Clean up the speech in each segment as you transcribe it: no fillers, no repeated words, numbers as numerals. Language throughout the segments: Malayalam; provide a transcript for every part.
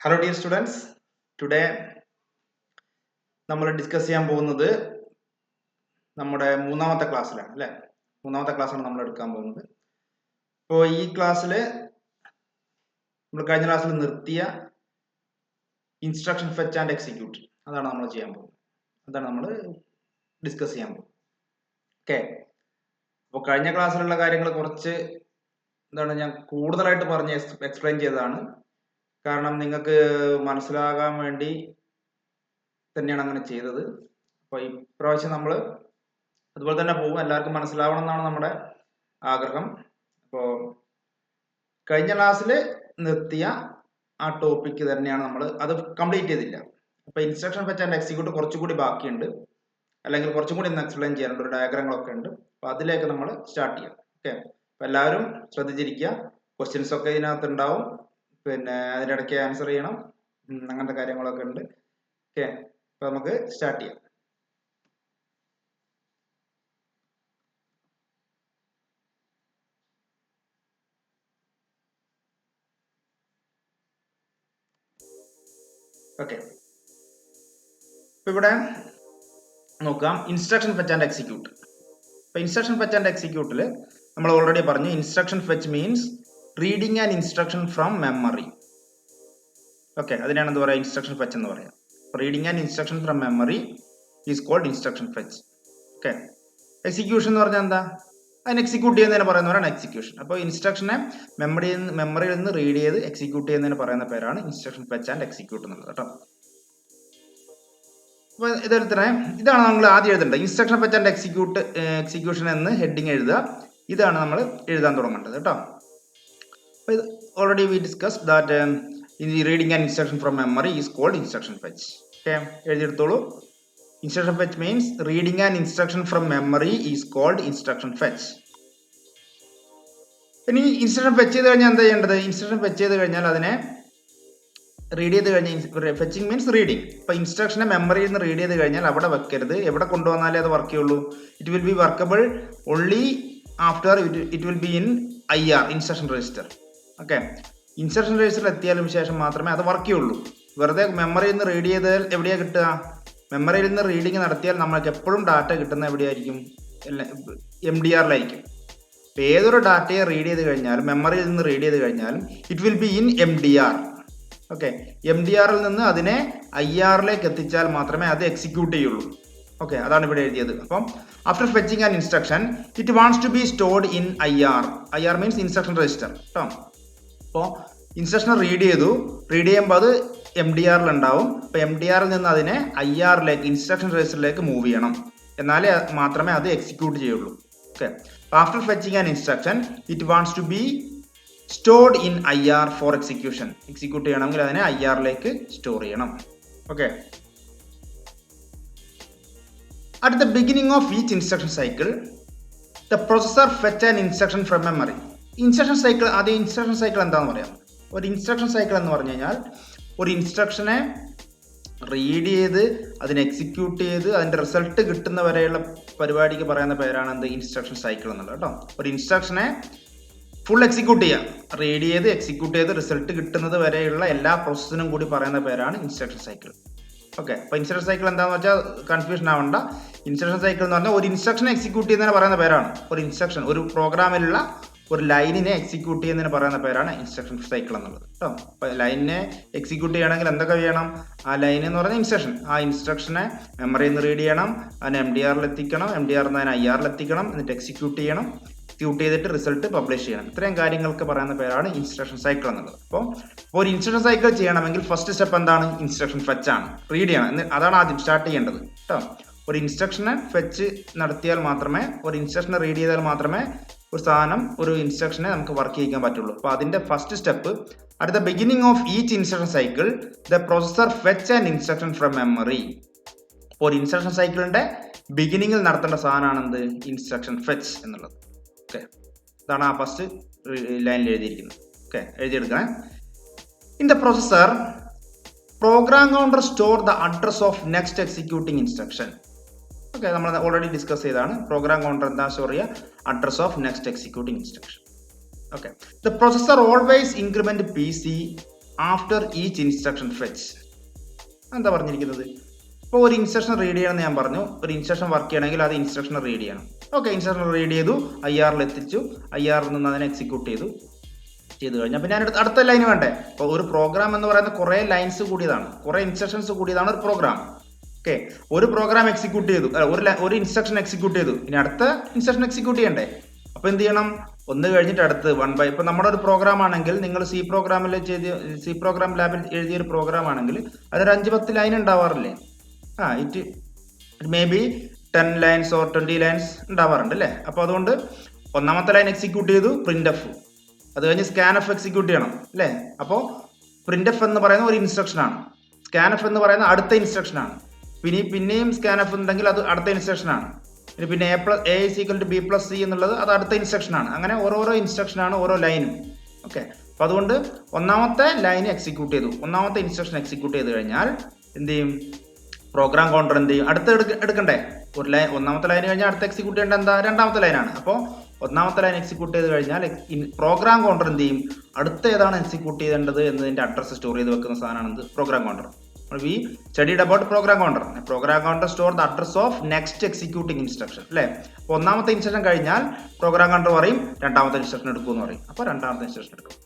ഹലോ ഡിയർ സ്റ്റുഡൻസ്, ടുഡേ നമ്മൾ ഡിസ്കസ് ചെയ്യാൻ പോകുന്നത് നമ്മുടെ മൂന്നാമത്തെ ക്ലാസ്സിലാണ് അല്ലേ. മൂന്നാമത്തെ ക്ലാസ്സാണ് നമ്മൾ എടുക്കാൻ പോകുന്നത്. ഇപ്പോൾ ഈ ക്ലാസ്സിൽ നമ്മൾ കഴിഞ്ഞ ക്ലാസ്സിൽ നിർത്തിയ ഇൻസ്ട്രക്ഷൻ ഫെച്ച് ആൻഡ് എക്സിക്യൂട്ട് അതാണ് നമ്മൾ ചെയ്യാൻ പോകുന്നത്. അതാണ് നമ്മൾ ഡിസ്കസ് ചെയ്യാൻ പോകുന്നത്. ഓക്കെ, അപ്പോൾ കഴിഞ്ഞ ക്ലാസ്സിലുള്ള കാര്യങ്ങൾ കുറച്ച് ഞാൻ കൂടുതലായിട്ട് പറഞ്ഞ് എക്സ്പ്ലെയിൻ ചെയ്തതാണ്. കാരണം നിങ്ങൾക്ക് മനസ്സിലാകാൻ വേണ്ടി തന്നെയാണ് അങ്ങനെ ചെയ്തത്. അപ്പോൾ ഇപ്രാവശ്യം നമ്മൾ അതുപോലെ തന്നെ പോകും. എല്ലാവർക്കും മനസ്സിലാവണം എന്നാണ് നമ്മുടെ ആഗ്രഹം. അപ്പോൾ കഴിഞ്ഞ ക്ലാസ്സിൽ നിർത്തിയ ആ ടോപ്പിക്ക് തന്നെയാണ് നമ്മൾ അത് കംപ്ലീറ്റ് ചെയ്തില്ല. അപ്പോൾ ഇൻസ്ട്രക്ഷൻ ഫെച്ച് ആൻഡ് എക്സിക്യൂട്ട് കുറച്ചുകൂടി ബാക്കിയുണ്ട്, അല്ലെങ്കിൽ കുറച്ചും കൂടി ഒന്ന് എക്സ്പ്ലെയിൻ ചെയ്യാനുണ്ട്. ഒരു ഡയഗ്രാമുകളൊക്കെ ഉണ്ട്. അപ്പോൾ അതിലേക്ക് നമ്മൾ സ്റ്റാർട്ട് ചെയ്യാം. ഓക്കെ, അപ്പോൾ എല്ലാവരും ശ്രദ്ധിച്ചിരിക്കുക. ക്വസ്റ്റ്യൻസ് ഒക്കെ ഇതിനകത്ത് ഉണ്ടാവും, പിന്നെ അതിനിടയ്ക്ക് ആൻസർ ചെയ്യണം, അങ്ങനത്തെ കാര്യങ്ങളൊക്കെ ഉണ്ട്. ഓക്കെ, അപ്പോൾ നമുക്ക് സ്റ്റാർട്ട് ചെയ്യാം. ഓക്കെ, ഇപ്പൊ ഇവിടെ നോക്കാം ഇൻസ്ട്രക്ഷൻ ഫെച്ച് ആൻഡ് എക്സിക്യൂട്ട്. ഇപ്പൊ ഇൻസ്ട്രക്ഷൻ ഫെച്ച് ആൻഡ് എക്സിക്യൂട്ടിൽ നമ്മൾ ഓൾറെഡി പറഞ്ഞു, instruction fetch means reading and instruction from memory. Okay, അതിനാണ് എന്താ പറയുക, ഇൻസ്ട്രക്ഷൻ ഫെച്ച് എന്ന് പറയാം. Reading and instruction from memory is called instruction fetch. Okay, execution എന്ന് പറഞ്ഞാൽ എന്താ, അതിന് എക്സിക്യൂട്ട് ചെയ്യുന്നതിന് പറയുന്നവരാണ് എക്സിക്യൂഷൻ. അപ്പോൾ ഇൻസ്ട്രക്ഷനെ മെമ്മറിയിൽ നിന്ന് റീഡ് ചെയ്ത് എക്സിക്യൂട്ട് ചെയ്യുന്നതിന് പറയുന്ന പേരാണ് ഇൻസ്ട്രക്ഷൻ ഫെച്ച് ആൻഡ് എക്സിക്യൂട്ട് എന്നുള്ളത് കേട്ടോ. അപ്പോൾ ഇതാണ് നമ്മൾ ആദ്യം എഴുതേണ്ടത്. ഇൻസ്ട്രക്ഷൻ ഫെച്ച് ആൻഡ് എക്സിക്യൂഷൻ എന്ന് ഹെഡിങ് എഴുതുക. ഇതാണ് നമ്മൾ എഴുതാൻ തുടങ്ങേണ്ടത് കേട്ടോ. അപ്പോൾ ഇത് already we discuss that reading and instruction from memory is called instruction fetch. Okay, എഴുതിയെടുത്തോളൂ. Instruction fetch means reading an instruction from memory is called instruction fetch. ഇനി ഇൻസ്ട്രക്ഷൻ ഫെച്ച് ചെയ്ത് കഴിഞ്ഞാൽ എന്താ ചെയ്യേണ്ടത്? ഇൻസ്ട്രക്ഷൻ ഫെച്ച് ചെയ്ത് കഴിഞ്ഞാൽ അതിനെ റീഡ് ചെയ്ത് കഴിഞ്ഞാൽ, ഫെച്ചിങ് മീൻസ് റീഡിങ്. ഇപ്പൊ ഇൻസ്ട്രക്ഷനെ മെമ്മറിയിൽ നിന്ന് റീഡ് ചെയ്ത് കഴിഞ്ഞാൽ അവിടെ വെക്കരുത്, എവിടെ കൊണ്ടുവന്നാലേ അത് വർക്ക് ചെയ്യുള്ളൂ. It will B workable only after it will be in IR, instruction register. Okay, instruction രജിസ്റ്ററിൽ എത്തിയാലും ശേഷം മാത്രമേ അത് വർക്ക് ചെയ്യുള്ളൂ. വെറുതെ മെമ്മറിയിൽ നിന്ന് റീഡ് ചെയ്താൽ എവിടെയാ കിട്ടുക? മെമ്മറിയിൽ നിന്ന് റീഡിങ് നടത്തിയാൽ നമ്മൾക്ക് എപ്പോഴും ഡാറ്റ കിട്ടുന്ന എവിടെയായിരിക്കും? MDRലായിരിക്കും. ഇപ്പം ഏതൊരു ഡാറ്റയെ റീഡ് ചെയ്ത് കഴിഞ്ഞാലും, മെമ്മറിയിൽ നിന്ന് റീഡ് ചെയ്ത് കഴിഞ്ഞാലും it will be in MDR. Okay, MDRൽ നിന്ന് അതിനെ IRലേക്ക് എത്തിച്ചാൽ മാത്രമേ അത് എക്സിക്യൂട്ട് ചെയ്യുള്ളൂ. ഓക്കെ, അതാണ് ഇവിടെ എഴുതിയത്. അപ്പം after fetching an instruction it wants to be stored in IR means instruction register കേട്ടോ. അപ്പോൾ ഇൻസ്ട്രക്ഷൻ റീഡ് ചെയ്യുമ്പോൾ അത് MDRൽ ഉണ്ടാവും. അപ്പോൾ MDRൽ നിന്ന് അതിനെ IRലേക്ക്, ഇൻസ്ട്രക്ഷൻ രജിസ്റ്ററിലേക്ക് മൂവ് ചെയ്യണം. എന്നാലേ മാത്രമേ അത് എക്സിക്യൂട്ട് ചെയ്യുള്ളൂ. Okay, after fetching an instruction it wants to be stored in IR for execution. Execute ചെയ്യണമെങ്കിൽ അതിനെ IRലേക്ക് സ്റ്റോർ ചെയ്യണം. Okay, at the beginning of each instruction cycle the processor fetch an instruction from memory. Instruction cycle, ആദ്യം ഇൻസ്ട്രക്ഷൻ സൈക്കിൾ എന്താണെന്ന് പറയാം. ഒരു ഇൻസ്ട്രക്ഷൻ സൈക്കിൾ എന്ന് പറഞ്ഞു കഴിഞ്ഞാൽ ഒരു ഇൻസ്ട്രക്ഷനെ റീഡ് ചെയ്ത് അതിനെ എക്സിക്യൂട്ട് ചെയ്ത് അതിൻ്റെ റിസൾട്ട് കിട്ടുന്ന വരെയുള്ള പരിപാടിക്ക് പറയുന്ന പേരാണ് എന്ത്, ഇൻസ്ട്രക്ഷൻ സൈക്കിൾ എന്നുള്ളത് കേട്ടോ. ഒരു ഇൻസ്ട്രക്ഷനെ ഫുൾ എക്സിക്യൂട്ട് ചെയ്യാം, റീഡ് ചെയ്ത് എക്സിക്യൂട്ട് ചെയ്ത് റിസൾട്ട് കിട്ടുന്നത് വരെയുള്ള എല്ലാ പ്രോസസ്സിനും കൂടി പറയുന്ന പേരാണ് ഇൻസ്ട്രക്ഷൻ സൈക്കിൾ. ഓക്കെ, അപ്പോൾ ഇൻസ്ട്രക്ഷൻ സൈക്കിൾ എന്താണെന്ന് വെച്ചാൽ കൺഫ്യൂഷൻ ആവണ്ട. ഇൻസ്ട്രക്ഷൻ സൈക്കിൾ എന്ന് പറഞ്ഞാൽ ഒരു ഇൻസ്ട്രക്ഷനെ എക്സിക്യൂട്ട് ചെയ്യുന്നതിന് പറയുന്ന പേരാണ്. ഒരു ഇൻസ്ട്രക്ഷൻ, ഒരു പ്രോഗ്രാമിലുള്ള ഒരു ലൈനിനെ എക്സിക്യൂട്ട് ചെയ്യുന്നതിന് പറയുന്ന പേരാണ് ഇൻസ്ട്രക്ഷൻ സൈക്കിൾ എന്നുള്ളത് കേട്ടോ. അപ്പോൾ ലൈനിനെ എക്സിക്യൂട്ട് ചെയ്യണമെങ്കിൽ എന്തൊക്കെ ചെയ്യണം? ആ ലൈൻ എന്ന് പറഞ്ഞ ഇൻസ്ട്രക്ഷൻ, ആ ഇൻസ്ട്രക്ഷനെ മെമ്മറിയിൽ നിന്ന് റീഡ് ചെയ്യണം, അതിനെ MDRൽ എത്തിക്കണം, MDRൽ നിന്ന് അതിനെ IRൽ എത്തിക്കണം, എന്നിട്ട് എക്സിക്യൂട്ട് ചെയ്യണം, എക്സിക്യൂട്ട് ചെയ്തിട്ട് റിസൾട്ട് പബ്ലിഷ് ചെയ്യണം. ഇത്രയും കാര്യങ്ങൾക്ക് പറയുന്ന പേരാണ് ഇൻസ്ട്രക്ഷൻ സൈക്കിൾ എന്നുള്ളത്. അപ്പോൾ ഒരു ഇൻസ്ട്രക്ഷൻ സൈക്കിൾ ചെയ്യണമെങ്കിൽ ഫസ്റ്റ് സ്റ്റെപ്പ് എന്താണ്? ഇൻസ്ട്രക്ഷൻ ഫെച്ച് ആണ്, റീഡ് ചെയ്യണം. അതാണ് ആദ്യം സ്റ്റാർട്ട് ചെയ്യേണ്ടത് കേട്ടോ. ഒരു ഇൻസ്ട്രക്ഷനെ ഫെച്ച് നടത്തിയാൽ മാത്രമേ, ഒരു ഇൻസ്ട്രക്ഷനെ റീഡ് ചെയ്താൽ മാത്രമേ ഒരു സാധനം, ഒരു ഇൻസ്ട്രക്ഷനെ നമുക്ക് വർക്ക് ചെയ്യിക്കാൻ പറ്റുള്ളൂ. അപ്പോൾ അതിന്റെ first step, at the beginning of each instruction cycle the processor fetch an instruction from memory. അപ്പോൾ ഒരു ഇൻസ്ട്രക്ഷൻ സൈക്കിളിന്റെ ബിഗിനിങ്ങിൽ നടത്തേണ്ട സാധനമാണ് എന്ത്, ഇൻസ്ട്രക്ഷൻ ഫെച്ച് എന്നുള്ളത്. ഓക്കെ, ഇതാണ് ആ ഫസ്റ്റ് ലൈനിൽ എഴുതിയിരിക്കുന്നത്. ഓക്കെ, എഴുതിയെടുക്കണേ. In the processor program counter store the address of next executing instruction. Okay, നമ്മൾ ഓൾറെഡി ഡിസ്കസ് ചെയ്താണ്. പ്രോഗ്രാം കൗണ്ടർ എന്താ സ്റ്റോർ ചെയ്യുക? Address of next executing instruction. Okay, the processor always increment PC after each instruction fetch. എന്താ പറഞ്ഞിരിക്കുന്നത്? ഇപ്പോൾ ഒരു ഇൻസ്ട്രക്ഷൻ റീഡ് ചെയ്യണമെന്ന് ഞാൻ പറഞ്ഞു. ഒരു ഇൻസ്ട്രക്ഷൻ വർക്ക് ചെയ്യണമെങ്കിൽ അത് ഇൻസ്ട്രക്ഷൻ റീഡ് ചെയ്യണം. ഓക്കെ, ഇൻസ്ട്രക്ഷൻ റീഡ് ചെയ്തു, IR എത്തിച്ചു, IR നിന്ന് അതിനെ എക്സിക്യൂട്ട് ചെയ്ത് കഴിഞ്ഞാൽ പിന്നെ അതിനടുത്ത് അടുത്ത ലൈൻ വേണ്ടേ? ഇപ്പോൾ ഒരു പ്രോഗ്രാം എന്ന് പറയുന്നത് കുറേ ലൈൻസ് കൂടിയതാണ്, കുറേ ഇൻസ്ട്രക്ഷൻസ് കൂടിയതാണ് ഒരു പ്രോഗ്രാം. ഓക്കെ, ഒരു പ്രോഗ്രാം എക്സിക്യൂട്ട് ചെയ്തു, ഒരു ഇൻസ്ട്രക്ഷൻ എക്സിക്യൂട്ട് ചെയ്തു, ഇനി അടുത്ത ഇൻസ്ട്രക്ഷൻ എക്സിക്യൂട്ട് ചെയ്യണ്ടേ? അപ്പോൾ എന്ത് ചെയ്യണം? ഒന്ന് കഴിഞ്ഞിട്ട് അടുത്ത് ഇപ്പം നമ്മുടെ ഒരു പ്രോഗ്രാം ആണെങ്കിൽ, നിങ്ങൾ സി പ്രോഗ്രാം ലാബിൽ എഴുതിയ ഒരു പ്രോഗ്രാം ആണെങ്കിൽ അതൊരു 5-10 ലൈൻ ഉണ്ടാവാറില്ലേ? It may be 10 lines or 20 lines ഉണ്ടാവാറുണ്ട് അല്ലേ? അപ്പോൾ അതുകൊണ്ട് ഒന്നാമത്തെ ലൈൻ എക്സിക്യൂട്ട് ചെയ്തു, printf, അത് കഴിഞ്ഞ് scanf എക്സിക്യൂട്ട് ചെയ്യണം അല്ലേ? അപ്പോൾ printf എന്ന് പറയുന്ന ഒരു ഇൻസ്ട്രക്ഷൻ ആണ്, scanf എന്ന് പറയുന്ന അടുത്ത ഇൻസ്ട്രക്ഷൻ ആണ്, പിന്നെയും scanf ഉണ്ടെങ്കിൽ അത് അടുത്ത ഇൻസ്ട്രക്ഷൻ ആണ്, പിന്നെ a = b + c എന്നുള്ളത് അത് അടുത്ത ഇൻസ്ട്രക്ഷൻ ആണ്. അങ്ങനെ ഓരോരോ ഇൻസ്ട്രക്ഷൻ ആണ് ഓരോ ലൈനും. ഓക്കെ, അപ്പോൾ അതുകൊണ്ട് ഒന്നാമത്തെ ലൈൻ എക്സിക്യൂട്ട് ചെയ്തു, ഒന്നാമത്തെ ഇൻസ്ട്രക്ഷൻ എക്സിക്യൂട്ട് ചെയ്ത് കഴിഞ്ഞാൽ എന്ത് ചെയ്യും? പ്രോഗ്രാം കൗണ്ടർ എന്ത് ചെയ്യും? അടുത്ത് എടുക്കണ്ടേ? ഒരു ലൈൻ, ഒന്നാമത്തെ ലൈൻ കഴിഞ്ഞാൽ അടുത്ത് എക്സിക്യൂട്ട് ചെയ്യേണ്ട എന്താ? രണ്ടാമത്തെ ലൈനാണ്. അപ്പോൾ ഒന്നാമത്തെ ലൈൻ എക്സിക്യൂട്ട് ചെയ്ത് കഴിഞ്ഞാൽ പ്രോഗ്രാം കൗണ്ടർ എന്ത് ചെയ്യും? അടുത്ത ഏതാണ് എക്സിക്യൂട്ട് ചെയ്യേണ്ടത് എന്നതിന്റെ അഡ്രസ് സ്റ്റോർ ചെയ്ത് വെക്കുന്ന സാധനമാണ് program counter. We studied about program counter. Program counter store the address of next executing instruction അല്ലേ? അപ്പോൾ ഒന്നാമത്തെ ഇൻസ്ട്രക്ഷൻ കഴിഞ്ഞാൽ പ്രോഗ്രാം കൗണ്ടർ പറയും രണ്ടാമത്തെ ഇൻസ്ട്രക്ഷൻ എടുക്കുമെന്ന് പറയും. അപ്പോൾ രണ്ടാമത്തെ ഇൻസ്ട്രക്ഷൻ എടുക്കും.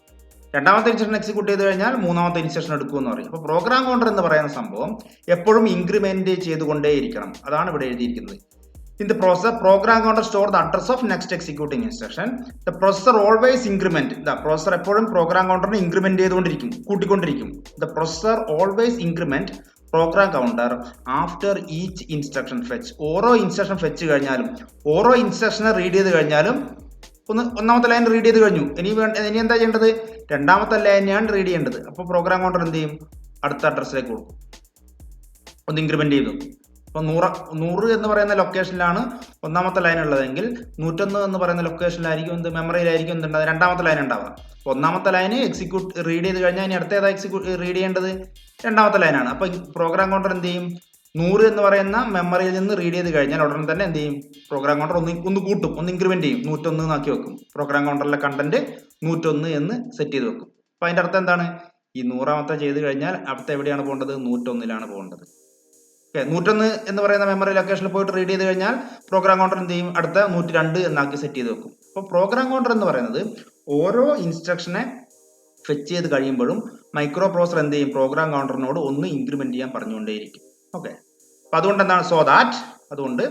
രണ്ടാമത്തെ ഇൻസ്ട്രക്ഷൻ എക്സിക്യൂട്ട് ചെയ്ത് കഴിഞ്ഞാൽ മൂന്നാമത്തെ ഇൻസ്ട്രക്ഷൻ എടുക്കുമെന്ന് പറയും. അപ്പോൾ പ്രോഗ്രാം കൗണ്ടർ എന്ന് പറയുന്ന സംഭവം എപ്പോഴും ഇൻക്രിമെന്റ് ചെയ്തുകൊണ്ടേയിരിക്കണം. അതാണ് ഇവിടെ എഴുതിയിരിക്കുന്നത്. In the processor, program counter store the address of next executing instruction. The processor always increment. The processor എപ്പോഴും program counter increment ചെയ്തുകൊണ്ടിരിക്കും, കൂട്ടിക്കൊണ്ടിരിക്കും. The processor always increment program counter after each instruction fetch. ഓരോ ഇൻസ്ട്രക്ഷൻ ഫെച്ച് കഴിഞ്ഞാലും, ഓരോ ഇൻസ്ട്രക്ഷനെ റീഡ് ചെയ്ത് കഴിഞ്ഞാലും, ഒന്നാമത്തെ ലൈൻ റീഡ് ചെയ്ത് കഴിഞ്ഞു, ഇനി എന്താ ചെയ്യേണ്ടത്? രണ്ടാമത്തെ ലൈനെയാണ് റീഡ് ചെയ്യേണ്ടത്. അപ്പോൾ പ്രോഗ്രാം കൗണ്ടർ എന്ത് ചെയ്യും? അടുത്ത അഡ്രസ്സിലേക്ക് കൊടുക്കും, ഒന്ന് ഇൻക്രിമെന്റ് ചെയ്തു. അപ്പോൾ 100 എന്ന് പറയുന്ന ലൊക്കേഷനിലാണ് ഒന്നാമത്തെ ലൈൻ ഉള്ളതെങ്കിൽ 101 എന്ന് പറയുന്ന ലൊക്കേഷനിലായിരിക്കും മെമ്മറിയിലായിരിക്കും എന്തുണ്ടാവുക? രണ്ടാമത്തെ ലൈൻ ഉണ്ടാവുക. അപ്പോൾ ഒന്നാമത്തെ ലൈന് റീഡ് ചെയ്ത് കഴിഞ്ഞാൽ ഇനി അടുത്ത ഏതാ റീഡ് ചെയ്യേണ്ടത്? രണ്ടാമത്തെ ലൈനാണ്. അപ്പോൾ പ്രോഗ്രാം കൗണ്ടർ എന്ത് ചെയ്യും? 100 എന്ന് പറയുന്ന മെമ്മറിയിൽ നിന്ന് റീഡ് ചെയ്ത് കഴിഞ്ഞാൽ ഉടനെ തന്നെ എന്ത് ചെയ്യും? പ്രോഗ്രാം കൗണ്ടർ ഒന്ന് കൂട്ടും, ഒന്ന് ഇൻക്രിമെന്റ് ചെയ്യും, 101 എന്നാക്കി വെക്കും. പ്രോഗ്രാം കൗണ്ടറിലെ കണ്ടന്റ് 101 എന്ന് സെറ്റ് ചെയ്ത് വെക്കും. അപ്പോൾ അതിന്റെ അർത്ഥം എന്താണ്? ഈ 100ാമത്തെ ചെയ്ത് കഴിഞ്ഞാൽ അടുത്ത എവിടെയാണ് പോകേണ്ടത്? 101ലാണ് പോകേണ്ടത്. 101 എന്ന് പറയുന്ന മെമ്മറി ലൊക്കേഷനിൽ പോയിട്ട് റീഡ് ചെയ്ത് കഴിഞ്ഞാൽ പ്രോഗ്രാം കൗണ്ടർ എന്ത് ചെയ്യും? അടുത്ത 102 എന്നാക്കി സെറ്റ് ചെയ്ത് വെക്കും. അപ്പോൾ പ്രോഗ്രാം കൗണ്ടർ എന്ന് പറയുന്നത് ഓരോ ഇൻസ്ട്രക്ഷനെ ഫെച്ച് ചെയ്ത് കഴിയുമ്പോഴും മൈക്രോ പ്രോസസർ എന്ത് ചെയ്യും? പ്രോഗ്രാം കൗണ്ടറിനോട് ഒന്ന് ഇൻക്രിമെന്റ് ചെയ്യാൻ പറഞ്ഞുകൊണ്ടേയിരിക്കും. ഓക്കെ, അപ്പോൾ അതുകൊണ്ട് എന്താണ്? അതുകൊണ്ട്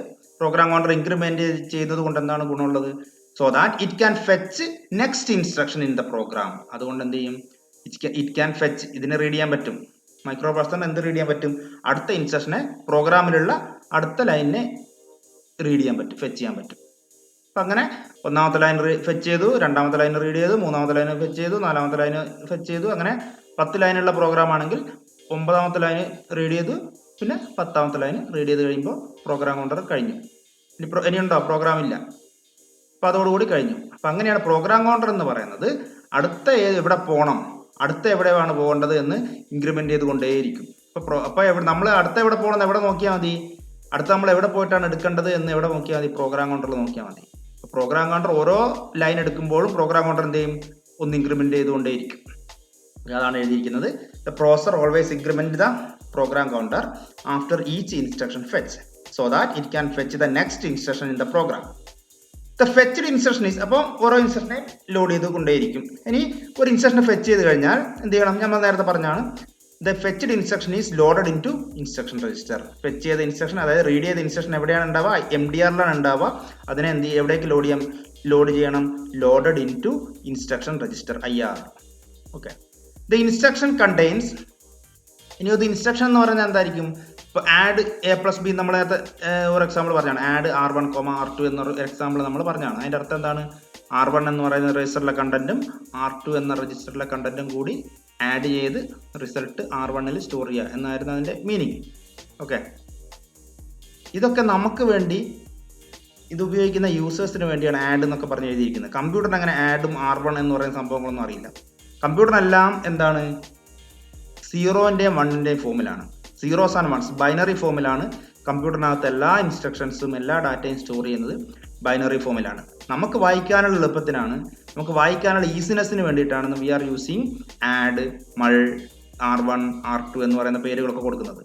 പ്രോഗ്രാം കൗണ്ടർ ഇൻക്രിമെന്റ് ചെയ്യുന്നത് കൊണ്ട് എന്താണ് ഗുണമുള്ളത്? So that it can fetch next instruction in the program. അതുകൊണ്ട് എന്ത് ചെയ്യും? ഇറ്റ് ക്യാൻ ഫെച്ച്, ഇതിനെ റീഡ് ചെയ്യാൻ പറ്റും. മൈക്രോ പ്രോസസറിന് എന്ത് റീഡ് ചെയ്യാൻ പറ്റും? അടുത്ത ഇൻസ്ട്രക്ഷനെ, പ്രോഗ്രാമിലുള്ള അടുത്ത ലൈനിനെ റീഡ് ചെയ്യാൻ പറ്റും, ഫെച്ച് ചെയ്യാൻ പറ്റും. അപ്പം അങ്ങനെ ഒന്നാമത്തെ ലൈൻ ഫെച്ച് ചെയ്തു, രണ്ടാമത്തെ ലൈൻ റീഡ് ചെയ്തു, മൂന്നാമത്തെ ലൈൻ ഫെച്ച് ചെയ്തു, നാലാമത്തെ ലൈൻ ഫെച്ച് ചെയ്തു. അങ്ങനെ 10 ലൈനുള്ള പ്രോഗ്രാം ആണെങ്കിൽ 9ാമത്തെ ലൈൻ റീഡ് ചെയ്തു, പിന്നെ 10ാമത്തെ ലൈൻ റീഡ് ചെയ്ത് കഴിയുമ്പോൾ പ്രോഗ്രാം കൗണ്ടർ കഴിഞ്ഞു. ഇനിയുണ്ടോ? പ്രോഗ്രാം ഇല്ല. അപ്പോൾ അതോടുകൂടി കഴിഞ്ഞു. അപ്പം അങ്ങനെയാണ് പ്രോഗ്രാം കൗണ്ടർ എന്ന് പറയുന്നത്. അടുത്ത എവിടെ പോകണം, അടുത്ത എവിടെയാണ് പോകേണ്ടത് എന്ന് ഇൻക്രിമെന്റ് ചെയ്തുകൊണ്ടേയിരിക്കും. അപ്പോൾ നമ്മൾ അടുത്ത എവിടെ പോകണം എവിടെ നോക്കിയാൽ മതി? അടുത്ത നമ്മൾ എവിടെ പോയിട്ടാണ് എടുക്കേണ്ടത് എന്ന് എവിടെ നോക്കിയാൽ മതി? പ്രോഗ്രാം കൗണ്ടറിൽ നോക്കിയാൽ മതി. പ്രോഗ്രാം കൗണ്ടർ ഓരോ ലൈൻ എടുക്കുമ്പോഴും പ്രോഗ്രാം കൗണ്ടർ എന്ത് ചെയ്യും? ഒന്ന് ഇൻക്രിമെന്റ് ചെയ്തുകൊണ്ടേയിരിക്കും. അതാണ് എഴുതിയിരിക്കുന്നത്. The processor always increment the program counter after each instruction fetch so that it can fetch the next instruction in the program. The fetched instruction is, അപ്പോൾ ഓരോ ഇൻസ്ട്രക്ഷനെ ലോഡ് ചെയ്തുകൊണ്ടേയിരിക്കും. ഇനി ഒരു ഇൻസ്ട്രക്ഷനെ ഫെച്ച് ചെയ്ത് കഴിഞ്ഞാൽ എന്ത് ചെയ്യണം? നമ്മൾ നേരത്തെ പറഞ്ഞാണ്, the fetched instruction is loaded into instruction register. Fetch ചെയ്ത ഇൻസ്ട്രക്ഷൻ, അതായത് റീഡ് ചെയ്ത ഇൻസ്ട്രക്ഷൻ എവിടെയാണ് ഉണ്ടാവുക? MDRലാണ് ഉണ്ടാവുക. അതിനെ എവിടേക്ക് ലോഡ് ചെയ്യണം? Loaded into instruction register, IR. Okay, the instruction contains, ഇനി ഒരു ഇൻസ്ട്രക്ഷൻ എന്ന് പറഞ്ഞാൽ എന്തായിരിക്കും? ഇപ്പോൾ ആഡ് A+B നമ്മൾ നേരത്തെ ഒരു എക്സാമ്പിൾ പറഞ്ഞാണ്. ആഡ് R1, R2 എന്നൊരു എക്സാമ്പിൾ നമ്മൾ പറഞ്ഞാണ്. അതിൻ്റെ അർത്ഥം എന്താണ്? R1 എന്ന് പറയുന്ന രജിസ്റ്ററിലെ കണ്ടന്റും R2 എന്ന രജിസ്റ്ററിലെ കണ്ടന്റും കൂടി ആഡ് ചെയ്ത് റിസൾട്ട് R1ൽ സ്റ്റോർ ചെയ്യുക എന്നായിരുന്നു അതിൻ്റെ മീനിങ്. ഓക്കെ, ഇതൊക്കെ നമുക്ക് വേണ്ടി, ഇത് ഉപയോഗിക്കുന്ന യൂസേഴ്സിന് വേണ്ടിയാണ് ആഡ് എന്നൊക്കെ പറഞ്ഞ് എഴുതിയിരിക്കുന്നത്. കമ്പ്യൂട്ടറിന് അങ്ങനെ ആഡും R1 എന്ന് പറയുന്ന സംഭവങ്ങളൊന്നും അറിയില്ല. കമ്പ്യൂട്ടറിനെല്ലാം എന്താണ്? 0ന്റെയും 1ന്റെയും ഫോമിലാണ്. 0s and 1s ബൈനറി ഫോമിലാണ്. കമ്പ്യൂട്ടറിനകത്ത് എല്ലാ ഇൻസ്ട്രക്ഷൻസും എല്ലാ ഡാറ്റയും സ്റ്റോർ ചെയ്യുന്നത് ബൈനറി ഫോമിലാണ്. നമുക്ക് വായിക്കാനുള്ള എളുപ്പത്തിനാണ് നമുക്ക് വായിക്കാനുള്ള ഈസിനെസ്സിന് വേണ്ടിയിട്ടാണ് we are using add, mul, R1, R2 എന്ന് പറയുന്ന പേരുകളൊക്കെ കൊടുക്കുന്നത്.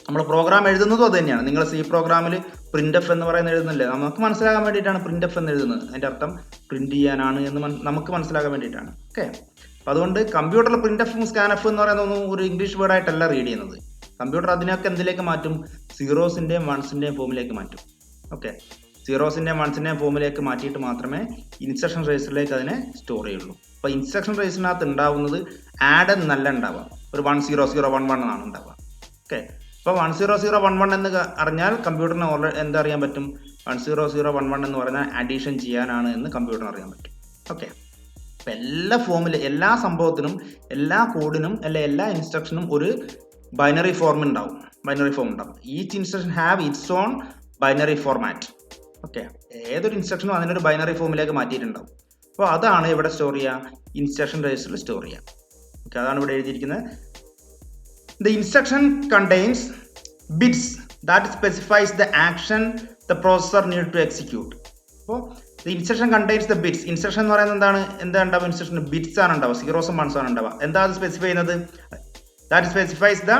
നമ്മൾ പ്രോഗ്രാം എഴുതുന്നതും അത് തന്നെയാണ്. നിങ്ങൾ C പ്രോഗ്രാമിൽ പ്രിന്റ് എഫ് എന്ന് പറയുന്നത് എഴുതുന്നില്ലേ, നമുക്ക് മനസ്സിലാകാൻ വേണ്ടിയിട്ടാണ് പ്രിന്റ് എഫ് എന്ന് എഴുതുന്നത്. അതിൻ്റെ അർത്ഥം പ്രിന്റ് ചെയ്യാനാണ് എന്ന് നമുക്ക് മനസ്സിലാകാൻ വേണ്ടിയിട്ടാണ്. ഓക്കെ, അപ്പം അതുകൊണ്ട് കമ്പ്യൂട്ടറിൽ പ്രിന്റ് എഫും സ്കാൻ എഫ് എന്ന് പറയുന്നതൊന്നും ഒരു ഇംഗ്ലീഷ് വേർഡായിട്ടല്ല റീഡ് ചെയ്യുന്നത്. കമ്പ്യൂട്ടർ അതിനൊക്കെ എന്തിലേക്ക് മാറ്റും? സീറോസിൻ്റെയും വൺസിൻ്റെയും ഫോമിലേക്ക് മാറ്റും. ഓക്കെ, സീറോസിൻ്റെയും വൺസിൻ്റെയും ഫോമിലേക്ക് മാറ്റിയിട്ട് മാത്രമേ ഇൻസ്ട്രക്ഷൻ രജിസ്റ്ററിലേക്ക് അതിനെ സ്റ്റോർ ചെയ്യുള്ളൂ. അപ്പോൾ ഇൻസ്ട്രക്ഷൻ രജിസ്റ്ററിനകത്ത് ഉണ്ടാവുന്നത് ആഡ് എന്നല്ല ഉണ്ടാവുക, ഒരു 10011 എന്നാണ് ഉണ്ടാവുക. ഓക്കെ, അപ്പോൾ 10011 എന്ന് അറിഞ്ഞാൽ കമ്പ്യൂട്ടറിന് ഓൾറെഡി എന്താ അറിയാൻ പറ്റും? 10011 എന്ന് പറഞ്ഞാൽ അഡീഷൻ ചെയ്യാനാണ് എന്ന് കമ്പ്യൂട്ടറിന് അറിയാൻ പറ്റും. ഓക്കെ, അപ്പം എല്ലാ ഫോമിലും, എല്ലാ സംഭവത്തിനും, എല്ലാ കോഡിനും, എല്ലാ ഇൻസ്ട്രക്ഷനും ഒരു ബൈനറി ഫോം ഉണ്ടാവും. Each instruction have its on binary format. Okay, ഏതൊരു ഇൻസ്ട്രക്ഷനും അതിനൊരു ബൈനറി ഫോമിലേക്ക് മാറ്റിയിട്ടുണ്ടാവും. അപ്പോൾ അതാണ് ഇവിടെ സ്റ്റോർ ചെയ്യുക, ഇൻസ്ട്രക്ഷൻ രജിസ്റ്ററിൽ സ്റ്റോർ ചെയ്യുക. ഓക്കെ, അതാണ് ഇവിടെ എഴുതിയിരിക്കുന്നത്. The instruction contains bits that specifies the action the processor need to execute. അപ്പോൾ the instruction contains the bits. Instruction എന്ന് പറയുന്നത് എന്താ ഉണ്ടാവുക? ഇൻസ്ട്രക്ഷൻ ബിറ്റ്സ് ആണ് ഉണ്ടാവുക, സീറോസും വൺസും ആണ് ഉണ്ടാവുക. എന്താ അത് സ്പെസിഫൈ ചെയ്യുന്നത്? That specifies the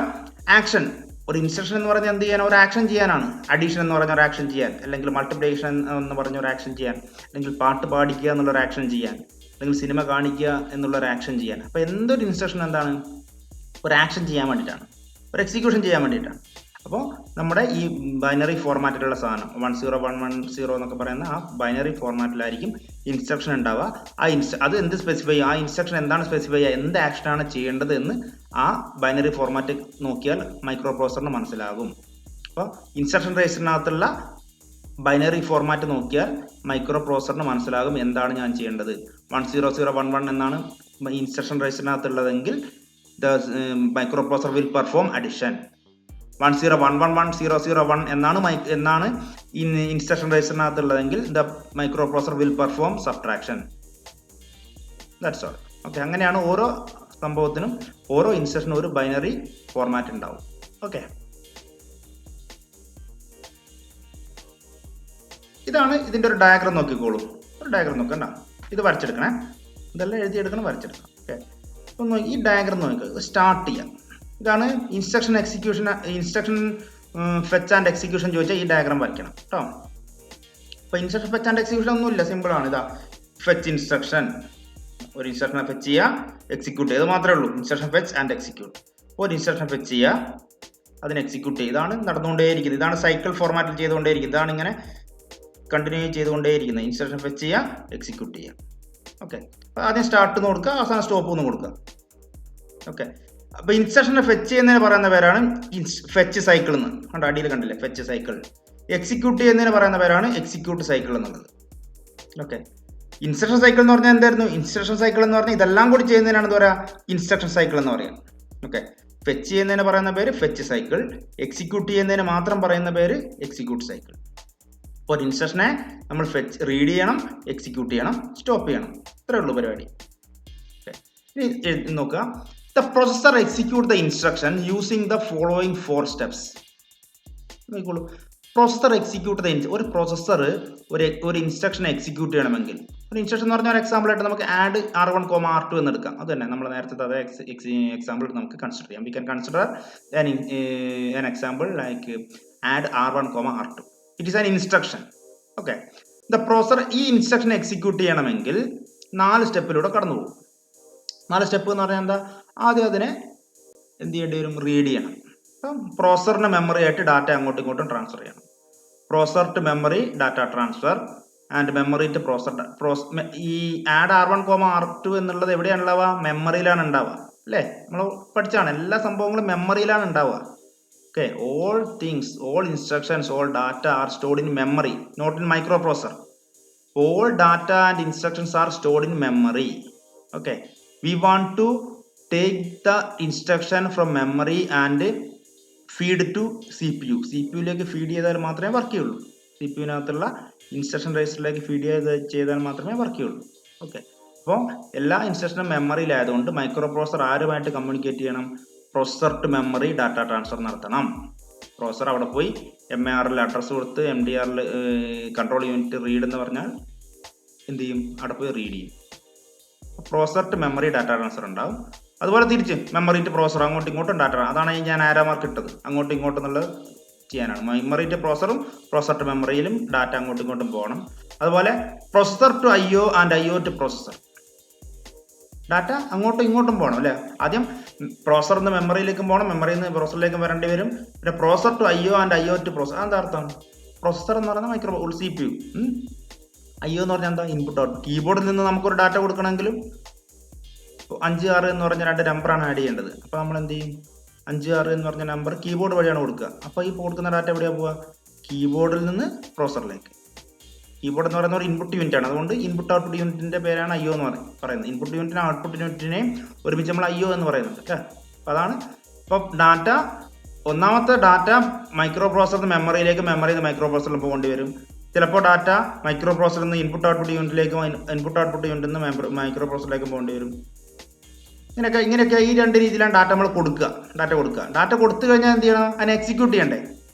action. ഒരു ഇൻസ്ട്രക്ഷൻ എന്ന് പറഞ്ഞാൽ എന്ത് ചെയ്യാൻ? ഒരു ആക്ഷൻ ചെയ്യാനാണ്. അഡീഷൻ എന്ന് പറഞ്ഞ ഒരു ആക്ഷൻ ചെയ്യാൻ, അല്ലെങ്കിൽ മൾട്ടിപ്ലിക്കേഷൻ എന്ന് പറഞ്ഞ ഒരു ആക്ഷൻ ചെയ്യാൻ, അല്ലെങ്കിൽ പാട്ട് പാടിക്കുക എന്നുള്ളൊരു ആക്ഷൻ ചെയ്യാൻ, അല്ലെങ്കിൽ സിനിമ കാണിക്കുക എന്നുള്ളൊരു ആക്ഷൻ ചെയ്യാൻ. അപ്പോൾ എന്തൊരു ഇൻസ്ട്രക്ഷൻ എന്താണ്? ഒരു ആക്ഷൻ ചെയ്യാൻ വേണ്ടിയിട്ടാണ്, ഒരു എക്സിക്യൂഷൻ ചെയ്യാൻ വേണ്ടിയിട്ടാണ്. അപ്പോൾ നമ്മുടെ ഈ ബൈനറി ഫോർമാറ്റിലുള്ള സാധനം 10110 എന്നൊക്കെ പറയുന്ന ആ ബൈനറി ഫോർമാറ്റിലായിരിക്കും ഇൻസ്ട്രക്ഷൻ ഉണ്ടാവുക. അത് എന്ത് സ്പെസിഫൈ ചെയ്യുക? ആ ഇൻസ്ട്രക്ഷൻ എന്താണ് സ്പെസിഫൈ ചെയ്യുക? എന്ത് ആക്ഷനാണ് ചെയ്യേണ്ടത് എന്ന് ആ ബൈനറി ഫോർമാറ്റ് നോക്കിയാൽ മൈക്രോ പ്രോസസറിന് മനസ്സിലാകും. അപ്പോൾ ഇൻസ്ട്രക്ഷൻ രജിസ്റ്ററിനകത്തുള്ള ബൈനറി ഫോർമാറ്റ് നോക്കിയാൽ മൈക്രോ പ്രോസസറിന് മനസ്സിലാകും എന്താണ് ഞാൻ ചെയ്യേണ്ടത്. 10011 എന്നാണ് ഇൻസ്ട്രക്ഷൻ രജിസ്റ്ററിനകത്തുള്ളതെങ്കിൽ the microprocessor will perform addition. 10111 എന്നാണ് ഇൻസ്ട്രക്ഷൻ രജിസ്റ്ററിനകത്തുള്ളതെങ്കിൽ the microprocessor will perform subtraction. That's all. Okay, അങ്ങനെയാണ് ഓരോ സംഭവത്തിനും, ഓരോ ഇൻസ്ട്രക്ഷനും ഒരു ബൈനറി ഫോർമാറ്റ് ഉണ്ടാവും. ഓക്കെ, ഇതാണ് ഇതിൻ്റെ ഒരു ഡയഗ്രം. നോക്കിക്കോളൂ, ഒരു ഡയഗ്രം നോക്കണ്ട, ഇത് വരച്ചെടുക്കണേ, ഇതെല്ലാം എഴുതിയെടുക്കണം, വരച്ചെടുക്കണം. ഓക്കെ, അപ്പോൾ ഈ ഡയഗ്രം നോക്കുക, സ്റ്റാർട്ട് ചെയ്യാം. ഇതാണ് ഇൻസ്ട്രക്ഷൻ ഫെച്ച് ആൻഡ് എക്സിക്യൂഷൻ ചോദിച്ചാൽ ഈ ഡയഗ്രം വരയ്ക്കണം കേട്ടോ. അപ്പോൾ ഇൻസ്ട്രക്ഷൻ ഫെച്ച് ആൻഡ് എക്സിക്യൂഷൻ ഒന്നുമില്ല, സിമ്പിളാണ്. ഇതാ ഫെച്ച് ഇൻസ്ട്രക്ഷൻ, ഒരു ഇൻസ്ട്രക്ഷനെ ഫെച്ച് ചെയ്യുക, എക്സിക്യൂട്ട് ചെയ്ത് മാത്രമേ ഉള്ളൂ. Instruction fetch and execute. ഒരു ഇൻസ്ട്രക്ഷൻ ഫെച്ച് ചെയ്യുക, അതിന് എക്സിക്യൂട്ട് ചെയ്യുക. ഇതാണ് നടന്നുകൊണ്ടേയിരിക്കുന്നത്. ഇതാണ് സൈക്കിൾ ഫോർമാറ്റിൽ ചെയ്തുകൊണ്ടേയിരിക്കുന്നത്. ഇതാണ് ഇങ്ങനെ കണ്ടിന്യൂ ചെയ്തുകൊണ്ടേയിരിക്കുന്നത്. ഇൻസ്ട്രക്ഷൻ ഫെച്ച് ചെയ്യുക, എക്സിക്യൂട്ട് ചെയ്യുക. ഓക്കെ, ആദ്യം സ്റ്റാർട്ട് എന്ന് കൊടുക്കുക, അവസാനം സ്റ്റോപ്പ് എന്ന് കൊടുക്കുക. ഓക്കെ, അപ്പോൾ ഇൻസ്ട്രക്ഷനെ ഫെച്ച് ചെയ്യുന്നതിന് പറയുന്ന പേരാണ് ഫെച്ച് സൈക്കിൾ എന്ന്. കണ്ടോ, അടിയിൽ കണ്ടില്ലേ ഫെച്ച് സൈക്കിൾ. എക്സിക്യൂട്ട് ചെയ്യുന്നതിന് പറയുന്ന പേരാണ് എക്സിക്യൂട്ട് സൈക്കിൾ എന്നുള്ളത്. ഓക്കെ, ഇൻസ്ട്രക്ഷൻ സൈക്കിൾ എന്ന് പറഞ്ഞാൽ എന്തായിരുന്നു? ഇൻസ്ട്രക്ഷൻ സൈക്കിൾ എന്ന് പറഞ്ഞാൽ ഇതെല്ലാം കൂടി ചെയ്യുന്നതിനാണ് എന്താ പറയുക? ഇൻസ്ട്രക്ഷൻ സൈക്കിൾ എന്ന് പറയാം. ഓക്കെ, ഫെച്ച് ചെയ്യുന്നതിന് പറയുന്ന പേര് ഫെച്ച് സൈക്കിൾ, എക്സിക്യൂട്ട് ചെയ്യുന്നതിന് മാത്രം പറയുന്ന പേര് എക്സിക്യൂട്ട് സൈക്കിൾ. ഒരു ഇൻസ്ട്രക്ഷനെ നമ്മൾ റീഡ് ചെയ്യണം, എക്സിക്യൂട്ട് ചെയ്യണം, സ്റ്റോപ്പ് ചെയ്യണം, ഇത്രയേ ഉള്ളൂ പരിപാടി. ഇനി നോക്കുക, the processor execute the instruction using the following 4 steps. നോക്കിക്കോളൂ, പ്രോസസർ എക്സിക്യൂട്ട് ദ ഒരു പ്രോസസർ ഒരു ഇൻസ്ട്രക്ഷൻ എക്സിക്യൂട്ട് ചെയ്യണമെങ്കിൽ, ഒരു ഇൻസ്ട്രക്ഷൻ എന്ന് പറഞ്ഞാൽ ഒരു എക്സാമ്പിൾ ആയിട്ട് നമുക്ക് ആഡ് R1, R2 എന്ന് എടുക്കാം. അത് തന്നെ നമ്മൾ നേരത്തെ അതേ എക്സാമ്പിൾ നമുക്ക് കൺസിഡർ ചെയ്യാം. We can consider an example like add R1, R2. It is an instruction. Okay, the processor ഈ ഇൻസ്ട്രക്ഷൻ എക്സിക്യൂട്ട് ചെയ്യണമെങ്കിൽ 4 സ്റ്റെപ്പിലൂടെ കടന്നു പോകും. 4 സ്റ്റെപ്പ് എന്ന് പറഞ്ഞാൽ എന്താ? ആദ്യം അതിനെ എന്ത് ചെയ്യേണ്ടി വരും? റീഡ് ചെയ്യണം. അപ്പം പ്രോസസറിൻ്റെ മെമ്മറി ആയിട്ട് ഡാറ്റ അങ്ങോട്ടും ഇങ്ങോട്ടും ട്രാൻസ്ഫർ ചെയ്യണം. Processor to memory data transfer and memory to ഈ ആഡ് R1, R2 എന്നുള്ളത് എവിടെയാണ് ഉണ്ടാവുക? മെമ്മറിയിലാണ് ഉണ്ടാവുക, അല്ലേ? നമ്മൾ പഠിച്ചാണ്, എല്ലാ സംഭവങ്ങളും മെമ്മറിയിലാണ് ഉണ്ടാവുക. Okay, all things, all instructions, all data are stored in memory, not in microprocessor. All data and instructions are stored in memory. Okay, we want to take the instruction from memory and feed to CPU. CPU lake feed ചെയ്താൽ മാത്രമേ വർക്ക് ചെയ്യുള്ളൂ. CPU-നകത്തുള്ള ഇൻസ്ട്രക്ഷൻ രജിസ്റ്ററിലേക്ക് ഫീഡ് ചെയ്താൽ മാത്രമേ വർക്ക് ചെയ്യുള്ളൂ. ഓക്കെ, അപ്പോൾ എല്ലാ ഇൻസ്ട്രക്ഷനും മെമ്മറിയിലായതുകൊണ്ട് മൈക്രോ പ്രോസസർ ആരുമായിട്ട് കമ്മ്യൂണിക്കേറ്റ് ചെയ്യണം? Processor to memory data transfer നടത്തണം. പ്രോസസർ അവിടെ പോയി MARൽ അഡ്രസ്സ് കൊടുത്ത് MDRൽ കൺട്രോൾ യൂണിറ്റ് റീഡ് എന്ന് പറഞ്ഞാൽ എന്ത് ചെയ്യും? അവിടെ പോയി റീഡ് ചെയ്യും. Processor to memory data transfer ഉണ്ടാവും. അതുപോലെ തിരിച്ച് മെമ്മറി ടു പ്രോസസർ, അങ്ങോട്ടും ഇങ്ങോട്ടും ഡാറ്റ. അതാണ് ഞാൻ ആരോ മാർക്ക് ഇട്ടത്, അങ്ങോട്ടും ഇങ്ങോട്ടും എന്നുള്ളത് ചെയ്യാനാണ്. മെമ്മറി ടു പ്രോസസറും പ്രോസസർ ടു മെമ്മറിയിലും ഡാറ്റ അങ്ങോട്ടും ഇങ്ങോട്ടും പോകണം. അതുപോലെ processor to IO and IO to processor, data അങ്ങോട്ടും ഇങ്ങോട്ടും പോകണം അല്ലേ. ആദ്യം പ്രോസസറിൽ നിന്ന് മെമ്മറിയിലേക്കും പോകണം, മെമ്മറിയിൽ നിന്ന് പ്രോസസറിലേക്കും വരേണ്ടി വരും. പിന്നെ processor to IO and IO to processor. എന്താ അർത്ഥം? പ്രോസസർ എന്ന് പറയുന്നത് മൈക്രോ CPU, IO എന്ന് പറഞ്ഞാൽ എന്താ? Input out. കീബോർഡിൽ നിന്ന് നമുക്കൊരു ഡാറ്റ കൊടുക്കണമെങ്കിലും 5, 6 എന്ന് പറഞ്ഞ 2 നമ്പറാണ് ആഡ് ചെയ്യേണ്ടത്. അപ്പോൾ നമ്മൾ എന്ത് ചെയ്യും? 5, 6 എന്ന് പറഞ്ഞ നമ്പർ കീബോർഡ് വഴിയാണ് കൊടുക്കുക. അപ്പോൾ ഈ കൊടുക്കുന്ന ഡാറ്റ എവിടെയാണ് പോവുക? കീബോർഡിൽ നിന്ന് പ്രോസസറിലേക്ക്. കീബോർഡ് എന്ന് പറയുന്ന ഒരു ഇൻപുട്ട് യൂണിറ്റ് ആണ്. അതുകൊണ്ട് ഇൻപുട്ട് ഔട്ട്പുട്ട് യൂണിറ്റിന്റെ പേരാണ് IO എന്ന് പറയുന്നത്. ഇൻപുട്ട് യൂണിറ്റിനെ ഔട്ട്പുട്ട് യൂണിറ്റിനെയും ഒരുമിച്ച് നമ്മൾ IO എന്ന് പറയുന്നുണ്ട് അല്ലേ. അപ്പോൾ അതാണ്. ഇപ്പോൾ ഡാറ്റ, ഒന്നാമത്തെ ഡാറ്റ മൈക്രോ പ്രോസസറിൽ നിന്ന് മെമ്മറിയിലേക്ക്, മെമ്മറിയിൽ നിന്ന് മൈക്രോ പ്രോസസറിൽ പോകേണ്ടി വരും. ചിലപ്പോൾ ഡാറ്റ മൈക്രോ പ്രോസസറിൽ നിന്ന് ഇൻപുട്ട് ഔട്ട്പുട്ട് യൂണിറ്റിലേക്കും, ഇൻപുട്ട് ഔട്ട്പുട്ട് യൂണിറ്റിൽ നിന്ന് മൈക്രോ പ്രോസസറിലേക്ക് പോകേണ്ടി വരും. ഇങ്ങനെയൊക്കെ ഈ 2 രീതിയിലാണ് ഡാറ്റ നമ്മൾ കൊടുക്കുക. ഡാറ്റ കൊടുത്തു കഴിഞ്ഞാൽ എന്ത് ചെയ്യണം? അതിനെ എക്സിക്യൂട്ട് ചെയ്യണ്ടേ.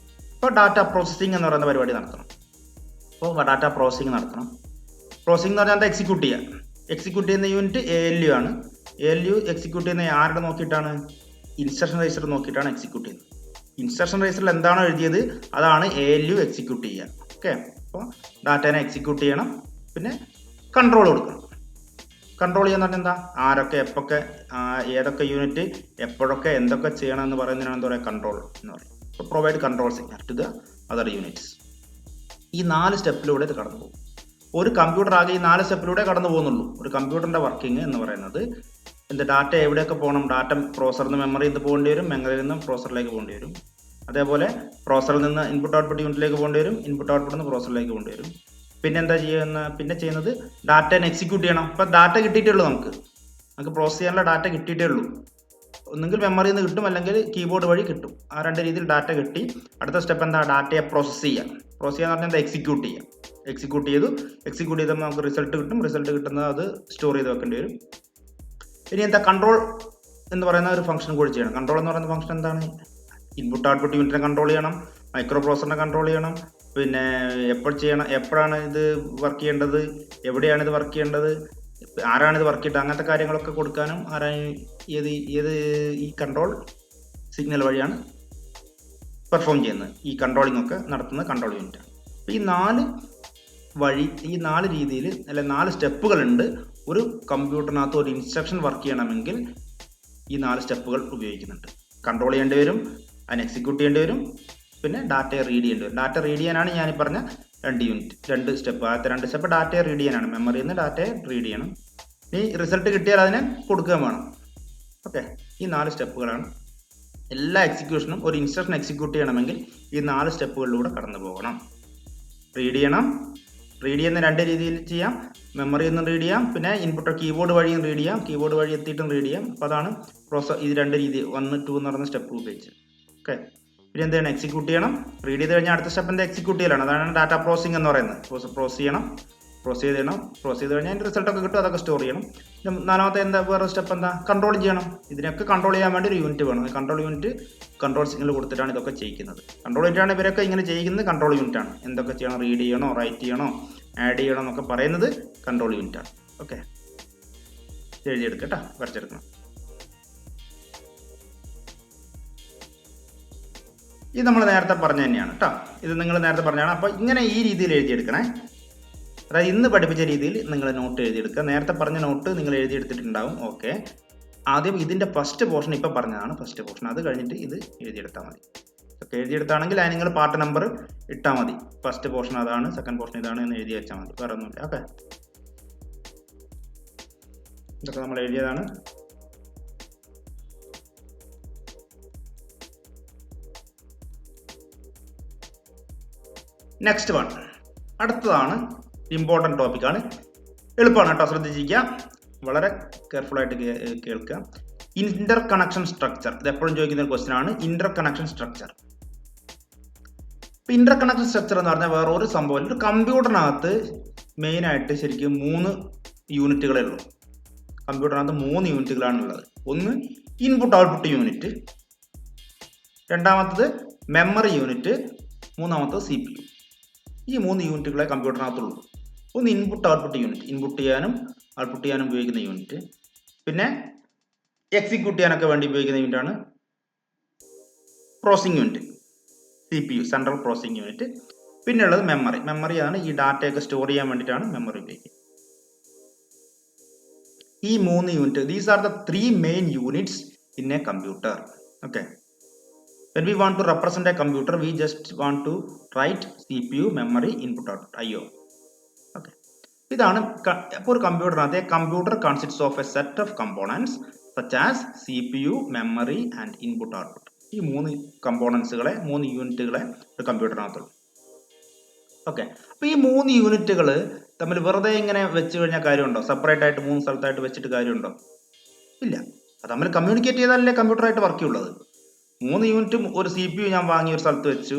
ഇപ്പോൾ ഡാറ്റ പ്രോസസ്സിംഗ് എന്ന് പറയുന്ന പരിപാടി നടത്തണം. അപ്പോൾ ഡാറ്റ പ്രോസസ്സിംഗ് നടത്തണം. പ്രോസസ്സിംഗ് എന്ന് പറഞ്ഞാൽ എന്താ? എക്സിക്യൂട്ട് ചെയ്യുക. എക്സിക്യൂട്ട് ചെയ്യുന്ന യൂണിറ്റ് ALU ആണ്. ALU എക്സിക്യൂട്ട് ചെയ്യുന്ന ആരുടെ നോക്കിയിട്ടാണ്? ഇൻസ്ട്രക്ഷൻ രജിസ്റ്റർ നോക്കിയിട്ടാണ് എക്സിക്യൂട്ട് ചെയ്യുന്നത്. ഇൻസ്ട്രക്ഷൻ രജിസ്റ്ററിൽ എന്താണോ എഴുതിയത് അതാണ് ALU എക്സിക്യൂട്ട് ചെയ്യുക. ഓക്കെ. അപ്പോൾ ഡാറ്റേനെ എക്സിക്യൂട്ട് ചെയ്യണം. പിന്നെ കൺട്രോൾ കൊടുക്കണം. കൺട്രോൾ ചെയ്യാന്ന് പറഞ്ഞാൽ എന്താ? ആരൊക്കെ എപ്പൊക്കെ ഏതൊക്കെ യൂണിറ്റ് എപ്പോഴൊക്കെ എന്തൊക്കെ ചെയ്യണം എന്ന് പറയുന്നതിനാണ് എന്താ പറയുക? കൺട്രോൾ എന്ന് പറയും. അപ്പോൾ provide control signal to the other units. ഈ 4 സ്റ്റെപ്പിലൂടെ ഇത് കടന്നു പോകും. ഒരു കമ്പ്യൂട്ടർ ആകെ ഈ 4 സ്റ്റെപ്പിലൂടെ കടന്നു പോകുന്നുള്ളൂ. ഒരു കമ്പ്യൂട്ടറിന്റെ വർക്കിംഗ് എന്ന് പറയുന്നത് ഡാറ്റ എവിടെയൊക്കെ പോകണം? ഡാറ്റ പ്രോസസറിൽ നിന്ന് മെമ്മറിയിൽ നിന്ന് പോകേണ്ടി വരും, മെമ്മറിയിൽ നിന്ന് പ്രോസസറിലേക്ക് പോകേണ്ടി വരും. അതേപോലെ പ്രോസസറിൽ നിന്ന് ഇൻപുട്ട് ഔട്ട്പുട്ട് യൂണിറ്റിലേക്ക് പോകേണ്ടി വരും, ഇൻപുട്ട് ഔട്ട്പുട്ടിൽ നിന്ന് പ്രോസസറിലേക്ക് പോകേണ്ടി വരും. പിന്നെ ചെയ്യുന്നത് ഡാറ്റനെ എക്സിക്യൂട്ട് ചെയ്യണം. ഇപ്പം ഡാറ്റ കിട്ടിയിട്ടേ ഉള്ളൂ, നമുക്ക് പ്രോസസ് ചെയ്യാനുള്ള ഡാറ്റ കിട്ടിയിട്ടേ ഉള്ളൂ. ഒന്നുകിൽ മെമ്മറിയിൽ നിന്ന് കിട്ടും, അല്ലെങ്കിൽ കീബോർഡ് വഴി കിട്ടും. ആ 2 രീതിയിൽ ഡാറ്റ കിട്ടി. അടുത്ത സ്റ്റെപ്പ് എന്താ? ഡാറ്റയെ പ്രോസസ് ചെയ്യുക. പ്രോസസ് ചെയ്യാന്ന് പറഞ്ഞാൽ എന്താ? എക്സിക്യൂട്ട് ചെയ്യുക. എക്സിക്യൂട്ട് ചെയ്താൽ നമുക്ക് റിസൾട്ട് കിട്ടും. റിസൾട്ട് കിട്ടുന്നത് അത് സ്റ്റോർ ചെയ്ത് വെക്കേണ്ടി വരും. ഇനി എന്താ? കൺട്രോൾ എന്ന് പറയുന്ന ഒരു ഫംഗ്ഷൻ കൂടി ചെയ്യണം. കൺട്രോൾ എന്ന് പറയുന്ന ഫംഗ്ഷൻ എന്താണ്? ഇൻപുട്ട് ഔട്ട്പുട്ട് യൂണിറ്റിനെ കൺട്രോൾ ചെയ്യണം, മൈക്രോ പ്രോസസറിനെ കൺട്രോൾ ചെയ്യണം. പിന്നെ എപ്പോഴാണ് ഇത് വർക്ക് ചെയ്യേണ്ടത്, എവിടെയാണ് ഇത് വർക്ക് ചെയ്യേണ്ടത്, ആരാണ് ഇത് വർക്ക് ചെയ്യേണ്ടത്, അങ്ങനത്തെ കാര്യങ്ങളൊക്കെ കൊടുക്കാനും ഈ കൺട്രോൾ സിഗ്നൽ വഴിയാണ് പെർഫോം ചെയ്യുന്നത്. ഈ കൺട്രോളിംഗ് ഒക്കെ നടത്തുന്നത് കൺട്രോൾ യൂണിറ്റാണ്. അപ്പോൾ ഈ 4 രീതിയിൽ അല്ലെ 4 സ്റ്റെപ്പുകളുണ്ട്. ഒരു കമ്പ്യൂട്ടറിനകത്ത് ഒരു ഇൻസ്ട്രക്ഷൻ വർക്ക് ചെയ്യണമെങ്കിൽ ഈ 4 സ്റ്റെപ്പുകൾ ഉപയോഗിക്കുന്നുണ്ട്. കൺട്രോൾ ചെയ്യേണ്ടി വരും, അതിനെ എക്സിക്യൂട്ട് ചെയ്യേണ്ടി വരും, പിന്നെ ഡാറ്റയെ റീഡ് ചെയ്യേണ്ടി വരും. ഡാറ്റ റീഡ് ചെയ്യാനാണ് ഞാൻ പറഞ്ഞ 2 സ്റ്റെപ്പ്. ആദ്യത്തെ 2 സ്റ്റെപ്പ് ഡാറ്റയെ റീഡ് ചെയ്യാനാണ്, മെമ്മറിയിൽ നിന്ന് ഡാറ്റയെ റീഡ് ചെയ്യണം. ഈ റിസൾട്ട് കിട്ടിയാൽ അതിനെ കൊടുക്കുകയും വേണം. ഓക്കെ. ഈ 4 സ്റ്റെപ്പുകളാണ്. എല്ലാ എക്സിക്യൂഷനും, ഒരു ഇൻസ്ട്രക്ഷൻ എക്സിക്യൂട്ട് ചെയ്യണമെങ്കിൽ ഈ 4 സ്റ്റെപ്പുകളിലൂടെ കടന്നു പോകണം. റീഡ് ചെയ്യുന്ന 2 രീതിയിൽ ചെയ്യാം. മെമ്മറിയിൽ നിന്ന് റീഡ് ചെയ്യാം, പിന്നെ ഇൻപുട്ട് കീബോർഡ് വഴിയും റീഡ് ചെയ്യാം, കീബോർഡ് വഴി എത്തിയിട്ടും റീഡ് ചെയ്യാം. അപ്പോൾ അതാണ് ഇത് 2 രീതി 1, 2 എന്ന് പറയുന്ന സ്റ്റെപ്പ് ഉപയോഗിച്ച്. ഓക്കെ. പിന്നെ എന്താണ്? എക്സിക്യൂട്ട് ചെയ്യണം. റീഡ് ചെയ്ത് കഴിഞ്ഞാൽ അടുത്ത സ്റ്റെപ്പ് എന്താ? എക്സിക്യൂട്ട് ചെയ്യലാണ്. അതാണ് ഡാറ്റ പ്രോസസ്സിംഗ് എന്ന് പറയുന്നത്. പ്രോസസ് ചെയ്ത് കഴിഞ്ഞാൽ അതിൻ്റെ റിസൾട്ടൊക്കെ കിട്ടും, അതൊക്കെ സ്റ്റോർ ചെയ്യണം. 4ാമത്തെ വേറെ സ്റ്റെപ്പ് എന്താ? കൺട്രോൾ ചെയ്യണം. ഇതിനൊക്കെ കൺട്രോൾ ചെയ്യാൻ വേണ്ടി ഒരു യൂണിറ്റ് വേണം. കൺട്രോൾ യൂണിറ്റ് കൺട്രോൾ സിഗ്നൽ കൊടുത്തിട്ടാണ് ഇതൊക്കെ ചെയ്യുന്നത്. കൺട്രോൾ യൂണിറ്റാണ് ഇവരൊക്കെ ഇങ്ങനെ ചെയ്യുന്നത്. കൺട്രോൾ യൂണിറ്റാണ് എന്തൊക്കെ ചെയ്യണം, റീഡ് ചെയ്യണോ, റൈറ്റ് ചെയ്യണോ, ആഡ് ചെയ്യണോ എന്നൊക്കെ പറയുന്നത് കൺട്രോൾ യൂണിറ്റാണ്. ഓക്കെ. എഴുതിയെടുക്കുക കേട്ടോ, വരച്ചെടുക്കണം. ഇത് നമ്മൾ നേരത്തെ പറഞ്ഞ തന്നെയാണ് കേട്ടോ. ഇത് നിങ്ങൾ നേരത്തെ പറഞ്ഞാണ്. അപ്പോൾ ഇങ്ങനെ ഈ രീതിയിൽ എഴുതിയെടുക്കണേ. അതായത് ഇന്ന് പഠിപ്പിച്ച രീതിയിൽ നിങ്ങൾ നോട്ട് എഴുതിയെടുക്കുക. നേരത്തെ പറഞ്ഞ നോട്ട് നിങ്ങൾ എഴുതിയെടുത്തിട്ടുണ്ടാവും. ഓക്കെ. ആദ്യം ഇതിൻ്റെ ഫസ്റ്റ് പോർഷൻ ഇപ്പോൾ പറഞ്ഞതാണ് ഫസ്റ്റ് പോർഷൻ. അത് കഴിഞ്ഞിട്ട് ഇത് എഴുതിയെടുത്താൽ മതി. ഓക്കെ. എഴുതിയെടുത്താണെങ്കിൽ അതിന് നിങ്ങൾ പാർട്ട് നമ്പർ ഇട്ടാൽ മതി. ഫസ്റ്റ് പോർഷൻ അതാണ്, സെക്കൻഡ് പോർഷൻ ഇതാണ് എന്ന് എഴുതി വെച്ചാൽ മതി. വേറെ ഒന്നുമില്ല. ഓക്കെ. ഇതൊക്കെ നമ്മൾ എഴുതിയതാണ്. നെക്സ്റ്റ് വൺ, അടുത്തതാണ് ഇമ്പോർട്ടൻറ്റ് ടോപ്പിക്കാണ്. എളുപ്പമാണ് കേട്ടോ, ശ്രദ്ധിച്ചിരിക്കുക, വളരെ കെയർഫുൾ ആയിട്ട് കേൾക്കുക. ഇന്റർ കണക്ഷൻ സ്ട്രക്ചർ, ഇത് എപ്പോഴും ചോദിക്കുന്ന ഒരു ക്വസ്റ്റ്യൻ ആണ്. Inter connection structure. Inter connection structure എന്ന് പറഞ്ഞാൽ വേറെ ഒരു സംഭവം. ഒരു കമ്പ്യൂട്ടറിനകത്ത് മെയിനായിട്ട് ശരിക്കും 3 യൂണിറ്റുകളേ ഉള്ളൂ. കമ്പ്യൂട്ടറിനകത്ത് 3 യൂണിറ്റുകളാണ് ഉള്ളത്. ഒന്ന് ഇൻപുട്ട് ഔട്ട്പുട്ട് യൂണിറ്റ്, രണ്ടാമത്തത് മെമ്മറി യൂണിറ്റ്, മൂന്നാമത്തത് CPU. ഈ 3 യൂണിറ്റുകളെ കമ്പ്യൂട്ടറിനകത്തുള്ളൂ. ഒന്ന് ഇൻപുട്ട് ഔട്ട്പുട്ട് യൂണിറ്റ്, ഇൻപുട്ട് ചെയ്യാനും ഔട്ട്പുട്ട് ചെയ്യാനും ഉപയോഗിക്കുന്ന യൂണിറ്റ്. പിന്നെ എക്സിക്യൂട്ട് ചെയ്യാനൊക്കെ വേണ്ടി ഉപയോഗിക്കുന്ന യൂണിറ്റാണ് processing unit, CPU central processing unit. പിന്നെ ഉള്ളത് മെമ്മറി ആണ് ഈ ഡാറ്റയൊക്കെ സ്റ്റോർ ചെയ്യാൻ വേണ്ടിയിട്ടാണ് മെമ്മറി ഉപയോഗിക്കുന്നത്. ഈ 3 unit, these are the 3 main units in a computer. Okay, when we want to represent a computer we just want to write CPU, memory, input output, IO. Okay, ഇതാണ് അപ്പോൾ ഒരു കമ്പ്യൂട്ടറിനകത്ത് computer consists of a set of components such as CPU, memory and input output. ഈ 3 കമ്പോണൻസുകളെ 3 യൂണിറ്റുകളെ ഒരു കമ്പ്യൂട്ടറിനകത്തുള്ളൂ. ഓക്കെ, അപ്പോൾ ഈ 3 യൂണിറ്റുകൾ തമ്മിൽ വെറുതെ ഇങ്ങനെ വെച്ച് കഴിഞ്ഞാൽ കാര്യമുണ്ടോ? സെപ്പറേറ്റ് ആയിട്ട് 3 സ്ഥലത്തായിട്ട് വെച്ചിട്ട് കാര്യമുണ്ടോ? ഇല്ല. അത് തമ്മിൽ കമ്മ്യൂണിക്കേറ്റ് ചെയ്താലല്ലേ കമ്പ്യൂട്ടറായിട്ട് വർക്ക് ചെയ്യുള്ളത്. 3 യൂണിറ്റും ഒരു CPU ഞാൻ വാങ്ങി ഒരു സ്ഥലത്ത് വെച്ചു,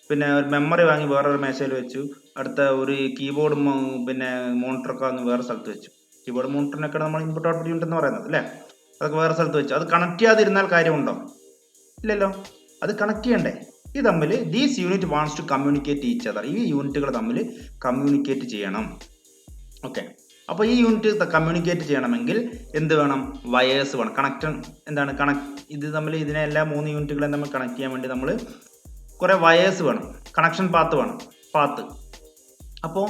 പിന്നെ ഒരു മെമ്മറി വാങ്ങി വേറൊരു മേശയിൽ വെച്ചു, അടുത്ത ഒരു കീബോർഡും പിന്നെ മോണിറ്ററൊക്കെ വാങ്ങി വേറെ സ്ഥലത്ത് വെച്ചു. കീബോർഡ് മോണിറ്ററിനൊക്കെ നമ്മൾ ഇൻപുട്ട് ഔട്ട്പുട്ട് യൂണിറ്റ് എന്ന് പറയുന്നത് അല്ലേ, അതൊക്കെ വേറെ സ്ഥലത്ത് വെച്ചു. അത് കണക്ട് ചെയ്യാതിരുന്നാൽ കാര്യമുണ്ടോ? ഇല്ലല്ലോ, അത് കണക്ട് ചെയ്യണ്ടേ. ഇത് തമ്മിൽ these unit wants to communicate each other, ഈ യൂണിറ്റുകൾ തമ്മിൽ കമ്മ്യൂണിക്കേറ്റ് ചെയ്യണം. ഓക്കെ, അപ്പോൾ ഈ യൂണിറ്റ് കമ്മ്യൂണിക്കേറ്റ് ചെയ്യണമെങ്കിൽ എന്ത് വേണം? വയേഴ്സ് വേണം. കണക്ഷൻ എന്താണ്? ഇത് തമ്മിൽ ഇതിനെല്ലാം 3 യൂണിറ്റുകളെ തമ്മിൽ കണക്ട് ചെയ്യാൻ വേണ്ടി നമ്മൾ കുറേ വയേഴ്സ് വേണം, കണക്ഷൻ പാത്ത് വേണം, പാത്ത്. അപ്പോൾ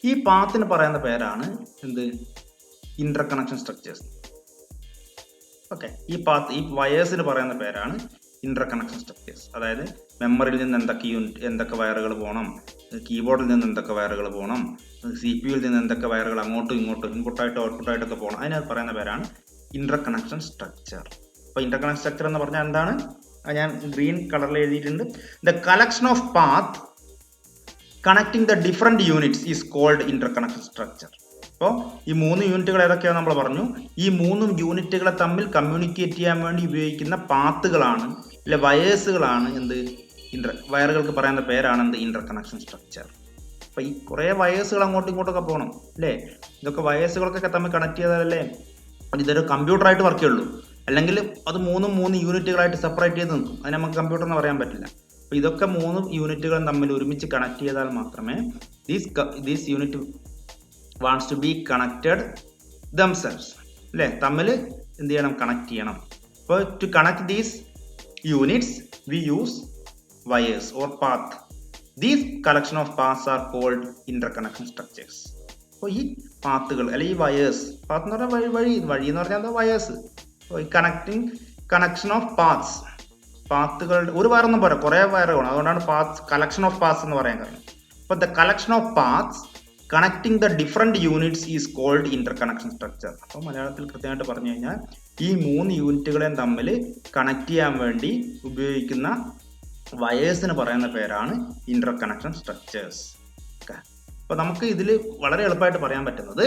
ഈ പാത്തിന് പറയുന്ന പേരാണ് എന്ത്? Inter connection structures. ഓക്കെ, ഈ വയേഴ്സിന് പറയുന്ന പേരാണ് ഇന്റർ കണക്ഷൻ സ്ട്രക്ചേഴ്സ്. അതായത് മെമ്മറിയിൽ നിന്ന് എന്തൊക്കെ വയറുകൾ പോകണം, കീബോർഡിൽ നിന്ന് എന്തൊക്കെ വയറുകൾ പോകണം, CPUവിൽ നിന്ന് എന്തൊക്കെ വയറുകൾ അങ്ങോട്ടും ഇങ്ങോട്ടും ഇൻപുട്ടായിട്ടോ ഔട്ട്പുട്ടായിട്ടൊക്കെ പോകണം, അതിനകത്ത് പറയുന്ന പേരാണ് ഇന്റർ കണക്ഷൻ സ്ട്രക്ചർ. അപ്പോൾ ഇന്റർ കണക്ഷൻ സ്ട്രക്ചർ എന്ന് പറഞ്ഞാൽ എന്താണ്? ഞാൻ ഗ്രീൻ കളറിൽ എഴുതിയിട്ടുണ്ട്. The collection of path connecting the different units is called inter connection structure. അപ്പോൾ ഈ 3 യൂണിറ്റുകൾ ഏതൊക്കെയാണ് നമ്മൾ പറഞ്ഞു? ഈ 3 യൂണിറ്റുകളെ തമ്മിൽ കമ്മ്യൂണിക്കേറ്റ് ചെയ്യാൻ വേണ്ടി ഉപയോഗിക്കുന്ന പാത്തുകളാണ്, അല്ലെ വയേഴ്സുകളാണ് എന്ത്? വയറുകൾക്ക് പറയുന്ന പേരാണ് എന്ത്? Inter connection structure. അപ്പോൾ ഈ കുറേ വയേഴ്സുകൾ അങ്ങോട്ടും ഇങ്ങോട്ടൊക്കെ പോകണം അല്ലേ? ഇതൊക്കെ വയേഴ്സുകളൊക്കെ തമ്മിൽ കണക്ട് ചെയ്താലല്ലേ ഇതൊരു കമ്പ്യൂട്ടറായിട്ട് വർക്ക് ചെയ്യുള്ളൂ. അല്ലെങ്കിൽ അത് 3 യൂണിറ്റുകളായിട്ട് സെപ്പറേറ്റ് ചെയ്ത് നിൽക്കും, അതിന് നമുക്ക് കമ്പ്യൂട്ടർ എന്ന് പറയാൻ പറ്റില്ല. അപ്പോൾ ഇതൊക്കെ 3 യൂണിറ്റുകളും തമ്മിൽ ഒരുമിച്ച് കണക്ട് ചെയ്താൽ മാത്രമേ these unit wants to be connected themselves, അല്ലേ? തമ്മിൽ എന്ത് ചെയ്യണം? കണക്ട് ചെയ്യണം. അപ്പോൾ to connect these units we use wires or path. These collection of paths are called inter connection structures. അപ്പോൾ ഈ പാത്തുകൾ അല്ലെങ്കിൽ ഈ വയേഴ്സ്, പാത്ത് എന്ന് പറഞ്ഞാൽ വഴി എന്ന് പറഞ്ഞാൽ എന്താ? വയേഴ്സ്. ഈ കണക്ഷൻ ഓഫ് പാത്ത്സ്, പാത്തുകളുടെ ഒരു വയറൊന്നും പോരാ, കുറേ വയറുകൾ, അതുകൊണ്ടാണ് പാത്ത്സ് കളക്ഷൻ ഓഫ് പാത്ത്സ് എന്ന് പറയാൻ കാരണം. അപ്പോൾ the collection of paths connecting the different units is called inter connection structure. അപ്പോൾ മലയാളത്തിൽ കൃത്യമായിട്ട് പറഞ്ഞു കഴിഞ്ഞാൽ ഈ 3 യൂണിറ്റുകളെയും തമ്മിൽ കണക്ട് ചെയ്യാൻ വേണ്ടി ഉപയോഗിക്കുന്ന വയേഴ്സിന് പറയുന്ന പേരാണ് ഇന്റർ കണക്ഷൻ സ്ട്രക്ചേഴ്സ്. ഓക്കെ, അപ്പോൾ നമുക്ക് ഇതിൽ വളരെ എളുപ്പമായിട്ട് പറയാൻ പറ്റുന്നത്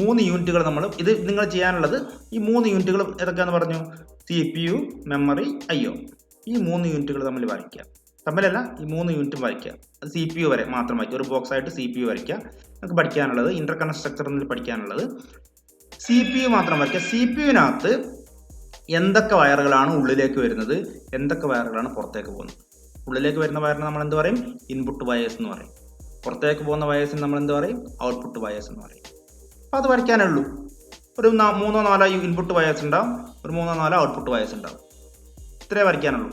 3 യൂണിറ്റുകൾ നമ്മൾ നിങ്ങൾ ചെയ്യാനുള്ളത് ഈ 3 യൂണിറ്റുകൾ ഏതൊക്കെയാണെന്ന് പറഞ്ഞു? CPU, memory, IO. ഈ 3 യൂണിറ്റുകൾ തമ്മിൽ വരയ്ക്കുക. തമ്മിലല്ല, ഈ 3 യൂണിറ്റും വരയ്ക്കുക. അത് CPU വരെ മാത്രം വരയ്ക്കുക. ഒരു ബോക്സ് ആയിട്ട് CPU വരയ്ക്കുക. നമുക്ക് പഠിക്കാനുള്ളത് ഇന്റർ കണക്ഷൻ സ്ട്രക്ചർ എന്നിൽ പഠിക്കാനുള്ളത് CPU മാത്രം വരയ്ക്കുക. CPUവിനകത്ത് എന്തൊക്കെ വയറുകളാണ് ഉള്ളിലേക്ക് വരുന്നത്, എന്തൊക്കെ വയറുകളാണ് പുറത്തേക്ക് പോകുന്നത്. ഉള്ളിലേക്ക് വരുന്ന വയറിന് നമ്മൾ എന്ത് പറയും? ഇൻപുട്ട് വയേഴ്സ് എന്ന് പറയും. പുറത്തേക്ക് പോകുന്ന വയേഴ്സിന് നമ്മൾ എന്ത് പറയും? ഔട്ട്പുട്ട് വയേഴ്സ് എന്ന് പറയും. അപ്പോൾ അത് വരയ്ക്കാനേ ഉള്ളൂ. ഒരു 3-4 ഇൻപുട്ട് വയേഴ്സ് ഉണ്ടാവും, ഒരു 3-4 ഔട്ട്പുട്ട് വയേഴ്സ് ഉണ്ടാവും. ഇത്രേ വരയ്ക്കാനുള്ളൂ.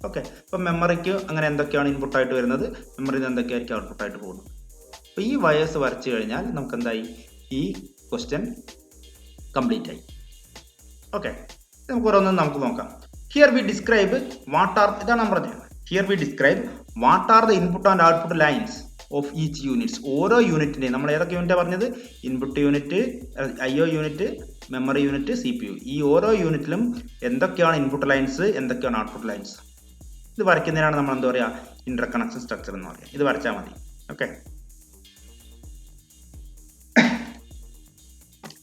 ഓക്കെ, അപ്പം മെമ്മറിക്ക് അങ്ങനെ എന്തൊക്കെയാണ് ഇൻപുട്ടായിട്ട് വരുന്നത്, മെമ്മറിയിൽ നിന്ന് എന്തൊക്കെയായിരിക്കും ഔട്ട്പുട്ടായിട്ട് പോകുന്നത്. അപ്പോൾ ഈ വയേഴ്സ് വരച്ചു കഴിഞ്ഞാൽ നമുക്ക് എന്തായി? ഈ ക്വസ്റ്റ്യൻ കംപ്ലീറ്റ് ആയി. ഓക്കെ, നമുക്ക് ഓരോന്നും നമുക്ക് നോക്കാം. ഹിയർ വി ഡിസ്ക്രൈബ് ഇതാണ് ഞാൻ പറഞ്ഞത്. Here we describe what are the input and output lines of each units. ഓരോ യൂണിറ്റിൻ്റെയും നമ്മൾ ഏതൊക്കെ യൂണിറ്റാണ് പറഞ്ഞത്? Input unit, IO unit, memory unit, CPU. ഈ ഓരോ യൂണിറ്റിലും എന്തൊക്കെയാണ് ഇൻപുട്ട് ലൈൻസ്, എന്തൊക്കെയാണ് ഔട്ട്പുട്ട് ലൈൻസ്. ഇത് വരയ്ക്കുന്നതിനാണ് നമ്മൾ എന്താ പറയുക? ഇന്റർ കണക്ഷൻ സ്ട്രക്ചർ എന്ന് പറയുക. ഇത് വരച്ചാൽ മതി. ഓക്കെ,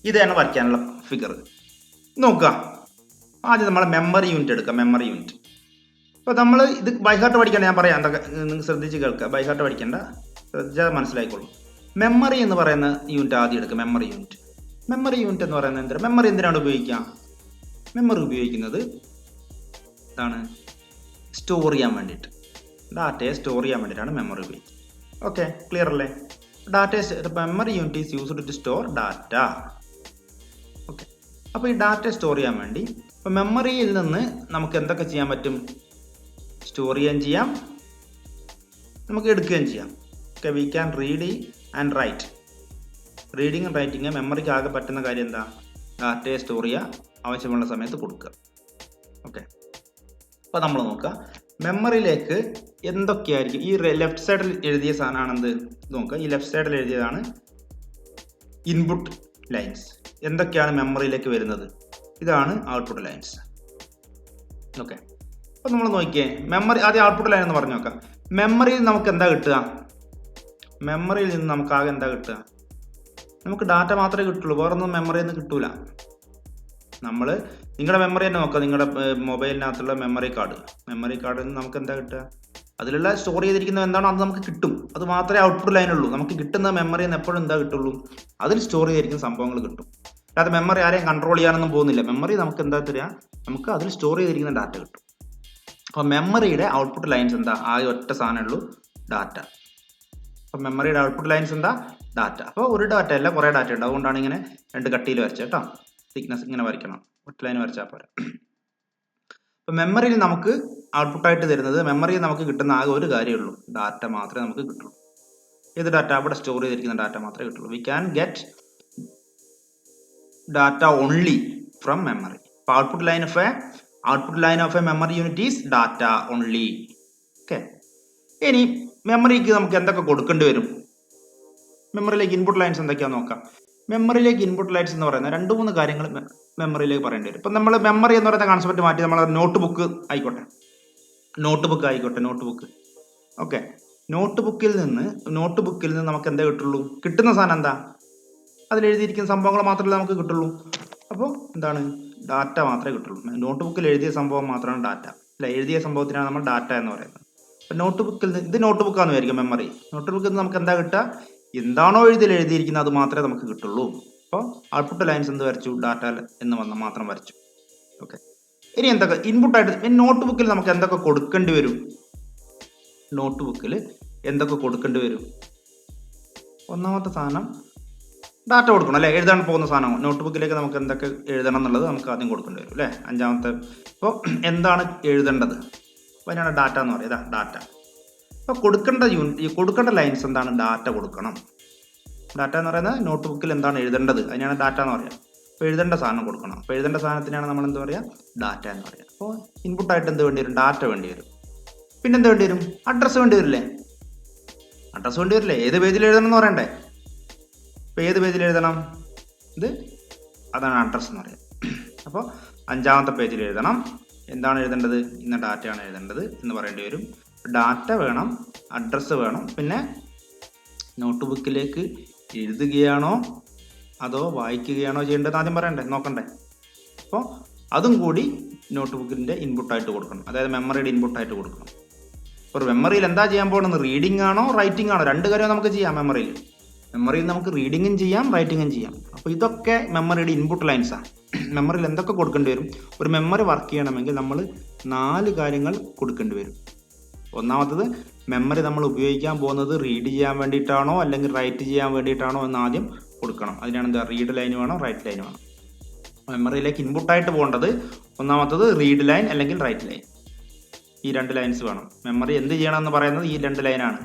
ഇതാണ് വരയ്ക്കാനുള്ള ഫിഗർ. നോക്കുക, ആദ്യം നമ്മൾ മെമ്മറി യൂണിറ്റ് എടുക്കാം. Memory unit. അപ്പോൾ നമ്മൾ ഇത് ബൈഹാർട്ട് പഠിക്കേണ്ട, ഞാൻ പറയാം, എന്തൊക്കെ നിങ്ങൾക്ക് ശ്രദ്ധിച്ച് കേൾക്കുക. ബൈഹാർട്ട് പഠിക്കേണ്ട, ശ്രദ്ധിച്ചാൽ മനസ്സിലായിക്കോളും. മെമ്മറി എന്ന് പറയുന്ന യൂണിറ്റ് ആദ്യം എടുക്കുക. മെമ്മറി യൂണിറ്റ് എന്ന് പറയുന്നത് എന്താ? മെമ്മറി എന്തിനാണ് ഉപയോഗിക്കുക? മെമ്മറി ഉപയോഗിക്കുന്നത് എന്താണ്? സ്റ്റോർ ചെയ്യാൻ വേണ്ടിയിട്ട്, ഡാറ്റയെ സ്റ്റോർ ചെയ്യാൻ വേണ്ടിയിട്ടാണ് മെമ്മറി ഉപയോഗിക്കുന്നത്. ഓക്കെ, ക്ലിയർ അല്ലേ? Memory unit is used to store data. Okay, അപ്പോൾ ഈ ഡാറ്റ സ്റ്റോർ ചെയ്യാൻ വേണ്ടി ഇപ്പോൾ മെമ്മറിയിൽ നിന്ന് നമുക്ക് എന്തൊക്കെ ചെയ്യാൻ പറ്റും? സ്റ്റോർ ചെയ്യാൻ ചെയ്യാം, നമുക്ക് എടുക്കുകയും ചെയ്യാം. Okay, we can read and write. Reading writing മെമ്മറിക്ക് ആകെ പറ്റുന്ന കാര്യം എന്താ? ഡാറ്റയെ സ്റ്റോർ ചെയ്യുക, ആവശ്യമുള്ള സമയത്ത് കൊടുക്കുക. ഓക്കെ, അപ്പോൾ നമ്മൾ നോക്കുക മെമ്മറിയിലേക്ക് എന്തൊക്കെയായിരിക്കും. ഈ ലെഫ്റ്റ് സൈഡിൽ എഴുതിയ സാധനമാണ് എന്ത് നോക്കുക. ഈ ലെഫ്റ്റ് സൈഡിൽ എഴുതിയതാണ് ഇൻപുട്ട് ലൈൻസ്. എന്തൊക്കെയാണ് മെമ്മറിയിലേക്ക് വരുന്നത്? ഇതാണ് ഔട്ട്പുട്ട് ലൈൻസ്. ഓക്കെ, അപ്പോൾ നമ്മൾ നോക്കിയേ മെമ്മറി ആദ്യം ഔട്ട്പുട്ട് ലൈൻ എന്ന് പറഞ്ഞു നോക്കാം. മെമ്മറിയിൽ നമുക്ക് എന്താ കിട്ടുക? മെമ്മറിയിൽ നിന്ന് നമുക്ക് ആകെ എന്താ കിട്ടുക? നമുക്ക് ഡാറ്റ മാത്രമേ കിട്ടുള്ളൂ, വേറൊന്നും മെമ്മറിയിൽ നിന്ന് കിട്ടൂല. നമ്മൾ നിങ്ങളുടെ മെമ്മറി തന്നെ നോക്കുക. നിങ്ങളുടെ മൊബൈലിനകത്തുള്ള മെമ്മറി കാർഡിൽ നിന്ന് നമുക്ക് എന്താ കിട്ടുക? അതിലുള്ള സ്റ്റോർ ചെയ്തിരിക്കുന്നത് എന്താണോ അത് നമുക്ക് കിട്ടും. അത് മാത്രമേ ഔട്ട്പുട്ട് ലൈനുള്ളൂ. നമുക്ക് കിട്ടുന്ന മെമ്മറിയിൽ നിന്ന് എപ്പോഴും എന്താ കിട്ടുള്ളൂ? അതിൽ സ്റ്റോർ ചെയ്തിരിക്കുന്ന സംഭവങ്ങൾ കിട്ടും. അല്ലാതെ മെമ്മറി ആരെയും കൺട്രോൾ ചെയ്യാനൊന്നും പോകുന്നില്ല. മെമ്മറി നമുക്ക് എന്താ തരിക? നമുക്ക് അതിൽ സ്റ്റോർ ചെയ്തിരിക്കുന്ന ഡാറ്റ കിട്ടും. അപ്പോൾ മെമ്മറിയുടെ ഔട്ട്പുട്ട് ലൈൻസ് എന്താ? ആ ഒറ്റ സാധനമേ ഉള്ളൂ, ഡാറ്റ. അപ്പോൾ മെമ്മറിയുടെ ഔട്ട്പുട്ട് ലൈൻസ് എന്താ? ഡാറ്റ. അപ്പോൾ ഒരു ഡാറ്റ അല്ല, കുറേ ഡാറ്റ ഉണ്ട്. അതുകൊണ്ടാണ് ഇങ്ങനെ 2 കട്ടിയിൽ വരച്ചത് കേട്ടോ. തിക്നെസ് ഇങ്ങനെ വരയ്ക്കണം, ഒറ്റ ലൈൻ വരച്ചാൽ പോരാ. അപ്പോൾ മെമ്മറിയിൽ നമുക്ക് ഔട്ട്പുട്ടായിട്ട് തരുന്നത്, മെമ്മറിയിൽ നമുക്ക് കിട്ടുന്ന ആകെ ഒരു കാര്യമുള്ളൂ, ഡാറ്റ മാത്രമേ നമുക്ക് കിട്ടുള്ളൂ. ഏത് ഡാറ്റ? അവിടെ സ്റ്റോർ ചെയ്തിരിക്കുന്ന ഡാറ്റ മാത്രമേ കിട്ടുള്ളൂ. We can get data only from memory. അപ്പോൾ output line of a memory unit is data only. Okay, ഇനി മെമ്മറിക്ക് നമുക്ക് എന്തൊക്കെ കൊടുക്കേണ്ടി വരും? മെമ്മറിയിലേക്ക് ഇൻപുട്ട് ലൈൻസ് എന്തൊക്കെയാണെന്ന് നോക്കാം. മെമ്മറിയിലേക്ക് ഇൻപുട്ട് ലൈൻസ് എന്ന് പറയുന്നത് 2-3 കാര്യങ്ങൾ മെമ്മറിയിലേക്ക് പറയേണ്ടി വരും. ഇപ്പം നമ്മൾ മെമ്മറി എന്ന് പറയുന്ന കോൺസെപ്റ്റ് മാറ്റി നമ്മൾ നോട്ട് ബുക്ക് ആയിക്കോട്ടെ. ഓക്കെ, നോട്ട് ബുക്കിൽ നിന്ന് നമുക്ക് എന്താ കിട്ടുള്ളൂ? കിട്ടുന്ന സാധനം എന്താ? അതിലെഴുതിയിരിക്കുന്ന സംഭവങ്ങൾ മാത്രമേ നമുക്ക് കിട്ടുള്ളൂ. അപ്പോൾ എന്താണ്? ഡാറ്റ മാത്രമേ കിട്ടുള്ളൂ. നോട്ട് ബുക്കിൽ എഴുതിയ സംഭവം മാത്രമാണ് ഡാറ്റ. അല്ല, എഴുതിയ സംഭവത്തിനാണ് നമ്മൾ ഡാറ്റ എന്ന് പറയുന്നത്. അപ്പോൾ നോട്ട് ബുക്കിൽ നിന്ന്, ഇത് നോട്ട് ബുക്കാന്ന് വിചാരിക്കും മെമ്മറി. നോട്ട് ബുക്കിൽ നിന്ന് നമുക്ക് എന്താ കിട്ടുക? എന്താണോ എഴുതിയിരിക്കുന്നത് അത് മാത്രമേ നമുക്ക് കിട്ടുള്ളൂ. അപ്പോൾ ഔട്ട്പുട്ട് ലൈൻസ് എന്ത് വരച്ചു? ഡാറ്റ എന്ന് വന്ന മാത്രം വരച്ചു. ഓക്കെ, ഇനി എന്തൊക്കെ ഇൻപുട്ടായിട്ട് നോട്ട് ബുക്കിൽ നമുക്ക് എന്തൊക്കെ കൊടുക്കേണ്ടി വരും? ഒന്നാമത്തെ സാധനം ഡാറ്റ കൊടുക്കണം അല്ലേ? എഴുതാൻ പോകുന്ന സാധനം നോട്ട് ബുക്കിലേക്ക് നമുക്ക് എന്തൊക്കെ എഴുതണം എന്നുള്ളത് നമുക്ക് ആദ്യം കൊടുക്കേണ്ടി വരും അല്ലേ? 5ാമത്തെ. അപ്പോൾ എന്താണ് എഴുതേണ്ടത്? അപ്പോൾ അതിനാണ് ഡാറ്റ എന്ന് പറയുക. ഡാറ്റ. അപ്പോൾ കൊടുക്കേണ്ട ലൈൻസ് എന്താണ്? ഡാറ്റ കൊടുക്കണം. ഡാറ്റ എന്ന് പറയുന്നത് നോട്ട് ബുക്കിൽ എന്താണ് എഴുതേണ്ടത് അതിനാണ് ഡാറ്റ എന്ന് പറയുക. അപ്പോൾ എഴുതേണ്ട സാധനം കൊടുക്കണം. അപ്പോൾ എഴുതേണ്ട സാധനത്തിനാണ് നമ്മൾ എന്ത് പറയുക? ഡാറ്റ എന്ന് പറയുക. അപ്പോൾ ഇൻപുട്ടായിട്ട് എന്ത് വേണ്ടി വരും? ഡാറ്റ വേണ്ടി വരും. പിന്നെ എന്ത് വേണ്ടി വരും? അഡ്രസ്സ് വേണ്ടി വരില്ലേ? ഏത് പേജിൽ എഴുതണം എന്ന് പറയണ്ടേ? അപ്പോൾ ഏത് പേജിൽ എഴുതണം? അതാണ് അഡ്രസ്സ് എന്ന് പറയുന്നത്. അപ്പോൾ 5ാമത്തെ പേജിൽ എഴുതണം. എന്താണ് എഴുതേണ്ടത്? ഇന്ന ഡാറ്റയാണ് എഴുതേണ്ടത് എന്ന് പറയേണ്ടി വരും. ഡാറ്റ വേണം, അഡ്രസ്സ് വേണം. പിന്നെ നോട്ട് ബുക്കിലേക്ക് എഴുതുകയാണോ അതോ വായിക്കുകയാണോ ചെയ്യേണ്ടത് ആദ്യം നോക്കണ്ടേ. അപ്പോൾ അതും കൂടി നോട്ട് ബുക്കിൻ്റെ ഇൻപുട്ടായിട്ട് കൊടുക്കണം. അതായത് മെമ്മറിയുടെ ഇൻപുട്ടായിട്ട് കൊടുക്കണം. അപ്പോൾ മെമ്മറിയിൽ എന്താ ചെയ്യാൻ പോകുന്നത്? റീഡിംഗ് ആണോ റൈറ്റിംഗ് ആണോ? 2 കാര്യം നമുക്ക് ചെയ്യാം. മെമ്മറിയിൽ നമുക്ക് റീഡിങ്ങും ചെയ്യാം, റൈറ്റിങ്ങും ചെയ്യാം. അപ്പോൾ ഇതൊക്കെ മെമ്മറിയുടെ ഇൻപുട്ട് ലൈൻസാണ്. മെമ്മറിയിൽ എന്തൊക്കെ കൊടുക്കേണ്ടി വരും? ഒരു മെമ്മറി വർക്ക് ചെയ്യണമെങ്കിൽ നമ്മൾ 4 കാര്യങ്ങൾ കൊടുക്കേണ്ടി വരും. ഒന്നാമത്തത്, മെമ്മറി നമ്മൾ ഉപയോഗിക്കാൻ പോകുന്നത് റീഡ് ചെയ്യാൻ വേണ്ടിയിട്ടാണോ അല്ലെങ്കിൽ റൈറ്റ് ചെയ്യാൻ വേണ്ടിയിട്ടാണോ എന്ന് ആദ്യം കൊടുക്കണം. അതിനാണ് എന്താ? റീഡ് ലൈൻ വേണം, റൈറ്റ് ലൈൻ വേണം. മെമ്മറിയിലേക്ക് ഇൻപുട്ടായിട്ട് പോകേണ്ടത് ഒന്നാമത്തത് റീഡ് ലൈൻ അല്ലെങ്കിൽ റൈറ്റ് ലൈൻ. ഈ 2 ലൈൻസ് വേണം. മെമ്മറി എന്ത് ചെയ്യണം എന്ന് പറയുന്നത് ഈ 2 ലൈനാണ്.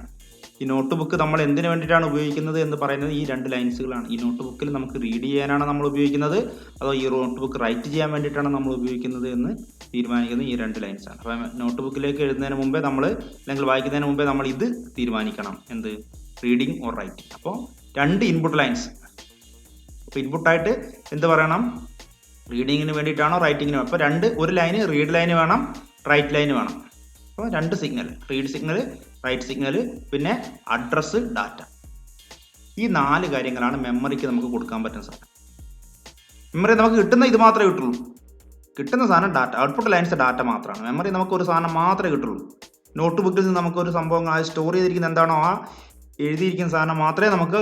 ഈ നോട്ട് ബുക്ക് നമ്മൾ എന്തിനു വേണ്ടിയിട്ടാണ് ഉപയോഗിക്കുന്നത് എന്ന് പറയുന്നത് ഈ 2 ലൈൻസുകളാണ്. ഈ നോട്ട് ബുക്കിൽ നമുക്ക് റീഡ് ചെയ്യാനാണ് നമ്മൾ ഉപയോഗിക്കുന്നത് അതോ ഈ നോട്ട് ബുക്ക് റൈറ്റ് ചെയ്യാൻ വേണ്ടിയിട്ടാണ് നമ്മൾ ഉപയോഗിക്കുന്നത് എന്ന് തീരുമാനിക്കുന്നത് ഈ 2 ലൈൻസാണ്. അപ്പോൾ നോട്ട് ബുക്കിലേക്ക് എഴുതുന്നതിന് മുമ്പേ നമ്മൾ അല്ലെങ്കിൽ വായിക്കുന്നതിന് മുമ്പേ നമ്മൾ ഇത് തീരുമാനിക്കണം. എന്ത്? Reading or writing. അപ്പോൾ 2 ഇൻപുട്ട് ലൈൻസ്. അപ്പോൾ ഇൻപുട്ടായിട്ട് എന്ത് പറയണം? റീഡിങ്ങിന് വേണ്ടിയിട്ടാണോ റൈറ്റിങ്ങിന്? അപ്പോൾ ഒരു ലൈന് റീഡ് ലൈന് വേണം, റൈറ്റ് ലൈന് വേണം. അപ്പോൾ 2 signal, read signal, write signal, പിന്നെ അഡ്രസ്സ്, ഡാറ്റ. ഈ 4 കാര്യങ്ങളാണ് മെമ്മറിക്ക് നമുക്ക് കൊടുക്കാൻ പറ്റുന്ന സാധനം. മെമ്മറി നമുക്ക് കിട്ടുന്ന ഇത് മാത്രമേ കിട്ടുള്ളൂ. കിട്ടുന്ന സാധനം ഡാറ്റ. ഔട്ട്പുട്ട് ലൈൻസ് ഡാറ്റ മാത്രമാണ്. മെമ്മറി നമുക്ക് ഒരു സാധനം മാത്രമേ കിട്ടുള്ളൂ. നോട്ട് ബുക്കിൽ നിന്ന് നമുക്കൊരു സംഭവം സ്റ്റോർ ചെയ്തിരിക്കുന്ന എന്താണോ ആ എഴുതിയിരിക്കുന്ന സാധനം മാത്രമേ നമുക്ക്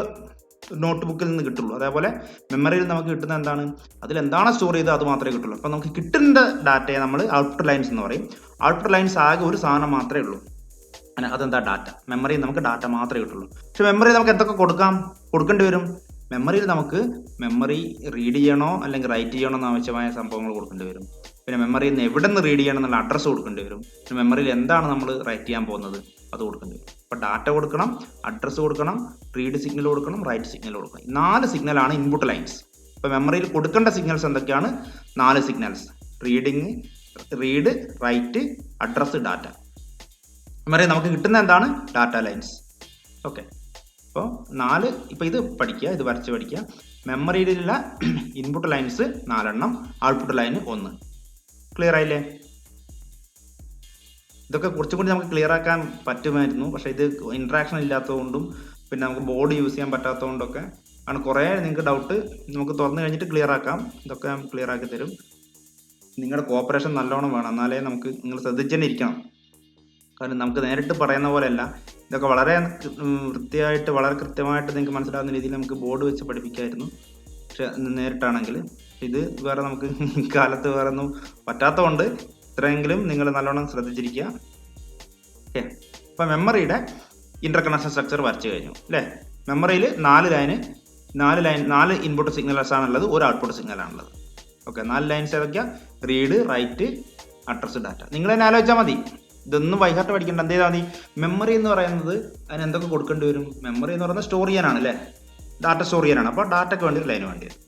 നോട്ട് ബുക്കിൽ നിന്ന് കിട്ടുള്ളൂ. അതേപോലെ മെമ്മറിയിൽ നമുക്ക് കിട്ടുന്ന എന്താണ്? അതിലെന്താണോ സ്റ്റോർ ചെയ്തത് അത് മാത്രമേ കിട്ടുള്ളൂ. അപ്പോൾ നമുക്ക് കിട്ടുന്ന ഡാറ്റയെ നമ്മൾ ഔട്ട്പുട്ട് ലൈൻസ് എന്ന് പറയും. ഔട്ട്പുട്ട് ലൈൻസ് ആകെ ഒരു സാധനം മാത്രമേ ഉള്ളൂ. അതെന്താ ഡാറ്റ. മെമ്മറിയിൽ നമുക്ക് ഡാറ്റ മാത്രമേ കിട്ടുള്ളൂ. പക്ഷെ മെമ്മറിയിൽ നമുക്ക് എന്തൊക്കെ കൊടുക്കേണ്ടി വരും? മെമ്മറിയിൽ നമുക്ക് മെമ്മറി റീഡ് ചെയ്യണോ അല്ലെങ്കിൽ റൈറ്റ് ചെയ്യണോ എന്ന് ആവശ്യമായ സംഭവങ്ങൾ കൊടുക്കേണ്ടി വരും. പിന്നെ മെമ്മറിയിൽ നിന്ന് എവിടെ നിന്ന് റീഡ് ചെയ്യണം എന്നുള്ള അഡ്രസ്സ് കൊടുക്കേണ്ടി വരും. പിന്നെ മെമ്മറിയിൽ എന്താണ് നമ്മൾ റൈറ്റ് ചെയ്യാൻ പോകുന്നത് അത് കൊടുക്കേണ്ടി വരും. അപ്പോൾ ഡാറ്റ കൊടുക്കണം, അഡ്രസ്സ് കൊടുക്കണം, റീഡ് സിഗ്നൽ കൊടുക്കണം, റൈറ്റ് സിഗ്നൽ കൊടുക്കണം. 4 സിഗ്നലാണ് ഇൻപുട്ട് ലൈൻസ്. ഇപ്പോൾ മെമ്മറിയിൽ കൊടുക്കേണ്ട സിഗ്നൽസ് എന്തൊക്കെയാണ്? 4 signals: read, write, address, data. മെമ്മറിയിൽ നമുക്ക് കിട്ടുന്ന എന്താണ്? Data lines. ഓക്കെ, അപ്പോൾ 4. ഇപ്പോൾ ഇത് പഠിക്കുക, ഇത് വരച്ച് പഠിക്കുക. മെമ്മറിയിലുള്ള ഇൻപുട്ട് ലൈൻസ് 4 എണ്ണം, ഔട്ട്പുട്ട് ലൈന് 1. ക്ലിയർ ആയില്ലേ? ഇതൊക്കെ കുറച്ചും കൂടി നമുക്ക് ക്ലിയർ ആക്കാൻ പറ്റുമായിരുന്നു, പക്ഷേ ഇത് ഇൻട്രാക്ഷൻ ഇല്ലാത്തതുകൊണ്ടും പിന്നെ നമുക്ക് ബോർഡ് യൂസ് ചെയ്യാൻ പറ്റാത്തതുകൊണ്ടൊക്കെ ആണ് കുറേ നിങ്ങൾക്ക് ഡൗട്ട്. നമുക്ക് തുറന്നു കഴിഞ്ഞിട്ട് ക്ലിയർ ആക്കാം. ഇതൊക്കെ ഞാൻ ക്ലിയർ ആക്കി തരും. നിങ്ങളുടെ കോപ്പറേഷൻ നല്ലോണം വേണം, എന്നാലേ നമുക്ക് നിങ്ങൾ ശ്രദ്ധിച്ച് തന്നെ ഇരിക്കണം. കാരണം നമുക്ക് നേരിട്ട് പറയുന്ന പോലെയല്ല, ഇതൊക്കെ വളരെ വൃത്തിയായിട്ട് വളരെ കൃത്യമായിട്ട് നിങ്ങൾക്ക് മനസ്സിലാകുന്ന രീതിയിൽ നമുക്ക് ബോർഡ് വെച്ച് പഠിപ്പിക്കായിരുന്നു. പക്ഷെ നേരിട്ടാണെങ്കിൽ ഇത് വേറെ നമുക്ക് കാലത്ത് വേറെ ഒന്നും പറ്റാത്തതുകൊണ്ട് ഇത്രയെങ്കിലും നിങ്ങൾ നല്ലോണം ശ്രദ്ധിച്ചിരിക്കുക. ഓക്കെ, അപ്പോൾ മെമ്മറിയുടെ ഇന്റർകണക്ഷൻ സ്ട്രക്ചർ വരച്ചു കഴിഞ്ഞു അല്ലേ? മെമ്മറിയിൽ 4 ഇൻപുട്ട് സിഗ്നൽസ് ആണുള്ളത്, ഒരു ഔട്ട്പുട്ട് സിഗ്നലാണുള്ളത്. ഓക്കെ, 4 ലൈൻസ് ഏതൊക്കെയാണ്? Read, write, address, data. നിങ്ങൾ തന്നെ ആലോചിച്ചാൽ മതി, ഇതൊന്നും വൈകാട്ട് പഠിക്കേണ്ട. എന്ത് ചെയ്താൽ മതി? മെമ്മറി എന്ന് പറയുന്നത് അതിന് എന്തൊക്കെ കൊടുക്കേണ്ടി വരും? മെമ്മറി എന്ന് പറയുന്നത് സ്റ്റോർ ചെയ്യാനാണ് അല്ലേ? ഡാറ്റ സ്റ്റോർ ചെയ്യാനാണ്. അപ്പോൾ ഡാറ്റയ്ക്ക് വേണ്ടി ഒരു ലൈന് വേണ്ടി വരും.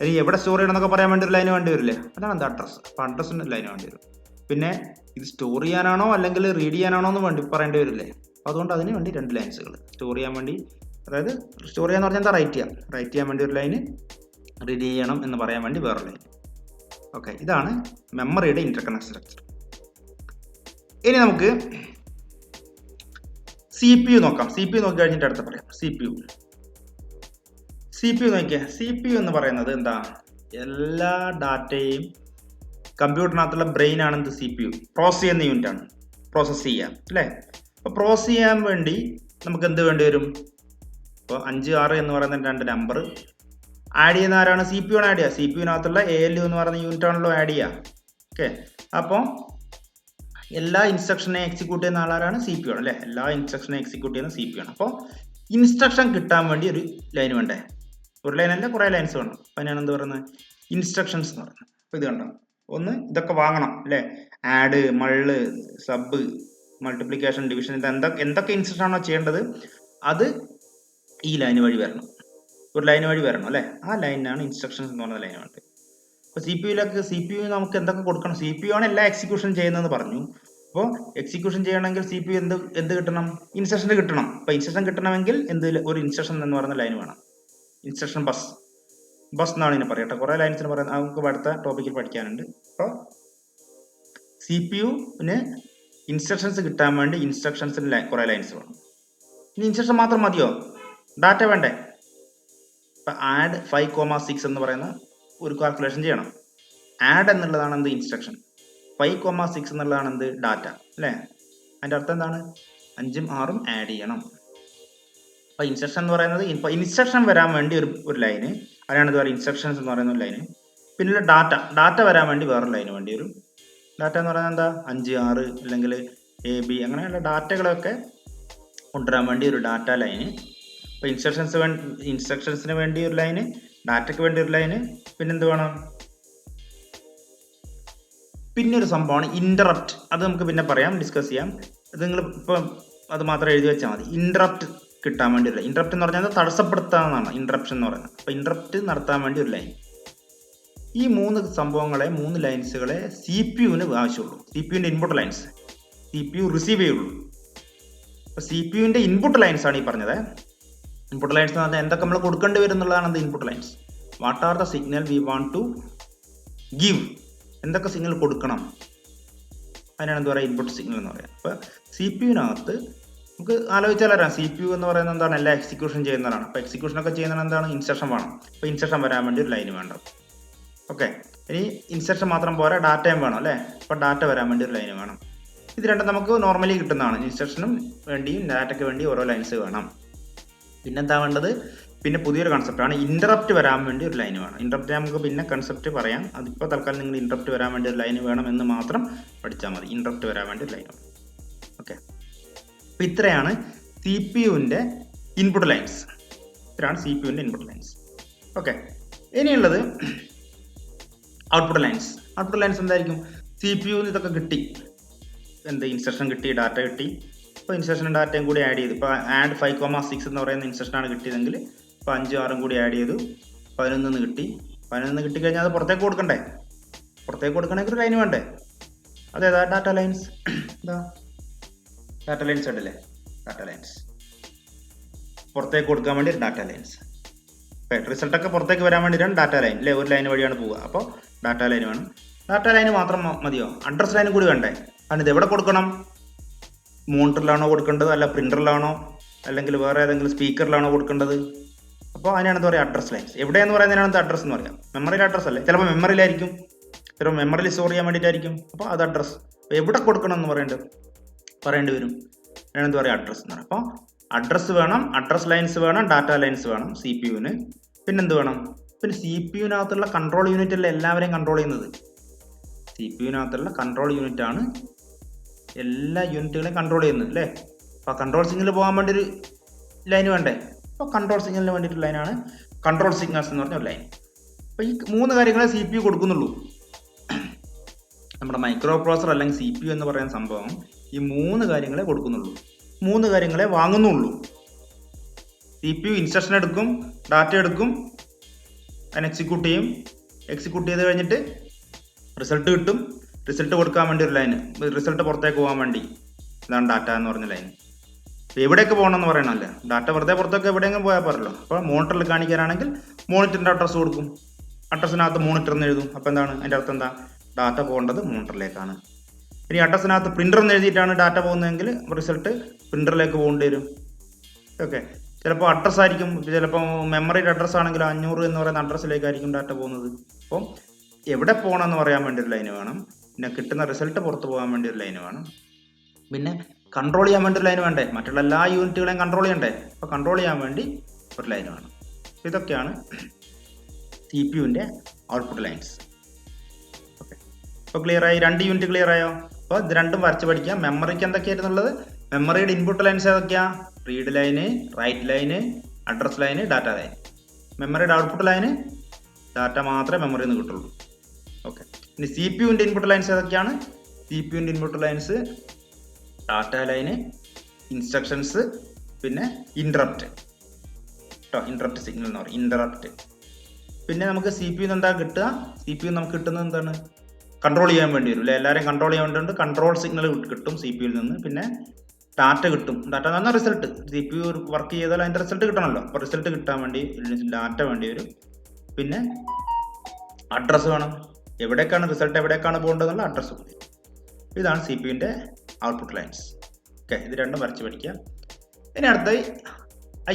ഇനി എവിടെ സ്റ്റോർ ചെയ്യണം എന്നൊക്കെ പറയാൻ വേണ്ടി ഒരു ലൈന് വേണ്ടി വരില്ലേ? അതാണ് എന്താ അഡ്രസ്സ്. അപ്പോൾ അഡ്രസ്സിന് ലൈന് വേണ്ടി വരും. പിന്നെ ഇത് സ്റ്റോർ ചെയ്യാനാണോ അല്ലെങ്കിൽ റീഡ് ചെയ്യാനാണോ എന്ന് വേണ്ടി പറയേണ്ടി വരില്ലേ? അപ്പോൾ അതുകൊണ്ട് അതിന് വേണ്ടി 2 ലൈൻസുകൾ. സ്റ്റോർ ചെയ്യാൻ വേണ്ടി, അതായത് സ്റ്റോർ ചെയ്യാന്ന് പറഞ്ഞാൽ എന്താ? റൈറ്റ് ചെയ്യാൻ വേണ്ടി ഒരു ലൈന്, റീഡ് ചെയ്യണം എന്ന് പറയാൻ വേണ്ടി വേറെ ലൈൻ. ഓക്കെ, ഇതാണ് മെമ്മറിയുടെ ഇന്റർകണക്ഷൻ സ്ട്രക്ചർ. ഇനി നമുക്ക് CPU നോക്കാം. CPU നോക്കി കഴിഞ്ഞിട്ട് അടുത്ത പറയാം. CPU നോക്കിയാൽ CPU എന്ന് പറയുന്നത് എന്താ? എല്ലാ ഡാറ്റയും കമ്പ്യൂട്ടറിനകത്തുള്ള ബ്രെയിൻ ആണ് എന്ത്? CPU. പ്രോസസ് ചെയ്യുന്ന യൂണിറ്റ് ആണ്, പ്രോസസ് ചെയ്യാം അല്ലേ? അപ്പോൾ പ്രോസസ് ചെയ്യാൻ വേണ്ടി നമുക്ക് എന്ത് വേണ്ടി വരും? ഇപ്പോൾ 5, 6 എന്ന് പറയുന്ന 2 നമ്പർ ആഡ് ചെയ്യുന്ന ആരാണ്? CPU ആണ് ആഡ് ചെയ്യുക. CPUവിനകത്തുള്ള ALU എന്ന് പറയുന്ന യൂണിറ്റ് ആണല്ലോ ആഡ് ചെയ്യുക. ഓക്കെ, അപ്പോൾ എല്ലാ ഇൻസ്ട്രക്ഷനെ എക്സിക്യൂട്ട് ചെയ്യുന്ന ആളാരാണ്? CPU ആണ് അല്ലേ? എല്ലാ ഇൻസ്ട്രക്ഷനെ എക്സിക്യൂട്ട് ചെയ്യുന്ന CPU ആണ്. അപ്പോൾ ഇൻസ്ട്രക്ഷൻ കിട്ടാൻ വേണ്ടി ഒരു ലൈൻ വേണ്ടേ? ഒരു ലൈൻ അല്ല, കുറേ ലൈൻസ് വേണം. അപ്പം ഞാൻ എന്ത് പറയുന്നത്? ഇൻസ്ട്രക്ഷൻസ് എന്ന് പറയുന്നത്. അപ്പോൾ ഇത് കണ്ടോ, ഒന്ന് ഇതൊക്കെ വാങ്ങണം അല്ലേ? ആഡ്, മള്ള്, സബ്, മൾട്ടിപ്ലിക്കേഷൻ, ഡിവിഷൻ, ഇത് എന്തൊക്കെ ഇൻസ്ട്രക്ഷൻ ആണോ ചെയ്യേണ്ടത് അത് ഈ ലൈൻ വഴി വരണം. ഒരു ലൈൻ വഴി വരണം അല്ലേ? ആ ലൈനാണ് ഇൻസ്ട്രക്ഷൻസ് എന്ന് പറയുന്ന ലൈൻ വേണ്ടത്. അപ്പോൾ CPU നമുക്ക് എന്തൊക്കെ കൊടുക്കണം? CPU ആണ് എല്ലാ എക്സിക്യൂഷൻ ചെയ്യുന്നതെന്ന് പറഞ്ഞു. അപ്പോൾ എക്സിക്യൂഷൻ ചെയ്യണമെങ്കിൽ CPU എന്ത് കിട്ടണം? ഇൻസ്ട്രക്ഷൻ കിട്ടണം. അപ്പോൾ ഇൻസ്ട്രക്ഷൻ കിട്ടണമെങ്കിൽ ഒരു ഇൻസ്ട്രക്ഷൻ എന്ന് പറയുന്ന ലൈൻ വേണം. ഇൻസ്ട്രക്ഷൻ ബസ് എന്നാണ് ഇതിനെ പറയട്ടെ. കുറേ ലൈൻസിന് പറയുന്നത് നമുക്ക് അടുത്ത ടോപ്പിക്കിൽ പഠിക്കാനുണ്ട്. അപ്പോൾ CPUവിന് ഇൻസ്ട്രക്ഷൻസ് കിട്ടാൻ വേണ്ടി ഇൻസ്ട്രക്ഷൻസിന് കുറേ ലൈൻസ് വേണം. ഇനി ഇൻസ്ട്രക്ഷൻ മാത്രം മതിയോ? ഡാറ്റ വേണ്ടേ? ഇപ്പം ആഡ് 5,6 എന്ന് പറയുന്ന ഒരു കാൽക്കുലേഷൻ ചെയ്യണം. ആഡ് എന്നുള്ളതാണ് എന്ത്? ഇൻസ്ട്രക്ഷൻ. 5,6 എന്നുള്ളതാണ് എന്ത്? ഡാറ്റ അല്ലേ? അതിൻ്റെ അർത്ഥം എന്താണ്? 5ഉം 6ഉം ആഡ് ചെയ്യണം. അപ്പോൾ ഇൻസ്ട്രക്ഷൻ എന്ന് പറയുന്നത് ഇപ്പോൾ ഇൻസ്ട്രക്ഷൻ വരാൻ വേണ്ടി ഒരു ലൈന്, അതിനാണ് ഇത് പറയുക ഇൻസ്ട്രക്ഷൻസ് എന്ന് പറയുന്ന ഒരു ലൈന്. പിന്നെ ഡാറ്റ വരാൻ വേണ്ടി വേറൊരു ലൈന് വേണ്ടി വരും. ഡാറ്റ എന്ന് പറയുന്നത് എന്താ? 5, 6 അല്ലെങ്കിൽ AB അങ്ങനെയുള്ള ഡാറ്റകളൊക്കെ കൊണ്ടുവരാൻ വേണ്ടി ഒരു ഡാറ്റ ലൈന്. അപ്പോൾ ഇൻസ്ട്രക്ഷൻസിന് വേണ്ടി ഒരു ലൈന്, ഡാറ്റയ്ക്ക് വേണ്ടി ഒരു ലൈന്, പിന്നെന്ത് വേണം? പിന്നെ ഒരു സംഭവമാണ് ഇൻറ്ററപ്റ്റ്. അത് നമുക്ക് പിന്നെ പറയാം, ഡിസ്കസ് ചെയ്യാം. അത് നിങ്ങൾ ഇപ്പം അത് മാത്രം എഴുതി വെച്ചാൽ മതി. ഇൻറ്ററപ്റ്റ് കിട്ടാൻ വേണ്ടി ഒരു ലൈൻ. ഇൻറ്ററപ്റ്റ് എന്ന് പറഞ്ഞാൽ തടസ്സപ്പെടുത്താമെന്നാണ് ഇൻറ്ററപ്ഷൻ എന്ന് പറയുന്നത്. അപ്പോൾ ഇൻറ്ററപ്റ്റ് നടത്താൻ വേണ്ടി ഒരു ലൈൻ. ഈ 3 സംഭവങ്ങളെ, 3 ലൈൻസുകളെ CPUവിന് ആവശ്യമുള്ളൂ. CPUവിൻ്റെ ഇൻപുട്ട് ലൈൻസ് CPU റിസീവ് ചെയ്യുള്ളൂ. അപ്പോൾ CPUവിൻ്റെ ഇൻപുട്ട് ലൈൻസ് ആണ് ഈ പറഞ്ഞത്. ഇൻപുട്ട് ലൈൻസ് എന്ന് പറഞ്ഞാൽ എന്തൊക്കെ നമ്മൾ കൊടുക്കേണ്ടി വരും എന്നുള്ളതാണ് എന്ത്? Input lines. What are the signal we want to give? എന്തൊക്കെ സിഗ്നൽ കൊടുക്കണം, അതിനാണ് എന്ത് പറയുക? ഇൻപുട്ട് സിഗ്നൽ എന്ന് പറയുക. അപ്പോൾ CPUവിനകത്ത് നമുക്ക് ആലോചിച്ചാൽ അറിയാം, CPU എന്ന് പറയുന്നത് എന്താണ്? എല്ലാ എക്സിക്യൂഷൻ ചെയ്യുന്നതാണ്. അപ്പോൾ എക്സിക്യൂഷനൊക്കെ ചെയ്യുന്നത് എന്താണ്? ഇൻസ്ട്രക്ഷൻ വേണം. അപ്പോൾ ഇൻസ്ട്രക്ഷൻ വരാൻ വേണ്ടി ഒരു ലൈൻ വേണം. ഓക്കെ, ഇനി ഇൻസ്ട്രക്ഷൻ മാത്രം പോരാ, ഡാറ്റയും വേണം അല്ലേ? അപ്പോൾ ഡാറ്റ വരാൻ വേണ്ടി ഒരു ലൈൻ വേണം. ഇത് രണ്ടും നമുക്ക് നോർമലി കിട്ടുന്നതാണ്. ഇൻസ്ട്രക്ഷനും വേണ്ടിയും ഡാറ്റയ്ക്ക് വേണ്ടി ഓരോ ലൈൻസ് വേണം. പിന്നെന്താ വേണ്ടത്? പിന്നെ പുതിയൊരു കൺസെപ്റ്റാണ് ഇൻറ്ററപ്റ്റ് വരാൻ വേണ്ടി ഒരു ലൈൻ വേണം. ഇൻറ്ററപ്റ്റ് നമുക്ക് പിന്നെ കൺസെപ്റ്റ് പറയാം. അതിപ്പോൾ തൽക്കാലം നിങ്ങൾ ഇൻറ്ററപ്റ്റ് വരാൻ വേണ്ടി ഒരു ലൈൻ വേണം എന്ന് മാത്രം പഠിച്ചാൽ മതി. ഇൻറ്ററപ്റ്റ് വരാൻ വേണ്ടി ഒരു ലൈൻ വേണം. ഓക്കെ, അപ്പം ഇത്രയാണ് സി പി യുവിൻ്റെ ഇൻപുട്ട് ലൈൻസ്. ഇത്രയാണ് സി പി യുവിൻ്റെ ഇൻപുട്ട് ലൈൻസ്. ഓക്കെ, ഇനിയുള്ളത് ഔട്ട്പുട്ട് ലൈൻസ്. ഔട്ട്പുട്ട് ലൈൻസ് എന്തായിരിക്കും? സി പി യുവിന് ഇതൊക്കെ കിട്ടി, ഇൻസ്ട്രക്ഷൻ കിട്ടി, ഡാറ്റ കിട്ടി. ഇപ്പോൾ ഇൻസ്ട്രക്ഷനും ഡാറ്റയും കൂടി ആഡ് ചെയ്തു. ഇപ്പോൾ ആഡ് 5,6 എന്ന് പറയുന്ന ഇൻസ്ട്രക്ഷനാണ് കിട്ടിയതെങ്കിൽ ഇപ്പോൾ 5, 6 കൂടി ആഡ് ചെയ്തു 11 കിട്ടി. 11 കിട്ടിക്കഴിഞ്ഞാൽ അത് പുറത്തേക്ക് കൊടുക്കണ്ടേ? പുറത്തേക്ക് കൊടുക്കണമെങ്കിൽ ഒരു ലൈൻ വേണ്ടേ? അതേതാ? Data lines. എന്താ ഡാറ്റ ലൈൻസ് ഉണ്ടല്ലേ? ഡാറ്റ ലൈൻസ് പുറത്തേക്ക് കൊടുക്കാൻ വേണ്ടി ഡാറ്റ ലൈൻസ്. റിസൾട്ടൊക്കെ പുറത്തേക്ക് വരാൻ വേണ്ടിയിട്ടാണ് ഡാറ്റ ലൈൻ അല്ലേ? ഒരു ലൈൻ വഴിയാണ് പോവുക. അപ്പോൾ ഡാറ്റ ലൈൻ വേണം. ഡാറ്റ ലൈൻ മാത്രം മതിയോ? അഡ്രസ് ലൈനും കൂടി വേണ്ടേ? കാരണം ഇത് എവിടെ കൊടുക്കണം? മോണിറ്ററിലാണോ കൊടുക്കേണ്ടത്, അല്ല പ്രിന്ററിലാണോ, അല്ലെങ്കിൽ വേറെ ഏതെങ്കിലും സ്പീക്കറിലാണോ കൊടുക്കേണ്ടത്? അപ്പോൾ അതിനാണ് എന്താ പറയുക? Address lines. എവിടെയെന്ന് പറയുന്നതിനാണ് അഡ്രസ് എന്ന് പറയാം. മെമ്മറിയിൽ അഡ്രസ് അല്ലേ? ചിലപ്പോൾ മെമ്മറിയിലായിരിക്കും, ചിലപ്പോൾ മെമ്മറിയിൽ സ്റ്റോർ ചെയ്യാൻ വേണ്ടിയിട്ടായിരിക്കും. അപ്പോൾ അത് അഡ്രസ്. എവിടെ കൊടുക്കണം എന്ന് പറയേണ്ടി വരും. അതിനാണ് എന്താ പറയുക? അഡ്രസ് എന്ന് പറയും. അപ്പോൾ അഡ്രസ് വേണം, അഡ്രസ് ലൈൻസ് വേണം, ഡാറ്റ ലൈൻസ് വേണം സി പി യുവിന്. പിന്നെന്ത് വേണം? പിന്നെ സി പി യുവിനകത്തുള്ള കൺട്രോൾ യൂണിറ്റ് അല്ലേ എല്ലാവരെയും കൺട്രോൾ ചെയ്യുന്നത്? സി പി യുവിനകത്തുള്ള കൺട്രോൾ യൂണിറ്റ് ആണ് എല്ലാ യൂണിറ്റുകളെയും കൺട്രോൾ ചെയ്യുന്നത് അല്ലേ? അപ്പോൾ കൺട്രോൾ സിഗ്നൽ പോകാൻ വേണ്ടി ഒരു ലൈൻ വേണ്ടേ? അപ്പോൾ കൺട്രോൾ സിഗ്നലിന് വേണ്ടിയിട്ട് ലൈനാണ് കൺട്രോൾ സിഗ്നൽസ് എന്ന് പറഞ്ഞ ഒരു ലൈൻ. അപ്പോൾ ഈ 3 കാര്യങ്ങളെ സി പി യു കൊടുക്കുന്നുള്ളൂ. നമ്മുടെ മൈക്രോ പ്രോസസർ അല്ലെങ്കിൽ സി പി യു എന്ന് പറയുന്ന സംഭവം ഈ 3 കാര്യങ്ങളെ കൊടുക്കുന്നുള്ളൂ, 3 കാര്യങ്ങളെ വാങ്ങുന്നുള്ളൂ. സി പി യു ഇൻസ്ട്രക്ഷൻ എടുക്കും, ഡാറ്റ എടുക്കും, അതിന് എക്സിക്യൂട്ട് ചെയ്യും. എക്സിക്യൂട്ട് ചെയ്ത് കഴിഞ്ഞിട്ട് റിസൾട്ട് കിട്ടും. റിസൾട്ട് കൊടുക്കാൻ വേണ്ടി ഒരു ലൈന്, റിസൾട്ട് പുറത്തേക്ക് പോകാൻ വേണ്ടി, ഇതാണ് ഡാറ്റ എന്ന് പറഞ്ഞ ലൈൻ. എവിടേക്ക് പോകണമെന്ന് പറയണമല്ല, ഡാറ്റ വെറുതെ പുറത്തേക്ക് എവിടെയെങ്കിലും പോയാൽ പറയല്ലോ. അപ്പോൾ മോണിറ്ററിൽ കാണിക്കാനാണെങ്കിൽ മോണിറ്ററിൻ്റെ അഡ്രസ്സ് കൊടുക്കും, അഡ്രസ്സിനകത്ത് മോണിറ്റർ എന്ന് എഴുതും. അപ്പോൾ എന്താണ് അതിൻ്റെ അർത്ഥം? എന്താ? ഡാറ്റ പോകേണ്ടത് മോണിറ്ററിലേക്കാണ്. ഇനി അഡ്രസ്സിനകത്ത് പ്രിൻ്റർ എന്ന് എഴുതിയിട്ടാണ് ഡാറ്റ പോകുന്നതെങ്കിൽ റിസൾട്ട് പ്രിൻ്ററിലേക്ക് പോകേണ്ടി വരും. ഓക്കെ, ചിലപ്പോൾ അഡ്രസ്സ് ആയിരിക്കും, ചിലപ്പോൾ മെമ്മറിയുടെ അഡ്രസ്സ് ആണെങ്കിൽ 500 എന്ന് പറയുന്ന അഡ്രസ്സിലേക്കായിരിക്കും ഡാറ്റ പോകുന്നത്. അപ്പോൾ എവിടെ പോകണമെന്ന് പറയാൻ വേണ്ടി ഒരു ലൈന് വേണം. പിന്നെ കിട്ടുന്ന റിസൾട്ട് പുറത്ത് പോകാൻ വേണ്ടി ഒരു ലൈന് വേണം. പിന്നെ കൺട്രോൾ ചെയ്യാൻ വേണ്ടി ഒരു ലൈൻ വേണ്ടേ? മറ്റുള്ള എല്ലാ യൂണിറ്റുകളെയും കൺട്രോൾ ചെയ്യണ്ടേ? അപ്പോൾ കൺട്രോൾ ചെയ്യാൻ വേണ്ടി ഒരു ലൈൻ വേണം. ഇതൊക്കെയാണ് സി പി യുവിൻ്റെ ഔട്ട്പുട്ട് ലൈൻസ്. ഓക്കെ, അപ്പോൾ ക്ലിയർ ആയി? 2 യൂണിറ്റ് ക്ലിയർ ആയോ? അപ്പോൾ ഇത് രണ്ടും വരച്ച് പഠിക്കാം. മെമ്മറിക്ക് എന്തൊക്കെയായിരുന്നുള്ളത്? മെമ്മറിയുടെ ഇൻപുട്ട് ലൈൻസ് ഏതൊക്കെയാ? Read line, write line, address line, data line. മെമ്മറിയുടെ ഔട്ട്പുട്ട് ലൈന് ഡാറ്റ മാത്രമേ മെമ്മറിയിൽ നിന്ന് കിട്ടുള്ളൂ. ഓക്കെ, ഇനി സി പി യുവിൻ്റെ ഇൻപുട്ട് ലൈൻസ് ഏതൊക്കെയാണ്? സി പി യുവിൻ്റെ input lines data line, instructions, പിന്നെ ഇൻറ്ററപ്റ്റ് കേട്ടോ. ഇൻറ്ററപ്റ്റ് സിഗ്നൽ എന്ന് പറയും, ഇൻറ്ററപ്റ്റ്. പിന്നെ നമുക്ക് സി പി യു എന്താ കിട്ടുക? സി പി യു നമുക്ക് കിട്ടുന്നത് എന്താണ്? കൺട്രോൾ ചെയ്യാൻ വേണ്ടി വരും അല്ലേ? എല്ലാവരെയും കൺട്രോൾ ചെയ്യാൻ വേണ്ടിയിട്ട് കൺട്രോൾ സിഗ്നൽ കിട്ടും സി പി യുവിൽ നിന്ന്. പിന്നെ ഡാറ്റ കിട്ടും. ഡാറ്റ എന്ന് പറഞ്ഞാൽ result. C P you work ചെയ്താൽ അതിൻ്റെ റിസൾട്ട് കിട്ടണമല്ലോ. അപ്പോൾ റിസൾട്ട് കിട്ടാൻ വേണ്ടി ഡാറ്റ വേണ്ടി വരും. പിന്നെ അഡ്രസ്സ് വേണം. എവിടേക്കാണ് റിസൾട്ട്, എവിടേക്കാണ് പോകേണ്ടതെന്നുള്ള അഡ്രസ്സ് മതി. ഇതാണ് സി പി യുവിൻ്റെ ഔട്ട്പുട്ട് ലൈൻസ്. ഓക്കെ, ഇത് രണ്ടും വരച്ച് പഠിക്കുക. ഇനി അടുത്തായി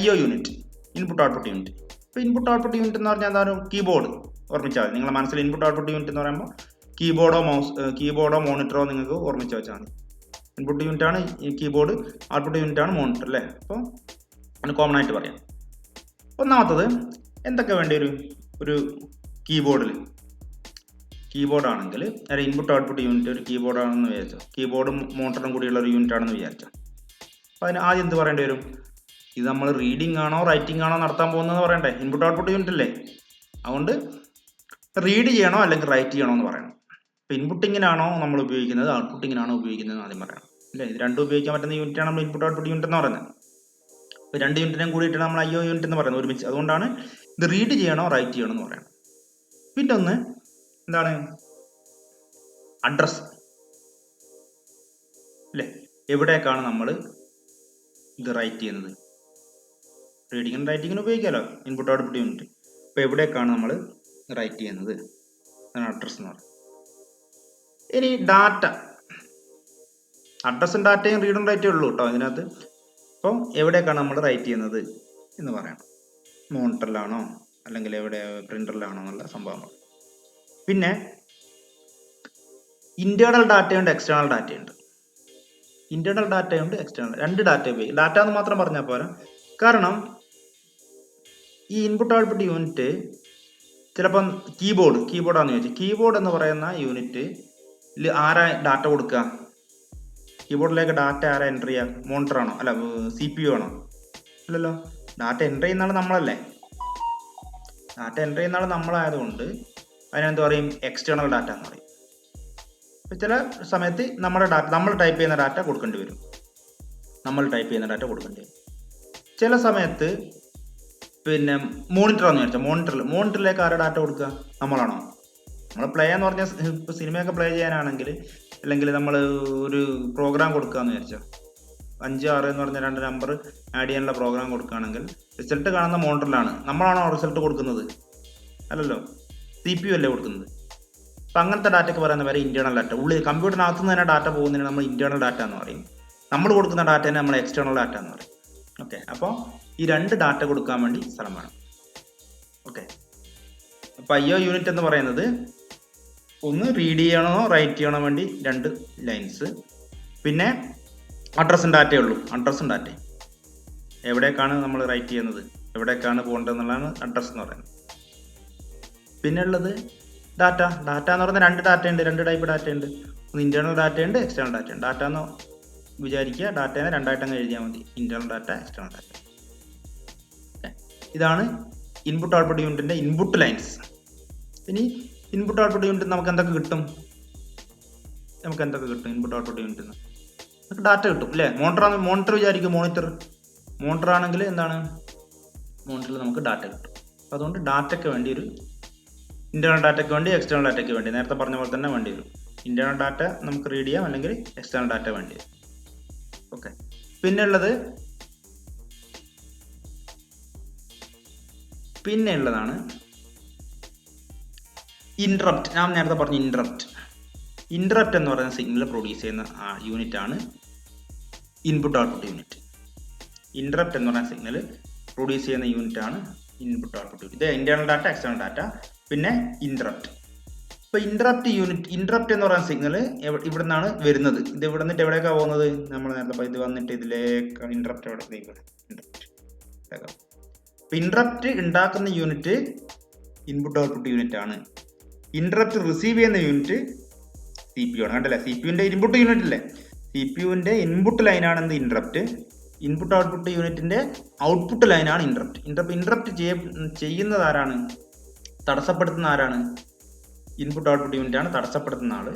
IO unit, input output unit. ഇപ്പോൾ ഇൻപുട്ട് ഔട്ട്പുട്ട് യൂണിറ്റ് എന്ന് പറഞ്ഞാൽ എന്താണ്? കീബോർഡ് ഓർമ്മിച്ചാൽ മതി. നിങ്ങളുടെ മനസ്സിൽ ഇൻപുട്ട് ഔട്ട്പുട്ട് യൂണിറ്റ് എന്ന് പറയുമ്പോൾ കീബോർഡോ മോണിറ്ററോ നിങ്ങൾക്ക് ഓർമ്മിച്ച് വെച്ചാൽ മതി. ഇൻപുട്ട് യൂണിറ്റ് ആണ് ഈ കീബോർഡ്, ഔട്ട്പുട്ട് യൂണിറ്റ് ആണ് മോണിറ്റർ അല്ലേ? അപ്പോൾ അതിന് കോമൺ ആയിട്ട് പറയാം. ഒന്നാമത്തത് എന്തൊക്കെ വേണ്ടി വരും ഒരു കീബോർഡിൽ? കീബോർഡ് ആണെങ്കിൽ ഇൻപുട്ട് ഔട്ട്പുട്ട് യൂണിറ്റ് ഒരു കീബോർഡ് ആണെന്ന് വിചാരിച്ചോ, കീബോർഡും മോണിറ്ററും കൂടിയുള്ള ഒരു യൂണിറ്റ് ആണെന്ന് വിചാരിച്ചോ. അപ്പോൾ അതിന് ആദ്യം എന്ത് പറയേണ്ടി വരും? ഇത് നമ്മൾ റീഡിംഗ് ആണോ റൈറ്റിംഗ് ആണോ നടത്താൻ പോകുന്നതെന്ന് പറയണ്ടേ? ഇൻപുട്ട് ഔട്ട്പുട്ട് യൂണിറ്റ് അല്ലേ? അതുകൊണ്ട് റീഡ് ചെയ്യണോ അല്ലെങ്കിൽ റൈറ്റ് ചെയ്യണോ എന്ന് പറയണം. ഇപ്പോൾ ഇൻപുട്ടിങ്ങിനാണോ നമ്മൾ ഉപയോഗിക്കുന്നത്, ഔട്ട്പുട്ടിങ്ങിനാണോ ഉപയോഗിക്കുന്നത് ആദ്യം പറയണം അല്ലേ? ഇത് രണ്ടും ഉപയോഗിക്കാൻ പറ്റുന്ന യൂണിറ്റാണ് നമ്മൾ ഇൻപുട്ട് ഔട്ട്പുട്ട് യൂണിറ്റ് എന്ന് പറയുന്നത്. ഇപ്പോൾ 2 യൂണിറ്റിനും കൂടിയിട്ടാണ് നമ്മൾ IO യൂണിറ്റ് എന്ന് പറയുന്നത് ഒരുമിച്ച്. അതുകൊണ്ടാണ് ഇത് റീഡ് ചെയ്യണോ റൈറ്റ് ചെയ്യണോ എന്ന് പറയണം. പിന്നെ ഒന്ന് എന്താണ്? അഡ്രസ് അല്ലേ? എവിടേക്കാണ് നമ്മൾ ഇത് റൈറ്റ് ചെയ്യുന്നത്? റീഡിങ്ങിനും റൈറ്റിങ്ങിനും ഉപയോഗിക്കാമല്ലോ ഇൻപുട്ട് ഔട്ട്പുട്ട് യൂണിറ്റ്. അപ്പോൾ എവിടേക്കാണ് നമ്മൾ റൈറ്റ് ചെയ്യുന്നത്? അതാണ് അഡ്രസ് എന്ന് പറയുന്നത്. ഇനി ഡാറ്റ, അഡ്രസ്സും ഡാറ്റയും റീഡും റൈറ്റേ ഉള്ളൂ കേട്ടോ ഇതിനകത്ത്. അപ്പം എവിടേക്കാണ് നമ്മൾ റൈറ്റ് ചെയ്യുന്നത് എന്ന് പറയണം. മോണിറ്ററിലാണോ അല്ലെങ്കിൽ എവിടെ പ്രിൻ്ററിലാണോ എന്നുള്ള സംഭവങ്ങൾ. പിന്നെ ഇന്റേണൽ ഡാറ്റയുണ്ട്, എക്സ്റ്റേണൽ ഡാറ്റയുണ്ട്. ഇന്റേണൽ ഡാറ്റയുണ്ട്, എക്സ്റ്റേണൽ, 2 ഡാറ്റ ഉപയോഗിക്കും. ഡാറ്റ എന്ന് മാത്രം പറഞ്ഞാൽ പോരാ. കാരണം ഈ ഇൻപുട്ട് ഔട്ട്പുട്ട് യൂണിറ്റ് ചിലപ്പം കീബോർഡാന്ന് ചോദിച്ചാൽ, കീബോർഡ് എന്ന് പറയുന്ന യൂണിറ്റ് ആരാ ഡാറ്റ കൊടുക്കുക? കീബോർഡിലേക്ക് ഡാറ്റ ആരാ എൻ്റർ ചെയ്യുക? മോണിറ്റർ ആണോ? അല്ല, CPU ആണോ? അല്ലല്ലോ. ഡാറ്റ എൻ്റർ ചെയ്യുന്ന ആൾ നമ്മളല്ലേ. ഡാറ്റ എൻ്റർ ചെയ്യുന്ന ആൾ നമ്മളായതുകൊണ്ട് അതിനെന്ത് പറയും? എക്സ്റ്റേണൽ ഡാറ്റ എന്ന് പറയും. അപ്പോൾ ചില സമയത്ത് നമ്മൾ ടൈപ്പ് ചെയ്യുന്ന ഡാറ്റ കൊടുക്കേണ്ടി വരും. ചില സമയത്ത് പിന്നെ മോണിറ്ററാന്ന് വിചാരിച്ചാൽ മോണിറ്ററിലേക്ക് ആരാ ഡാറ്റ കൊടുക്കുക? നമ്മളാണോ? നമ്മൾ പ്ലേ എന്ന് പറഞ്ഞാൽ ഇപ്പോൾ സിനിമയൊക്കെ പ്ലേ ചെയ്യാനാണെങ്കിൽ, അല്ലെങ്കിൽ നമ്മൾ ഒരു പ്രോഗ്രാം കൊടുക്കുകയെന്ന് വിചാരിച്ചാൽ 5, 6 എന്ന് പറഞ്ഞ 2 നമ്പർ ആഡ് ചെയ്യാനുള്ള പ്രോഗ്രാം കൊടുക്കുകയാണെങ്കിൽ റിസൾട്ട് കാണുന്ന മോണിറ്ററിലാണ്. നമ്മളാണോ റിസൾട്ട് കൊടുക്കുന്നത്? അല്ലല്ലോ, CPU അല്ലേ കൊടുക്കുന്നത്. അപ്പം അങ്ങനത്തെ ഡാറ്റയ്ക്ക് പറയുന്ന പേര് ഇന്റേണൽ ഡാറ്റ. കമ്പ്യൂട്ടറിനകത്ത് നിന്ന് തന്നെ ഡാറ്റ പോകുന്നതിന് നമ്മൾ ഇന്റേണൽ ഡാറ്റ എന്ന് പറയും. നമ്മൾ കൊടുക്കുന്ന ഡാറ്റേനെ നമ്മൾ എക്സ്റ്റേണൽ ഡാറ്റ എന്ന് പറയും. ഓക്കെ, അപ്പോൾ ഈ 2 ഡാറ്റ കൊടുക്കാൻ വേണ്ടി സ്ഥലം വേണം. ഓക്കെ, അപ്പോൾ IO യൂണിറ്റ് എന്ന് പറയുന്നത് ഒന്ന് റീഡ് ചെയ്യണോ റൈറ്റ് ചെയ്യണോ വേണ്ടി 2 ലൈൻസ്, പിന്നെ അഡ്രസ്സും ഡാറ്റയേ ഉള്ളൂ. അഡ്രസ്സും ഡാറ്റയും എവിടേക്കാണ് നമ്മൾ റൈറ്റ് ചെയ്യുന്നത്, എവിടേക്കാണ് പോകേണ്ടതെന്നുള്ളതാണ് അഡ്രസ്സ് എന്ന് പറയുന്നത്. പിന്നെ ഉള്ളത് ഡാറ്റ എന്ന് പറയുന്നത് 2 ഡാറ്റയുണ്ട്, 2 ടൈപ്പ് ഡാറ്റയുണ്ട്. ഒന്ന് ഇന്റേണൽ ഡാറ്റയുണ്ട്, എക്സ്റ്റേണൽ ഡാറ്റയുണ്ട്. ഡാറ്റ എന്ന് വിചാരിക്കുക, ഡാറ്റേനെ 2 ആയിട്ട് അങ്ങ് എഴുതിയാൽ മതി. Internal data, external data. ഇതാണ് ഇൻപുട്ട് ഔട്ട്പുട്ട് യൂണിറ്റിന്റെ ഇൻപുട്ട് ലൈൻസ്. ഇനി ഇൻപുട്ട് ഔട്ട്പുട്ട് യൂണിറ്റ് നമുക്ക് എന്തൊക്കെ കിട്ടും? ഇൻപുട്ട് ഔട്ട്പുട്ട് യൂണിറ്റിൽ നിന്ന് നമുക്ക് ഡാറ്റ കിട്ടും അല്ലേ. മോണിറ്റർ വിചാരിക്കും. മോണിറ്റർ ആണെങ്കിൽ എന്താണ്? മോണിറ്ററിൽ നമുക്ക് ഡാറ്റ കിട്ടും. അപ്പോൾ അതുകൊണ്ട് ഡാറ്റയ്ക്ക് വേണ്ടി ഒരു ഇന്റേണൽ ഡാറ്റയ്ക്ക് വേണ്ടി, എക്സ്റ്റേണൽ ഡാറ്റയ്ക്ക് വേണ്ടി നേരത്തെ പറഞ്ഞ പോലെ തന്നെ വേണ്ടി വരും. ഇന്റേണൽ ഡാറ്റ നമുക്ക് റീഡ് ചെയ്യാം, അല്ലെങ്കിൽ എക്സ്റ്റേണൽ ഡാറ്റ വേണ്ടി വരും. ഓക്കെ, പിന്നെ ഉള്ളതാണ് ഇന്ററപ്റ്റ്. ഞാൻ നേരത്തെ പറഞ്ഞ ഇന്ററപ്റ്റ് എന്ന് പറയുന്ന സിഗ്നൽ പ്രൊഡ്യൂസ് ചെയ്യുന്ന യൂണിറ്റ് ആണ് ഇൻപുട്ട് ഔട്ട്പുട്ട് യൂണിറ്റ്. ഇന്ററപ്റ്റ് എന്ന് പറയുന്ന സിഗ്നൽ പ്രൊഡ്യൂസ് ചെയ്യുന്ന യൂണിറ്റ് ആണ് ഇൻപുട്ട് ഔട്ട്പുട്ട് യൂണിറ്റ്. ഇത് ഇന്റേണൽ ഡാറ്റ, എക്സ്റ്റേണൽ ഡാറ്റ, പിന്നെ ഇന്ററപ്റ്റ്. ഇപ്പോൾ ഇന്ററപ്റ്റ് എന്ന് പറയുന്ന സിഗ്നൽ ഇവിടെ നിന്നാണ് വരുന്നത്. ഇത് ഇവിടെ നിന്നിട്ട് എവിടേക്കാണ് പോകുന്നത്? നമ്മൾ നേരത്തെ ഇത് വന്നിട്ട് ഇതിലേക്ക് ഇന്ററപ്റ്റ് എവിടെ? അപ്പോൾ ഇന്ററപ്റ്റ് ഉണ്ടാക്കുന്ന യൂണിറ്റ് ഇൻപുട്ട് ഔട്ട്പുട്ട് യൂണിറ്റ് ആണ്. ഇന്ററപ്റ്റ് റിസീവ് ചെയ്യുന്ന യൂണിറ്റ് CPU ആണ്. കണ്ടല്ലേ, CPUവിന്റെ ഇൻപുട്ട് യൂണിറ്റ് അല്ലേ. CPUവിന്റെ ഇൻപുട്ട് ലൈനാണ് എന്ത്? ഇന്ററപ്റ്റ്. ഇൻപുട്ട് ഔട്ട്പുട്ട് യൂണിറ്റിന്റെ ഔട്ട്പുട്ട് ലൈനാണ് ഇന്ററപ്റ്റ്. ഇന്ററപ്റ്റ് ചെയ്യുന്നത് ആരാണ്? തടസ്സപ്പെടുത്തുന്ന ആരാണ്? ഇൻപുട്ട് ഔട്ട്പുട്ട് യൂണിറ്റ് ആണ് തടസ്സപ്പെടുത്തുന്ന ആള്.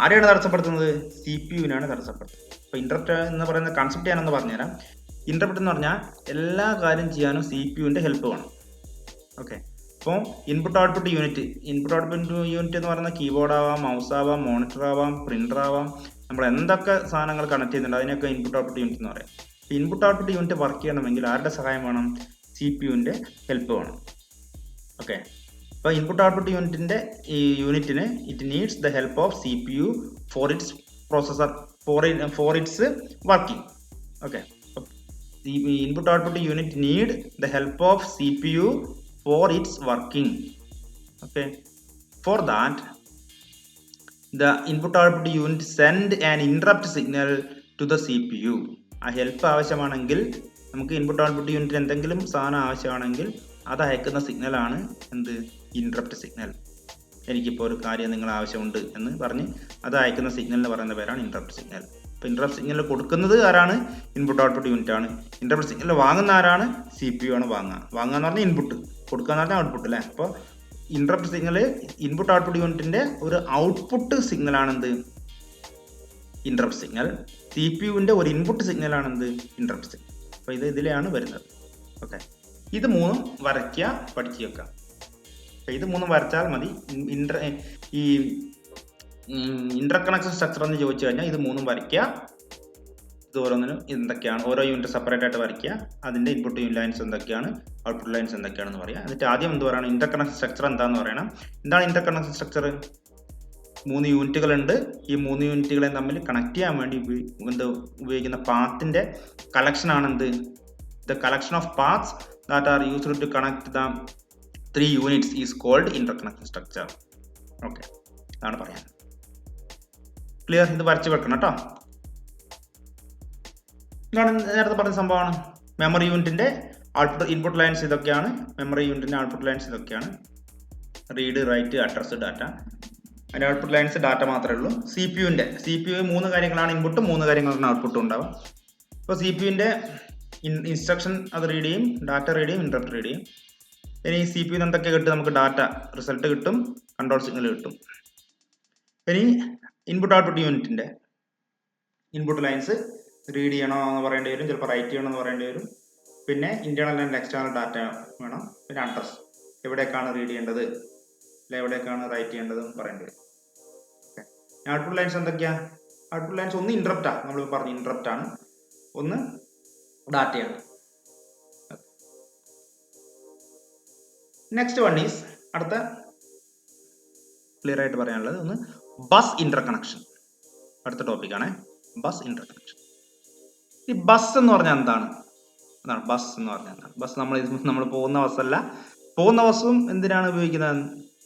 ആരെയാണ് തടസ്സപ്പെടുത്തുന്നത്? CPUവിനാണ് തടസ്സപ്പെടുത്തുന്നത്. അപ്പോൾ ഇന്ററപ്റ്റ് എന്ന് പറയുന്ന കൺസെപ്റ്റ് ഞാനൊന്ന് പറഞ്ഞുതരാം. ഇന്ററപ്റ്റ് എന്ന് പറഞ്ഞാൽ എല്ലാ കാര്യം ചെയ്യാനും CPUവിന്റെ ഹെൽപ്പ് വേണം. ഓക്കെ, അപ്പോൾ ഇൻപുട്ട് ഔട്ട്പുട്ട് യൂണിറ്റ് എന്ന് പറയുന്ന കീബോർഡ് ആവാം, മൗസ് ആവാം, മോണിറ്റർ ആവാം, പ്രിന്റർ ആവാം. നമ്മൾ എന്തൊക്കെ സാധനങ്ങൾ കണക്ട് ചെയ്യുന്നുണ്ട് അതിനൊക്കെ ഇൻപുട്ട് ഔട്ട്പുട്ട് യൂണിറ്റ് എന്ന് പറയാം. ഇൻപുട്ട് ഔട്ട്പുട്ട് യൂണിറ്റ് വർക്ക് ചെയ്യണമെങ്കിൽ ആരുടെ സഹായം വേണം? CPUവിന്റെ ഹെൽപ്പ് വേണം. ഓക്കെ, അപ്പോൾ ഇൻപുട്ട് ഔട്ട്പുട്ട് യൂണിറ്റിന്റെ യൂണിറ്റിന് it needs the help of CPU for its processor for its working. Okay, input output unit need the help of CPU for its working. Okay, for that the input output unit send an interrupt signal to the CPU. ആ ഹെൽപ്പ് ആവശ്യമാണെങ്കിൽ, നമുക്ക് ഇൻപുട്ട് ഔട്ട്പുട്ട് യൂണിറ്റിന് എന്തെങ്കിലും സാധനം ആവശ്യമാണെങ്കിൽ അത് അയക്കുന്ന സിഗ്നലാണ് എന്ത്? Interrupt signal. എനിക്കിപ്പോൾ ഒരു കാര്യം നിങ്ങൾ ആവശ്യമുണ്ട് എന്ന് പറഞ്ഞ് അത് അയക്കുന്ന സിഗ്നലിന് പറയുന്ന പേരാണ് ഇന്ററപ്റ്റ് സിഗ്നൽ. അപ്പോൾ ഇന്ററപ്റ്റ് സിഗ്നൽ കൊടുക്കുന്നത് ആരാണ്? ഇൻപുട്ട് ഔട്ട്പുട്ട് യൂണിറ്റ് ആണ്. ഇന്ററപ്റ്റ് സിഗ്നൽ വാങ്ങുന്ന ആരാണ്? CPU ആണ് വാങ്ങുക എന്ന് പറഞ്ഞാൽ ഇൻപുട്ട്, കൊടുക്കുക എന്ന് പറഞ്ഞാൽ ഔട്ട്പുട്ട് അല്ലേ. അപ്പോൾ ഇന്ററപ്റ്റ് സിഗ്നൽ ഇൻപുട്ട് ഔട്ട്പുട്ട് യൂണിറ്റിന്റെ ഒരു ഔട്ട്പുട്ട് സിഗ്നൽ ആണെന്ത്? Interrupt signal. CPUവിന്റെ ഒരു ഇൻപുട്ട് സിഗ്നൽ ആണെന്ത്? Interrupt signal. അപ്പോൾ ഇതിലെയാണ് വരുന്നത്. ഓക്കെ, ഇത് മൂന്നും വരയ്ക്കുക, പഠിച്ചു വെക്കുക. അപ്പോൾ ഇത് മൂന്നും വരച്ചാൽ മതി. ഈ ഇന്റർ കണക്ഷൻ സ്ട്രക്ചർ എന്ന് ചോദിച്ചു കഴിഞ്ഞാൽ ഇത് മൂന്നും വരയ്ക്കുക. ഇത് ഓരോന്നിനും എന്തൊക്കെയാണ്, ഓരോ യൂണിറ്റ് സെപ്പറേറ്റ് ആയിട്ട് വരയ്ക്കുക. അതിന്റെ ഇൻപുട്ട് ലൈൻസ് എന്തൊക്കെയാണ്, ഔട്ട്പുട്ട് ലൈൻസ് എന്തൊക്കെയാണെന്ന് പറയാം. എന്നിട്ട് ആദ്യം എന്ത് പറയണം? ഇന്റർ കണക്ഷൻ സ്ട്രക്ചർ എന്താണെന്ന് പറയണം. എന്താണ് ഇന്റർ കണക്ഷൻ സ്ട്രക്ചർ? 3 യൂണിറ്റുകളുണ്ട്. ഈ 3 യൂണിറ്റുകളെ തമ്മിൽ കണക്ട് ചെയ്യാൻ വേണ്ടി ഉപയോഗിക്കുന്ന പാത്തിന്റെ കളക്ഷൻ ആണ് എന്ത്? The collection of paths that are used to connect the 3 units is called inter connection structure. Okay, അതാണ് പറയാൻ. ക്ലിയർ? ഇത് വരച്ച് വെക്കണം കേട്ടോ. ഇതാണ് നേരത്തെ പറഞ്ഞ സംഭവമാണ്. മെമ്മറി യൂണിറ്റിന്റെ ഇൻപുട്ട് ലൈൻസ് ഇതൊക്കെയാണ്. മെമ്മറി യൂണിറ്റിന്റെ ഔട്ട്പുട്ട് ലൈൻസ് ഇതൊക്കെയാണ്. Read, write, address, data. അതിൻ്റെ ഔട്ട്പുട്ട് ലൈൻസ് ഡാറ്റ മാത്രമേ ഉള്ളൂ. സി പി യു 3 കാര്യങ്ങളാണ് ഇൻപുട്ടും 3 കാര്യങ്ങളാണ് ഔട്ട്പുട്ടും ഉണ്ടാവുക. ഇപ്പോൾ സി പി യുവിൻ്റെ ഇൻസ്ട്രക്ഷൻ അത് റീഡ് ചെയ്യും, ഡാറ്റ റീഡ് ചെയ്യും, ഇൻറ്ററപ്റ്റ് റീഡ് ചെയ്യും. ഇനി സി പി യു എന്തൊക്കെ കിട്ടും? നമുക്ക് ഡാറ്റ റിസൾട്ട് കിട്ടും, കൺട്രോൾ സിഗ്നൽ കിട്ടും. ഇനി ഇൻപുട്ട് ഔട്ട്പുട്ട് യൂണിറ്റിൻ്റെ ഇൻപുട്ട് ലൈൻസ് റീഡ് ചെയ്യണോ എന്ന് പറയേണ്ടി വരും, ചിലപ്പോൾ റൈറ്റ് ചെയ്യണമെന്ന് പറയേണ്ടി വരും. പിന്നെ ഇന്റേണൽ ആൻഡ് എക്സ്റ്റേണൽ ഡാറ്റ വേണം. പിന്നെ അഡ്രസ്, എവിടേക്കാണ് റീഡ് ചെയ്യേണ്ടത് അല്ലെ എവിടേക്കാണ് റൈറ്റ് ചെയ്യേണ്ടത് പറയേണ്ടി വരും. ഓക്കെ, ഔട്ട്പുട്ട് ലൈൻസ് എന്തൊക്കെയാണ്? ഔട്ട്പുട്ട് ലൈൻസ് ഒന്ന് ഇൻറ്ററപ്റ്റാണ്, നമ്മൾ പറഞ്ഞു ഇൻറ്ററപ്റ്റ് ആണ്, ഒന്ന് ഡാറ്റയാണ്. നെക്സ്റ്റ് വൺ ഈസ്, അടുത്ത ക്ലിയർ ആയിട്ട് പറയാനുള്ളത് ഒന്ന് ബസ് ഇന്റർകണക്ഷൻ. അടുത്ത ടോപ്പിക്കാണ് ബസ് ഇന്റർകണക്ഷൻ. ഈ ബസ് എന്ന് പറഞ്ഞാൽ എന്താണ്? അതാണ് ബസ് എന്ന് പറഞ്ഞാൽ എന്താണ്? ബസ് നമ്മൾ പോകുന്ന ബസ്സല്ല, പോകുന്ന ബസ്സും എന്തിനാണ് ഉപയോഗിക്കുന്നത്?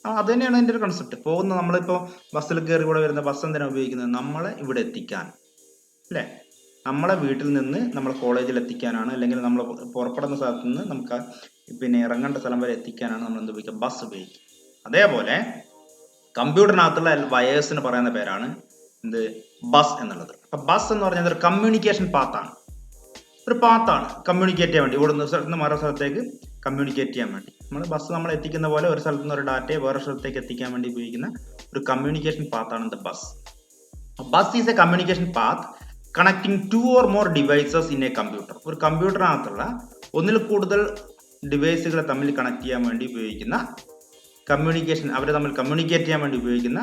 അത് തന്നെയാണ് അതിൻ്റെ ഒരു കൺസെപ്റ്റ്. നമ്മളിപ്പോൾ ബസ്സിൽ കയറി കൂടെ വരുന്ന ബസ് എന്തിനാണ് ഉപയോഗിക്കുന്നത്? നമ്മളെ ഇവിടെ എത്തിക്കാൻ അല്ലേ, നമ്മളെ വീട്ടിൽ നിന്ന് നമ്മൾ കോളേജിൽ എത്തിക്കാനാണ്, അല്ലെങ്കിൽ നമ്മൾ പുറപ്പെടുന്ന സ്ഥലത്ത് നിന്ന് നമുക്ക് പിന്നെ ഇറങ്ങേണ്ട സ്ഥലം വരെ എത്തിക്കാനാണ് നമ്മൾ എന്ത് ഉപയോഗിക്കുക? ബസ് ഉപയോഗിക്കുക. അതേപോലെ കമ്പ്യൂട്ടറിനകത്തുള്ള വയേഴ്സിന് പറയുന്ന പേരാണ് എന്ത്? ബസ് എന്നുള്ളത്. അപ്പൊ ബസ് എന്ന് പറഞ്ഞാൽ ഒരു കമ്മ്യൂണിക്കേഷൻ പാത്താണ്, ഒരു പാത്താണ് കമ്മ്യൂണിക്കേറ്റ് ചെയ്യാൻ വേണ്ടി, ഇവിടുന്ന് സ്ഥലത്ത് നിന്ന് മറു സ്ഥലത്തേക്ക് കമ്മ്യൂണിക്കേറ്റ് ചെയ്യാൻ വേണ്ടി നമ്മൾ എത്തിക്കുന്ന പോലെ ഒരു സ്ഥലത്ത് നിന്ന് ഒരു ഡാറ്റയെ വേറെ സ്ഥലത്തേക്ക് എത്തിക്കാൻ വേണ്ടി ഉപയോഗിക്കുന്ന ഒരു കമ്മ്യൂണിക്കേഷൻ പാത്താണ് the bus. Bus is a communication path connecting 2 or more devices in a computer. ഒരു കമ്പ്യൂട്ടറിനകത്തുള്ള ഒന്നിൽ കൂടുതൽ ഡിവൈസുകളെ തമ്മിൽ കണക്ട് ചെയ്യാൻ വേണ്ടി ഉപയോഗിക്കുന്ന കമ്മ്യൂണിക്കേഷൻ, അവരെ തമ്മിൽ കമ്മ്യൂണിക്കേറ്റ് ചെയ്യാൻ വേണ്ടി ഉപയോഗിക്കുന്ന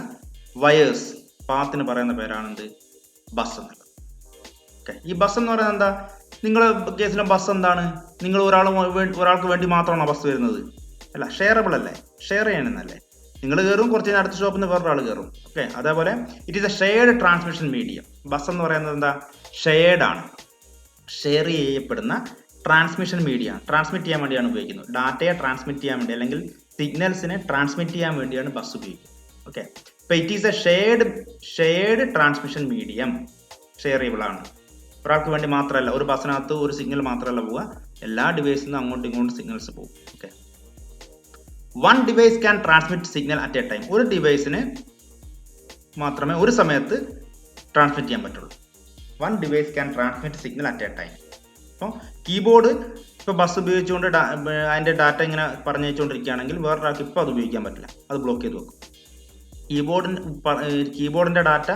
വയേഴ്സ്, പാത്തിന് പറയുന്ന പേരാണ് എന്ത്? ബസ് എന്നുള്ളത്. ഓക്കെ, ഈ ബസ് എന്ന് പറയുന്നത് എന്താ? നിങ്ങളുടെ കേസിലെ ബസ് എന്താണ്? നിങ്ങൾ ഒരാൾക്ക് വേണ്ടി മാത്രമാണോ ബസ് വരുന്നത്? അല്ല, ഷെയറബിൾ അല്ലേ, ഷെയർ ചെയ്യണമെന്നല്ലേ. നിങ്ങൾ കയറും, കുറച്ച് കഴിഞ്ഞാൽ അടുത്ത ഷോപ്പിൽ നിന്ന് വേറൊരാൾ കയറും. ഓക്കെ, അതേപോലെ it is A shared transmission medium. Bus എന്ന് പറയുന്നത് എന്താ? ഷെയർഡ് ആണ്, ഷെയർ ചെയ്യപ്പെടുന്ന ട്രാൻസ്മിഷൻ മീഡിയ, ട്രാൻസ്മിറ്റ് ചെയ്യാൻ വേണ്ടിയാണ് ഉപയോഗിക്കുന്നത്. ഡാറ്റയെ ട്രാൻസ്മിറ്റ് ചെയ്യാൻ വേണ്ടി, അല്ലെങ്കിൽ സിഗ്നൽസിനെ ട്രാൻസ്മിറ്റ് ചെയ്യാൻ വേണ്ടിയാണ് ബസ് ഉപയോഗിക്കുന്നത്. ഓക്കെ, അപ്പോൾ it is A shared transmission medium, shareable ആണ്. ഒരാൾക്ക് വേണ്ടി മാത്രമല്ല, ഒരു ബസ്സിനകത്ത് ഒരു സിഗ്നൽ മാത്രമല്ല പോവുക, എല്ലാ ഡിവൈസിൽ നിന്നും അങ്ങോട്ടും ഇങ്ങോട്ടും സിഗ്നൽസ് പോകും. Okay, one device can transmit signal at A time. ഒരു ഡിവൈസിന് മാത്രമേ ഒരു സമയത്ത് ട്രാൻസ്മിറ്റ് ചെയ്യാൻ പറ്റുള്ളൂ. One device can transmit signal at A time. അപ്പോൾ കീബോർഡ് ഇപ്പോൾ ബസ് ഉപയോഗിച്ചുകൊണ്ട് അതിൻ്റെ ഡാറ്റ ഇങ്ങനെ പറഞ്ഞു വെച്ചുകൊണ്ടിരിക്കുകയാണെങ്കിൽ വേറൊരാൾക്ക് ഇപ്പോൾ അത് ഉപയോഗിക്കാൻ പറ്റില്ല, അത് ബ്ലോക്ക് ചെയ്ത് വെക്കും. കീബോർഡിൻ്റെ ഡാറ്റ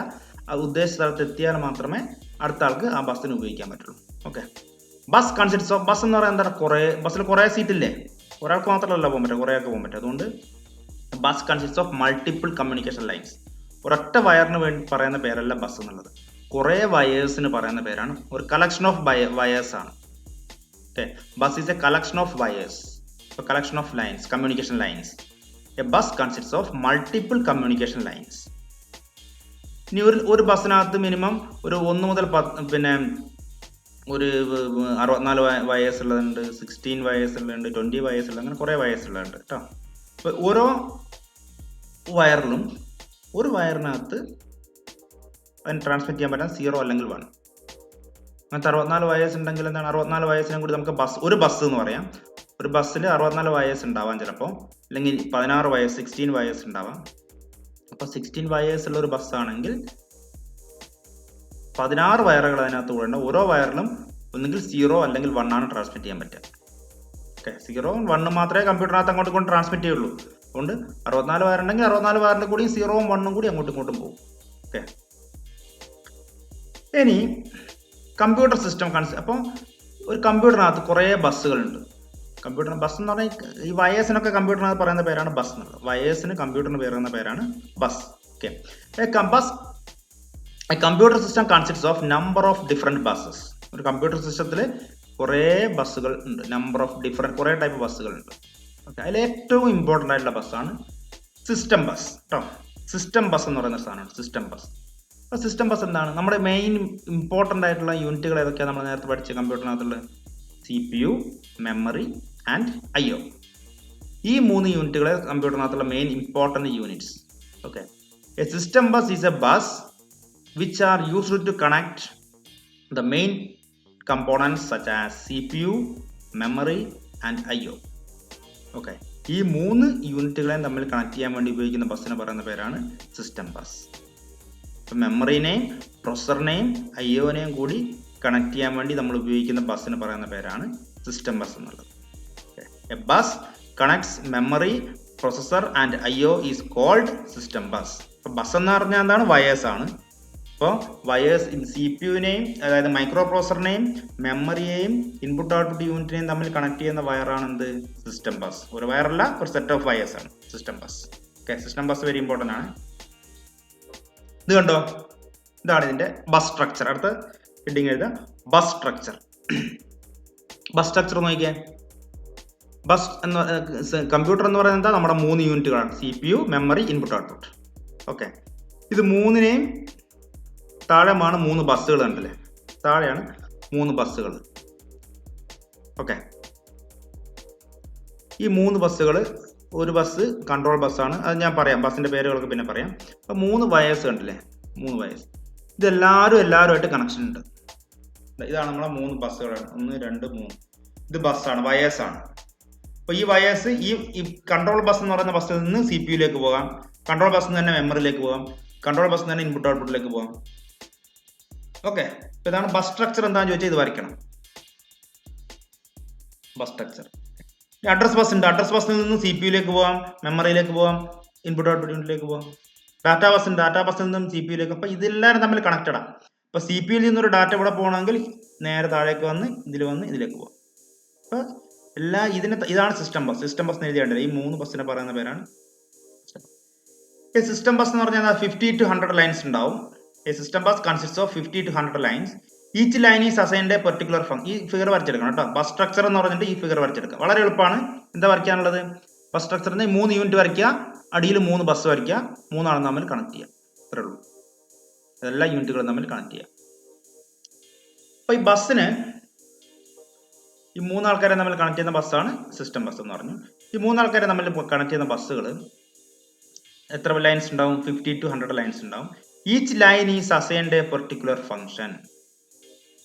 ഉദ്ദേശിച്ച സ്ഥലത്ത് എത്തിയാൽ മാത്രമേ അടുത്ത ആൾക്ക് ആ ബസ്സിന് ഉപയോഗിക്കാൻ പറ്റുള്ളൂ. Okay, bus consists of, bus എന്ന് പറയുന്നത് എന്താ? ബസ്സിൽ കുറേ സീറ്റില്ലേ, ഒരാൾക്ക് മാത്രമല്ല പോകാൻ പറ്റുക, കുറേ ആൾക്ക് പോകാൻ പറ്റും. അതുകൊണ്ട് bus consists of multiple communication lines. ഒരൊറ്റ വയറിന് വേണ്ടി പറയുന്ന പേരല്ല ബസ് എന്നുള്ളത്, കുറേ വയേഴ്സിന് പറയുന്ന പേരാണ്, ഒരു കളക്ഷൻ ഓഫ് വയേഴ്സ് ആണ്. Okay, bus is A collection of wires, collection of lines, communication lines. A bus consists of multiple communication lines. ഇനി ഒരു ബസ്സിനകത്ത് മിനിമം ഒരു 1 മുതൽ 10, പിന്നെ ഒരു 64 വയേഴ്സ് ഉള്ളതുണ്ട്, 16 വയേഴ്സ് ഉള്ളതുണ്ട്, 20 വയേഴ്സ് ഉള്ളത്, അങ്ങനെ കുറേ വയേഴ്സ് ഉള്ളതുണ്ട് കേട്ടോ. അപ്പോൾ ഓരോ വയറിലും, ഒരു വയറിനകത്ത് അതിന് ട്രാൻസ്മിറ്റ് ചെയ്യാൻ പറ്റാൻ 0 അല്ലെങ്കിൽ 1, അങ്ങനത്തെ 64 വയേഴ്സ് ഉണ്ടെങ്കിൽ എന്താണ്? 64 വയേഴ്സിനും കൂടി നമുക്ക് ഒരു ബസ് എന്ന് പറയാം. ഒരു ബസ്സിൽ 64 വയേഴ്സ് ഉണ്ടാവാം ചിലപ്പോൾ, അല്ലെങ്കിൽ 16 വയേഴ്സ്, 16 വയേഴ്സ് ഉണ്ടാവാം. അപ്പോൾ 16 വയേഴ്സ് ഉള്ള ഒരു ബസ്സാണെങ്കിൽ 16 വയറുകൾ അതിനകത്ത് കൂടെ ഉണ്ട്. ഓരോ വയറിലും ഒന്നുകിൽ 0 അല്ലെങ്കിൽ 1 ആണ് ട്രാൻസ്മിറ്റ് ചെയ്യാൻ പറ്റുക. ഓക്കെ, 0 1 മാത്രമേ കമ്പ്യൂട്ടറിനകത്ത് അങ്ങോട്ടും ഇങ്ങോട്ടും ട്രാൻസ്മിറ്റ് ചെയ്യുള്ളൂ. അതുകൊണ്ട് 64 വയറുണ്ടെങ്കിൽ 64 വയറിൻ്റെ കൂടിയും 0 1 കൂടി അങ്ങോട്ടും ഇങ്ങോട്ടും പോകും. ഓക്കെ, ഇനി കമ്പ്യൂട്ടർ സിസ്റ്റം അപ്പോൾ ഒരു കമ്പ്യൂട്ടറിനകത്ത് കുറേ ബസ്സുകളുണ്ട്. കമ്പ്യൂട്ടർ ബസ് എന്ന് പറഞ്ഞാൽ ഈ വയേഴ്സിനൊക്കെ കമ്പ്യൂട്ടറിനകത്ത് പറയുന്ന പേരാണ് ബസ് എന്നുള്ളത്. വയേഴ്സിന് കമ്പ്യൂട്ടറിന് പറയുന്ന പേരാണ് bus. Okay, A computer system consists of number of different buses. ഒരു കമ്പ്യൂട്ടർ സിസ്റ്റത്തിൽ കുറേ ബസ്സുകൾ ഉണ്ട്, നമ്പർ ഓഫ് ഡിഫറെൻറ്റ്, കുറേ ടൈപ്പ് ബസ്സുകളുണ്ട്. ഓക്കെ, അതിൽ ഏറ്റവും ഇമ്പോർട്ടൻ്റ് ആയിട്ടുള്ള ബസ്സാണ് സിസ്റ്റം ബസ് കേട്ടോ. സിസ്റ്റം ബസ് എന്ന് പറയുന്ന സാധനമാണ് സിസ്റ്റം ബസ്. അപ്പോൾ സിസ്റ്റം ബസ് എന്താണ്? നമ്മുടെ മെയിൻ ഇമ്പോർട്ടൻ്റ് ആയിട്ടുള്ള യൂണിറ്റുകൾ ഏതൊക്കെയാണ് നമ്മൾ നേരത്തെ പഠിച്ച കമ്പ്യൂട്ടറിനകത്തുള്ളത്? CPU, memory and IO. ഈ 3 യൂണിറ്റുകളെ കമ്പ്യൂട്ടറിനകത്തുള്ള main important units. Okay, a system bus is a bus which are used to connect the main components such as CPU, memory and IO. Okay, ഈ 3 യൂണിറ്റുകളെയും തമ്മിൽ കണക്ട് ചെയ്യാൻ വേണ്ടി ഉപയോഗിക്കുന്ന ബസ്സിനെ പറയുന്ന പേരാണ് സിസ്റ്റം ബസ്. ഇപ്പം മെമ്മറിനെയും പ്രൊസസറിനെയും IOനെയും കൂടി കണക്ട് ചെയ്യാൻ വേണ്ടി നമ്മൾ ഉപയോഗിക്കുന്ന ബസ്സിന് പറയുന്ന പേരാണ് സിസ്റ്റം ബസ് എന്നുള്ളത്. A bus connects memory, processor and IO is called system bus. ഇപ്പം ബസ് എന്ന് പറഞ്ഞാൽ എന്താണ്? വയേഴ്സ് ആണ്. അപ്പോൾ വയേഴ്സ് CPU-നെയും അതായത് മൈക്രോ പ്രോസസറിനെയും മെമ്മറിയെയും ഇൻപുട്ട് ഔട്ട്പുട്ട് യൂണിറ്റിനെയും തമ്മിൽ കണക്ട് ചെയ്യുന്ന വയറാണ് എന്ത്? System bus. ഒരു വയറല്ല, ഒരു സെറ്റ് ഓഫ് വയേഴ്സ് ആണ് system bus. Okay, system bus very important ആണ്. ഇത് കണ്ടോ, ഇതാണ് ഇതിന്റെ ബസ് സ്ട്രക്ചർ. അടുത്ത ഹെഡിങ് എഴുതാം, ബസ് സ്ട്രക്ചർ. ബസ് സ്ട്രക്ചർ നോക്കിയാൽ ബസ് എന്ന് കമ്പ്യൂട്ടർ എന്ന് പറയുന്നത് എന്താ? നമ്മുടെ 3 യൂണിറ്റുകളാണ്, CPU, memory, input output. Okay, ഇത് മൂന്നിനെയും താഴെയാണ് 3 ബസ്സുകൾ ഉണ്ടല്ലേ, താഴെയാണ് 3 ബസ്സുകൾ. ഓക്കെ, ഈ 3 ബസ്സുകൾ, ഒരു ബസ് കൺട്രോൾ ബസ്സാണ്, അത് ഞാൻ പറയാം, ബസ്സിന്റെ പേരുകളൊക്കെ പിന്നെ പറയാം. അപ്പോൾ 3 വയേഴ്സ് കണ്ടില്ലേ, 3 വയേഴ്സ്. ഇത് എല്ലാവരുമായിട്ട് കണക്ഷൻ ഉണ്ട്. ഇതാണ് നമ്മളെ 3 ബസ്സുകളാണ്, 1, 2, 3. ഇത് ബസ്സാണ്, വയേഴ്സ് ആണ്. അപ്പോൾ ഈ വയേഴ്സ് ഈ കൺട്രോൾ ബസ് എന്ന് പറയുന്ന ബസ്സിൽ നിന്ന് CPU-യിലേക്ക് പോകാം, കൺട്രോൾ ബസ്സിൽ നിന്ന് തന്നെ മെമ്മറിയിലേക്ക് പോകാം, കൺട്രോൾ ബസ്സിൽ നിന്ന് തന്നെ ഇൻപുട്ട് ഔട്ട്പുട്ടിലേക്ക് പോകാം. ഓക്കെ, അപ്പോൾ ഇതാണ് ബസ് സ്ട്രക്ചർ. എന്താണെന്ന് ചോദിച്ചാൽ ഇത് വരയ്ക്കണം, ബസ് സ്ട്രക്ചർ. അഡ്രസ് ബസ് ഉണ്ട്, അഡ്രസ് ബസ്സിൽ നിന്ന് CPU-യിലേക്ക് പോകാം, മെമ്മറിയിലേക്ക് പോകാം, ഇൻപുട്ട് ഔട്ട്പുട്ട് യൂണിറ്റിലേക്ക് പോകാം. ഡാറ്റാ ബസ് ഉണ്ട്, ഡാറ്റാ ബസ്സിൽ നിന്നും CPU-യിലേക്ക്. അപ്പോൾ ഇതെല്ലാവരും തമ്മിൽ കണക്റ്റഡാണ്. അപ്പോൾ CPU-യിൽ നിന്നൊരു ഡാറ്റ ഇവിടെ പോകണമെങ്കിൽ നേരെ താഴേക്ക് വന്ന് ഇതിലേക്ക് പോകാം. അപ്പോൾ ഇതാണ് സിസ്റ്റം ബസ്. സിസ്റ്റം ബസ് എഴുതിയാണ്ടല്ലോ, ഈ 3 ബസ്സിനെ പറയുന്ന പേരാണ് സിസ്റ്റം ബസ് എന്ന് പറഞ്ഞാൽ 50 to 100 ലൈൻസ് ഉണ്ടാവും. A system bus consists of 50 to 100 lines. Each line is assigned a particular function. ഈ ഫിഗർ വരച്ചെടുക്കണം കേട്ടോ. ബസ് സ്ട്രക്ചർ എന്ന് പറഞ്ഞിട്ട് ഈ ഫിഗർ വരച്ചെടുക്കുക. വളരെ എളുപ്പമാണ്. എന്താ വരയ്ക്കാനുള്ളത്? ബസ് സ്ട്രക്ചറിന് 3 യൂണിറ്റ് വരയ്ക്കുക, അടിയിൽ 3 ബസ് വരയ്ക്കുക, 3 ആളും തമ്മിൽ കണക്ട് ചെയ്യുക. അത്രേ ഉള്ളൂ. എല്ലാ യൂണിറ്റുകളും തമ്മിൽ കണക്ട് ചെയ്യുക. അപ്പോൾ ഈ ബസ്സിന് ഈ 3 ആൾക്കാരെ തമ്മിൽ കണക്ട് ചെയ്യുന്ന ബസ്സാണ് സിസ്റ്റം ബസ് എന്ന് പറഞ്ഞു. ഈ 3 ആൾക്കാരെ തമ്മിൽ കണക്ട് ചെയ്യുന്ന ബസ്സുകൾ എത്ര ലൈൻസ് ഉണ്ടാവും? 50 to 100 ലൈൻസ് ഉണ്ടാവും. Each line is assigned A particular function.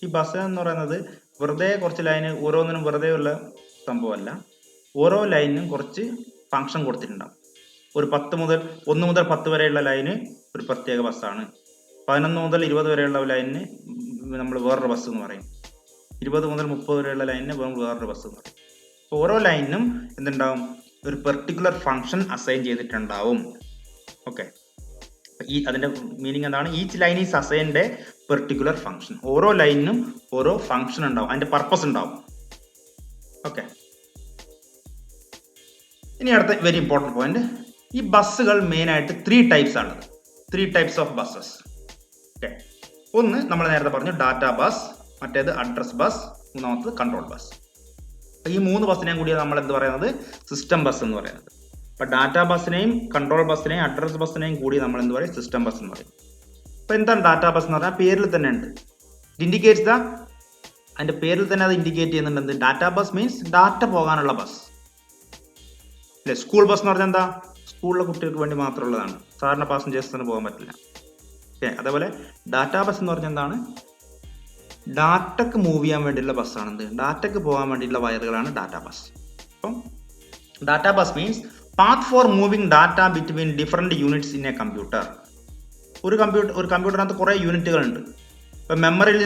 ഈ ബസ് എന്ന് പറയുന്നത് വെറുതെ കുറച്ച് ലൈന്, ഓരോന്നിനും വെറുതെ ഉള്ള സംഭവമല്ല. ഓരോ ലൈനിനും കുറച്ച് ഫംഗ്ഷൻ കൊടുത്തിട്ടുണ്ടാവും. ഒരു 1 മുതൽ 10 വരെയുള്ള ലൈന് ഒരു പ്രത്യേക ബസ്സാണ്. 11 മുതൽ 20 വരെയുള്ള ലൈനിന് നമ്മൾ വേറൊരു ബസ് എന്ന് പറയും. 20 മുതൽ 30 വരെയുള്ള ലൈനിന് വേറൊരു ബസ് എന്ന് പറയും. അപ്പോൾ ഓരോ ലൈനിനും എന്തുണ്ടാവും? ഒരു പെർട്ടിക്കുലർ ഫംഗ്ഷൻ അസൈൻ ചെയ്തിട്ടുണ്ടാവും. ഓക്കെ, അതിന്റെ മീനിങ് എന്താണ്? Each line is assigned A particular function. ഓരോ ലൈനിനും ഓരോ ഫംഗ്ഷൻ ഉണ്ടാവും, അതിന്റെ പർപ്പസ് ഉണ്ടാവും. ഓക്കെ, ഇനി അടുത്ത വെരി ഇമ്പോർട്ടൻറ്റ് പോയിന്റ്, ഈ ബസ്സുകൾ മെയിൻ ആയിട്ട് 3 ടൈപ്സ് ആണ്. 3 ടൈപ്സ് ഓഫ് ബസ്സസ്. ഓക്കെ, ഒന്ന് നമ്മൾ നേരത്തെ പറഞ്ഞു ഡാറ്റാ ബസ്, മറ്റേത് അഡ്രസ് ബസ്, മൂന്നാമത്തത് കൺട്രോൾ ബസ്. ഈ 3 ബസ്സിനെയും കൂടിയാണ് നമ്മൾ എന്ത് പറയുന്നത്? സിസ്റ്റം ബസ് എന്ന് പറയുന്നത്. അപ്പോൾ ഡാറ്റാ ബസ്സിനെയും കൺട്രോൾ ബസ്സിനെയും അഡ്രസ് ബസ്സിനെയും കൂടി നമ്മൾ എന്ത് പറയും? സിസ്റ്റം ബസ് എന്ന് പറയും. അപ്പോൾ എന്താണ് ഡാറ്റാ ബസ് എന്ന് പറഞ്ഞാൽ? പേരിൽ തന്നെ ഉണ്ട്, ഇറ്റ് ഇൻഡിക്കേറ്റ്സ് അതിന്റെ പേരിൽ തന്നെ അത് ഇൻഡിക്കേറ്റ് ചെയ്യുന്നുണ്ട്. ഡാറ്റാ ബസ് മീൻസ് ഡാറ്റ പോകാനുള്ള ബസ് അല്ലേ. സ്കൂൾ ബസ് എന്ന് പറഞ്ഞാൽ എന്താ? സ്കൂളിലെ കുട്ടികൾക്ക് വേണ്ടി മാത്രമുള്ളതാണ്, സാധാരണ പാസഞ്ചേഴ്സിന് പോകാൻ പറ്റില്ല. ഓക്കെ, അതേപോലെ ഡാറ്റാ ബസ് എന്ന് പറഞ്ഞാൽ എന്താണ്? ഡാറ്റക്ക് മൂവ് ചെയ്യാൻ വേണ്ടിയുള്ള ബസ്സാണ്. എന്ത്? ഡാറ്റക്ക് പോകാൻ വേണ്ടിയുള്ള വയറുകളാണ് ഡാറ്റാ ബസ്. അപ്പം data bus means path for moving data between different units in a computer. ഒരു കമ്പ്യൂട്ടറിനകത്ത് കുറേ യൂണിറ്റുകൾ ഉണ്ട്. ഇപ്പം മെമ്മറിയിൽ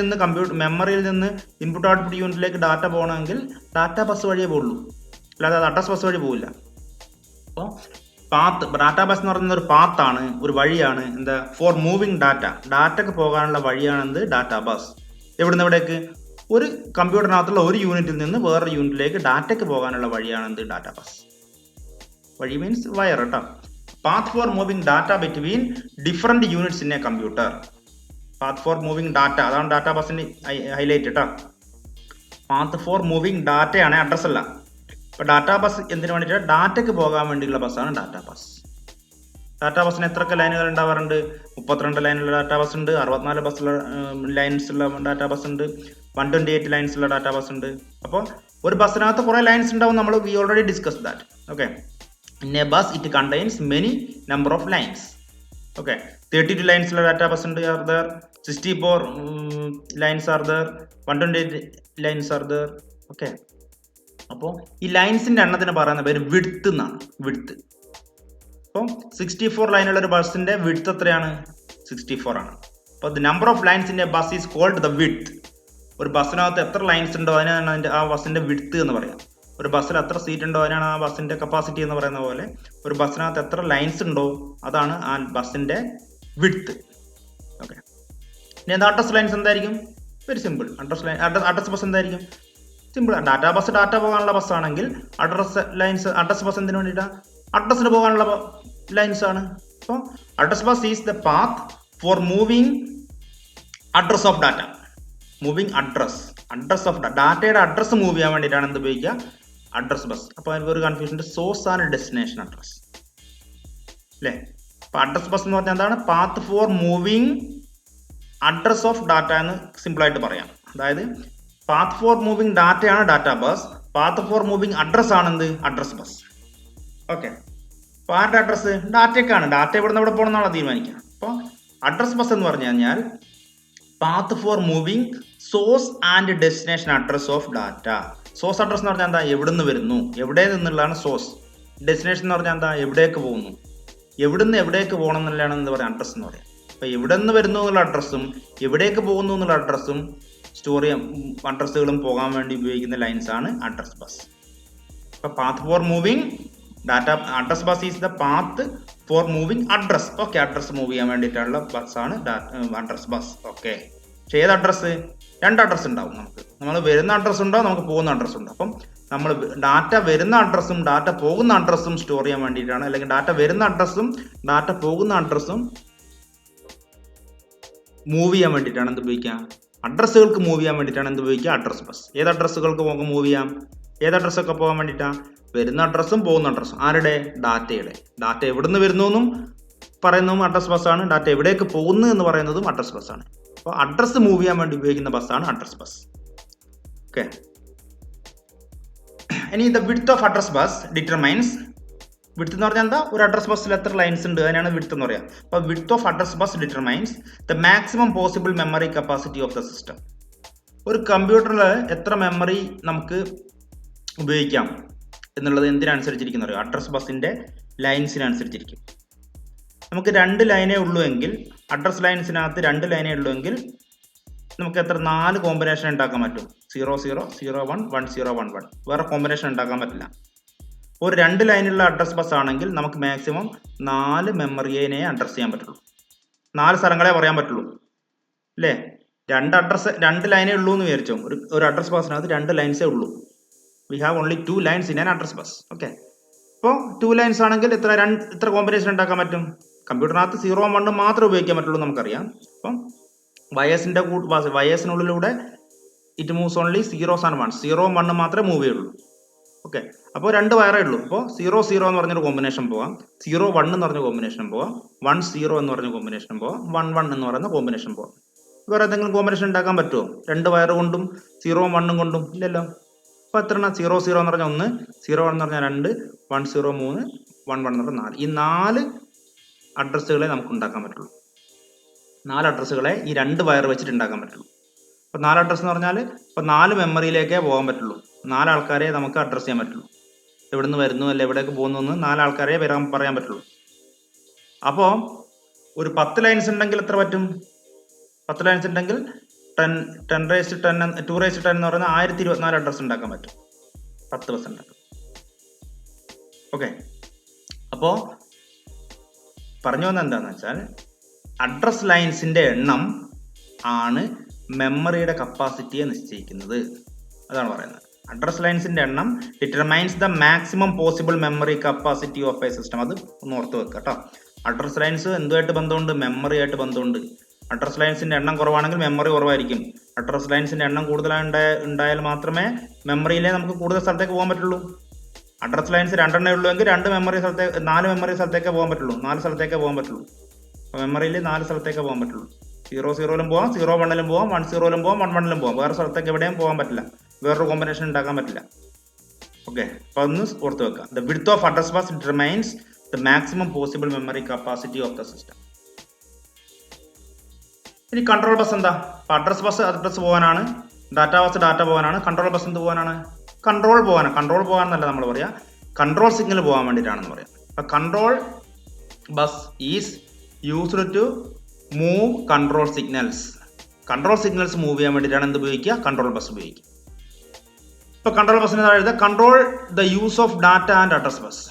നിന്ന് ഇൻപുട്ട് ഔട്ട്പുട്ട് യൂണിറ്റിലേക്ക് ഡാറ്റ പോകണമെങ്കിൽ ഡാറ്റാ ബസ് വഴിയേ പോകുള്ളൂ, അല്ലാതെ അത് അഡ്രസ് ബസ് വഴി പോകില്ല. അപ്പോൾ ഡാറ്റാ ബസ് എന്ന് പറയുന്നത് ഒരു പാത്താണ്, ഒരു വഴിയാണ്. എന്താ? ഫോർ മൂവിങ് ഡാറ്റക്ക് പോകാനുള്ള വഴിയാണ് എന്ത്? Data bus. എവിടുന്ന് എവിടേക്ക്? ഒരു കമ്പ്യൂട്ടറിനകത്തുള്ള ഒരു യൂണിറ്റിൽ നിന്ന് വേറൊരു യൂണിറ്റിലേക്ക് ഡാറ്റയ്ക്ക് പോകാനുള്ള വഴിയാണ് എന്ത്? Data bus. വഴി മീൻസ് വയർ കേട്ടോ. Path for moving data between different units in a computer. Path for moving data, അതാണ് ഡാറ്റാ ബസിന്റെ ഹൈലൈറ്റ് കേട്ടോ. പാത്ത് ഫോർ മൂവിങ് ഡാറ്റയാണ്, അഡ്രസ് അല്ല. ഇപ്പൊ ഡാറ്റാ ബസ് എന്തിനു വേണ്ടിയിട്ട്? ഡാറ്റയ്ക്ക് പോകാൻ വേണ്ടിയുള്ള ബസ്സാണ് ഡാറ്റാ ബസ്. ഡാറ്റാ ബസ്സിന് എത്രയൊക്കെ ലൈനുകൾ ഉണ്ടാവാറുണ്ട്? 32 ലൈനുള്ള ഡാറ്റാ ബസ് ഉണ്ട്, 64 ലൈൻസ് ഉള്ള ഡാറ്റാ ബസ് ഉണ്ട്, 128 ലൈൻസ് ഉള്ള ഡാറ്റാ ബസ് ഉണ്ട്. അപ്പോൾ ഒരു ബസ്സിനകത്ത് കുറെ ലൈൻസ് ഉണ്ടാവും. നമ്മൾ we already discuss that. Okay, in a bus it contains many number of lines. Okay, 32 lines ഉള്ള ഡാറ്റാ ബസ് ഉണ്ട്, are there 64 lines are there, 128 lines are there. Okay, അപ്പോൾ ഈ ലൈൻസിന്റെ എണ്ണത്തിന് പറയുന്ന പേര് വിഡ്ത്ത് എന്നാണ്. വിഡ്ത്ത്. അപ്പോൾ 64 ലൈനുള്ള ഒരു ബസ്സിന്റെ വിഡ്ത്ത് എത്രയാണ്? 64 ആണ്. അപ്പോൾ the number of lines in a bus is called the width. ഒരു ബസ്സിനകത്ത് എത്ര ലൈൻസ് ഉണ്ടോ അതിനാണ് അതിന്റെ ആ ബസ്സിന്റെ വിഡ്ത്ത് എന്ന് പറയാം. ഒരു ബസ്സിൽ എത്ര സീറ്റ് ഉണ്ടോ അതിനാണ് ആ ബസ്സിന്റെ കപ്പാസിറ്റി എന്ന് പറയുന്ന പോലെ ഒരു ബസ്സിനകത്ത് എത്ര ലൈൻസ് ഉണ്ടോ അതാണ് ആ ബസ്സിന്റെ വിഡ്ത്ത്. ഓക്കെ. ഇനി എന്താ അഡ്രസ് ലൈൻസ് എന്തായിരിക്കും? Very simple. അഡ്രസ് ബസ് എന്തായിരിക്കും? സിമ്പിൾ. ഡാറ്റാ ബസ് ഡാറ്റ പോകാനുള്ള ബസ്സാണെങ്കിൽ അഡ്രസ് ബസ് എന്തിനു വേണ്ടിയിട്ടാണ്? അഡ്രസ്സിന് പോകാനുള്ള ലൈൻസ് ആണ്. അപ്പോൾ address bus is the path for moving address of data. Moving address of ഡാറ്റയുടെ അഡ്രസ് മൂവ് ചെയ്യാൻ വേണ്ടിയിട്ടാണ് എന്ത് ഉപയോഗിക്കുക? Address bus. അപ്പോൾ അതിന് ഒരു കൺഫ്യൂഷൻ ഉണ്ട്. സോഴ്സ് ആൻഡ് ഡെസ്റ്റിനേഷൻ അഡ്രസ് അല്ലേ? അപ്പോൾ അഡ്രസ് ബസ് എന്ന് പറഞ്ഞാൽ എന്താണ്? Path for moving address of data എന്ന് സിമ്പിൾ ആയിട്ട് പറയാം. അതായത് പാത്ത് ഫോർ മൂവിങ് ഡാറ്റയാണ് data bus, path for moving address ആണ് എന്ത്? Address bus. ഓക്കെ. അപ്പോൾ ആരുടെ അഡ്രസ്? ഡാറ്റയ്ക്കാണ്. ഡാറ്റ ഇവിടുന്ന് എവിടെ പോകണം എന്നാണ് തീരുമാനിക്കുക. അപ്പോൾ അഡ്രസ് ബസ് എന്ന് പറഞ്ഞു കഴിഞ്ഞാൽ path for moving source and destination address of data. Source address എന്ന് പറഞ്ഞാൽ എന്താ? എവിടുന്ന് വരുന്നു, എവിടെ നിന്നുള്ളതാണ് സോഴ്സ്. ഡെസ്റ്റിനേഷൻ എന്ന് പറഞ്ഞാൽ എന്താ? എവിടേക്ക് പോകുന്നു, എവിടുന്ന് എവിടേക്ക് പോകണം എന്നുള്ളതാണ് എന്താ പറയുക? അഡ്രസ് എന്ന് പറയാം. അപ്പോൾ എവിടെ നിന്ന് വരുന്നു എന്നുള്ള അഡ്രസ്സും എവിടേക്ക് പോകുന്നു എന്നുള്ള അഡ്രസ്സും സ്റ്റോർ ചെയ്യാൻ അഡ്രസ്സുകളും പോകാൻ വേണ്ടി ഉപയോഗിക്കുന്ന ലൈൻസ് ആണ് അഡ്രസ് ബസ്. അപ്പോൾ path for moving data address bus is the path for moving address. Okay. Address move ചെയ്യാൻ വേണ്ടിയിട്ടുള്ള ബസ്സാണ് അഡ്രസ് ബസ്. ഓക്കെ. പക്ഷേ ഏത് അഡ്രസ്സ്? രണ്ട് അഡ്രസ്സ് ഉണ്ടാവും നമുക്ക്. നമ്മൾ വരുന്ന അഡ്രസ്സ് ഉണ്ടോ, നമുക്ക് പോകുന്ന അഡ്രസ്സ് ഉണ്ടോ. അപ്പം നമ്മൾ ഡാറ്റ വരുന്ന അഡ്രസ്സും ഡാറ്റ പോകുന്ന അഡ്രസ്സും സ്റ്റോർ ചെയ്യാൻ വേണ്ടിയിട്ടാണ്, അല്ലെങ്കിൽ ഡാറ്റ വരുന്ന അഡ്രസ്സും ഡാറ്റ പോകുന്ന അഡ്രസ്സും മൂവ് ചെയ്യാൻ വേണ്ടിയിട്ടാണ് എന്ത് ഉപയോഗിക്കുക? അഡ്രസ്സുകൾക്ക് മൂവ് ചെയ്യാൻ വേണ്ടിയിട്ടാണ് എന്ത് ഉപയോഗിക്കുക? Address bus. ഏത് അഡ്രസ്സുകൾക്ക് മൂവ് ചെയ്യാം? ഏത് അഡ്രസ്സൊക്കെ പോകാൻ വേണ്ടിയിട്ടാണ്? വരുന്ന അഡ്രസ്സും പോകുന്ന അഡ്രസ്സും. ആരുടെ? ഡാറ്റയുടെ. ഡാറ്റ എവിടുന്ന് വരുന്നു എന്നും പറയുന്നതും അഡ്രസ് ബസ്സാണ്. ഡാറ്റ എവിടേക്ക് പോകുന്നു എന്ന് പറയുന്നതും അഡ്രസ് ബസ്സാണ്. അപ്പോൾ അഡ്രസ് മൂവ് ചെയ്യാൻ വേണ്ടി ഉപയോഗിക്കുന്ന ബസ്സാണ് അഡ്രസ് ബസ്. ഓക്കെ. ഇനി the width of address bus determines. Width എന്ന് പറഞ്ഞാൽ എന്താ? ഒരു അഡ്രസ് ബസ്സിൽ എത്ര ലൈൻസ് ഉണ്ട് അതിനാണ് വിഡ്ത്ത് എന്ന് പറയാം. അപ്പോൾ width of address bus determines the maximum possible memory capacity of the system. ഒരു കമ്പ്യൂട്ടറിൽ എത്ര മെമ്മറി നമുക്ക് ഉപയോഗിക്കാം എന്നുള്ളത് എന്തിനനുസരിച്ചിരിക്കുന്നു അറിയാം? അഡ്രസ് ബസ്സിന്റെ ലൈൻസിനനുസരിച്ചിരിക്കും. നമുക്ക് 2 ലൈനേ ഉള്ളൂ എങ്കിൽ, അഡ്രസ് ലൈൻസിനകത്ത് 2 ലൈനേ ഉള്ളൂ എങ്കിൽ നമുക്ക് എത്ര 4 കോമ്പിനേഷൻ ഉണ്ടാക്കാൻ പറ്റും? 00, 01, 10, 11. വേറെ കോമ്പിനേഷൻ ഉണ്ടാക്കാൻ പറ്റില്ല. ഒരു 2 ലൈനുള്ള അഡ്രസ് ബസ് ആണെങ്കിൽ നമുക്ക് മാക്സിമം 4 മെമ്മറിയെ അഡ്രസ് ചെയ്യാൻ പറ്റുള്ളൂ. 4 സ്ഥലങ്ങളെ പറയാൻ പറ്റുള്ളൂ അല്ലേ? 2 ലൈനേ ഉള്ളൂ എന്ന് വിചാരിച്ചോ. ഒരു അഡ്രസ് ബസ്സിനകത്ത് 2 ലൈൻസേ ഉള്ളൂ. We have only 2 lines in an address bus. Okay. അപ്പോൾ 2 ലൈൻസ് ആണെങ്കിൽ എത്ര കോമ്പിനേഷൻ ഉണ്ടാക്കാൻ പറ്റും? കമ്പ്യൂട്ടറിനകത്ത് 0, 1 മാത്രമേ ഉപയോഗിക്കാൻ പറ്റുള്ളൂ നമുക്കറിയാം. അപ്പം വയസ്സിനുള്ളിലൂടെ it moves only 0s and 1s. 0, 1 മാത്രമേ മൂവ് ചെയ്യുള്ളൂ. ഓക്കെ. അപ്പോൾ 2 വയറേ ഉള്ളൂ. അപ്പോൾ 0, 0 എന്ന് പറഞ്ഞൊരു കോമ്പിനേഷൻ പോവാം, 0, 1 എന്ന് പറഞ്ഞ കോമ്പിനേഷൻ പോവാം, 1, 0 എന്ന് പറഞ്ഞ കോമ്പിനേഷൻ പോവാം, 1, 1 എന്ന് പറയുന്ന കോമ്പിനേഷൻ പോവാം. വേറെ ഏതെങ്കിലും കോമ്പിനേഷൻ ഉണ്ടാക്കാൻ പറ്റുമോ? 2 വയർ കൊണ്ടും 0, 1 കൊണ്ടും? ഇല്ലല്ലോ. അപ്പോൾ എത്ര? 0, 0 എന്ന് പറഞ്ഞാൽ 1, 0, 1 എന്ന് പറഞ്ഞാൽ 2, 1, 0, 3, 1, 1 എന്ന് പറഞ്ഞാൽ 4. ഈ 4 അഡ്രസ്സുകളെ നമുക്ക് ഉണ്ടാക്കാൻ പറ്റുള്ളൂ. 4 അഡ്രസ്സുകളെ ഈ 2 വയർ വെച്ചിട്ട് ഉണ്ടാക്കാൻ പറ്റുള്ളൂ. അപ്പോൾ 4 അഡ്രസ്സ് എന്ന് പറഞ്ഞാൽ ഇപ്പോൾ 4 മെമ്മറിയിലേക്കേ പോകാൻ പറ്റുള്ളൂ. 4 ആൾക്കാരെ നമുക്ക് അഡ്രസ്സ് ചെയ്യാൻ പറ്റുള്ളൂ. എവിടുന്ന് വരുന്നു അല്ല എവിടേക്ക് പോകുന്നു എന്ന് 4 ആൾക്കാരെ പറയാൻ പറ്റുള്ളൂ. അപ്പോൾ ഒരു 10 ലൈൻസ് ഉണ്ടെങ്കിൽ എത്ര പറ്റും? 10 ലൈൻസ് ഉണ്ടെങ്കിൽ 2 എന്ന് പറയുന്ന 1024 അഡ്രസ്സ് ഉണ്ടാക്കാൻ പറ്റും. 10 ബസ് ഉണ്ടാക്കും. ഓക്കെ. അപ്പോൾ പറഞ്ഞു വന്നത് എന്താണെന്ന് വെച്ചാൽ അഡ്രസ് ലൈൻസിന്റെ എണ്ണം ആണ് മെമ്മറിയുടെ കപ്പാസിറ്റിയെ നിശ്ചയിക്കുന്നത്. അതാണ് പറയുന്നത്. അഡ്രസ് ലൈൻസിന്റെ എണ്ണം determines the maximum possible memory capacity of A system. അത് ഒന്ന് ഓർത്ത് വെക്കുക കേട്ടോ. അഡ്രസ് ലൈൻസ് എന്തുമായിട്ട് ബന്ധമുണ്ട്? മെമ്മറി ആയിട്ട് ബന്ധമുണ്ട്. അഡ്രസ് ലൈൻസിന്റെ എണ്ണം കുറവാണെങ്കിൽ മെമ്മറി കുറവായിരിക്കും. അഡ്രസ് ലൈൻസിന്റെ എണ്ണം കൂടുതലായി ഉണ്ടായാൽ മാത്രമേ മെമ്മറിയിലെ നമുക്ക് കൂടുതൽ സ്ഥലത്തേക്ക് പോകാൻ പറ്റുള്ളൂ. അഡ്രസ് ലൈൻസ് 2 ഉള്ളൂ എങ്കിൽ 4 മെമ്മറി സ്ഥലത്തേക്ക് പോകാൻ പറ്റുള്ളൂ. 4 സ്ഥലത്തേക്ക് പോകാൻ പറ്റുള്ളൂ. അപ്പോൾ മെമ്മറിയിൽ 4 സ്ഥലത്തേക്ക് പോകാൻ പറ്റുള്ളൂ. 00 പോവാം, 01 പോവാം, 10 പോവാം, 11 പോവാം. വേറെ സ്ഥലത്തേക്ക് എവിടെയും പോകാൻ പറ്റില്ല. വേറൊരു കോമ്പിനേഷൻ ഉണ്ടാക്കാൻ പറ്റില്ല. ഓക്കെ. അപ്പോൾ ഒന്ന് ഓർത്ത് വെക്കുക. The width of address bus determines the maximum possible memory capacity of the system. ഇനി കൺട്രോൾ ബസ് എന്താ? അഡ്രസ് ബസ് പോകാനാണ്, ഡാറ്റ ബസ് ഡാറ്റ പോകാനാണ്. കൺട്രോൾ ബസ് എന്ത് പോകാനാണ്? കൺട്രോൾ പോകാനല്ല നമ്മൾ പറയാ, കൺട്രോൾ സിഗ്നൽ പോകാൻ വേണ്ടിയിട്ടാണെന്ന് പറയാം. അപ്പൊ control bus is used to move control signals. Control signals move ചെയ്യാൻ വേണ്ടിയിട്ടാണ് എന്ത് ഉപയോഗിക്കുക, കൺട്രോൾ ബസ് ഉപയോഗിക്കുക. ഇപ്പൊ കൺട്രോൾ ബസ്സിന് താഴെ എഴുതുക control the use of data and address bus.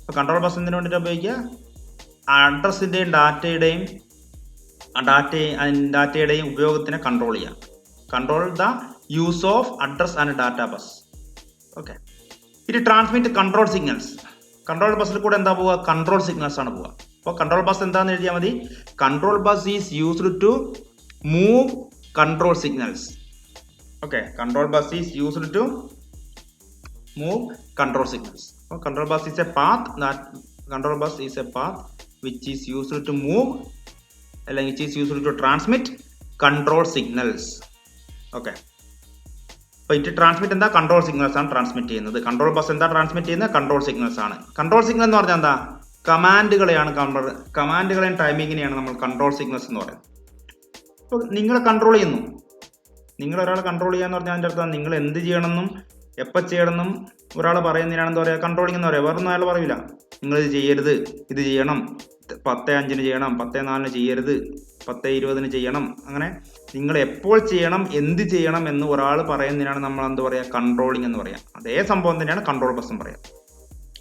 ഇപ്പൊ കൺട്രോൾ ബസ് എന്തിനു വേണ്ടിയിട്ട് ഉപയോഗിക്കുക, അഡ്രസ്സിന്റെയും ഡാറ്റയുടെയും ഉപയോഗത്തിനെ കൺട്രോൾ ചെയ്യാം. Control the use of address and data bus. Okay. ഇനി ട്രാൻസ്മിറ്റ് കൺട്രോൾ സിഗ്നൽസ്. കൺട്രോൾ ബസ്സിൽ കൂടെ എന്താ പോവുക, കൺട്രോൾ സിഗ്നൽസ് ആണ് പോവുക. അപ്പോൾ കൺട്രോൾ ബസ് എന്താണെന്ന് എഴുതിയാൽ മതി, control bus is used to move control signals. Okay, control bus is used to move control signals. അപ്പോൾ control bus is a path which is used to move അല്ലെങ്കിൽ which is used to transmit control signals. Okay, അപ്പോൾ ഇത് ട്രാൻസ്മിറ്റ് എന്താ, കൺട്രോൾ സിഗ്നൽസ് ആണ് ട്രാൻസ്മിറ്റ് ചെയ്യുന്നത്. കൺട്രോൾ ബസ് എന്താ ട്രാൻസ്മിറ്റ് ചെയ്യുന്നത്, കൺട്രോൾ സിഗ്നൽസ് ആണ്. കൺട്രോൾ സിഗ്നൽ എന്ന് പറഞ്ഞാൽ എന്താ, കമാൻഡുകളെയും ടൈമിങ്ങിനെയാണ് നമ്മൾ കൺട്രോൾ സിഗ്നൽസ് എന്ന് പറയുന്നത്. ഇപ്പോൾ നിങ്ങളെ കൺട്രോൾ ചെയ്യുന്നു, നിങ്ങൾ ഒരാളെ കൺട്രോൾ ചെയ്യാന്ന് പറഞ്ഞാൽ അതിൻ്റെ അർത്ഥം നിങ്ങൾ എന്ത് ചെയ്യണമെന്നും എപ്പോൾ ചെയ്യണമെന്നും ഒരാൾ പറയുന്നതിനാണ് എന്താ പറയുക, കൺട്രോളിംഗ് എന്ന് പറയുക. വേറൊന്നും അയാൾ പറയില്ല, നിങ്ങൾ ഇത് ചെയ്യരുത്, ഇത് ചെയ്യണം, 10:05 ചെയ്യണം, 10:04 ചെയ്യരുത്, 10:20 ചെയ്യണം. അങ്ങനെ നിങ്ങൾ എപ്പോൾ ചെയ്യണം, എന്ത് ചെയ്യണം എന്ന് ഒരാൾ പറയുന്നതിനാണ് നമ്മൾ എന്താ പറയുക, കൺട്രോളിംഗ് എന്ന് പറയാം. അതേ സംഭവം തന്നെയാണ് കൺട്രോൾ ബസ് എന്ന് പറയാം.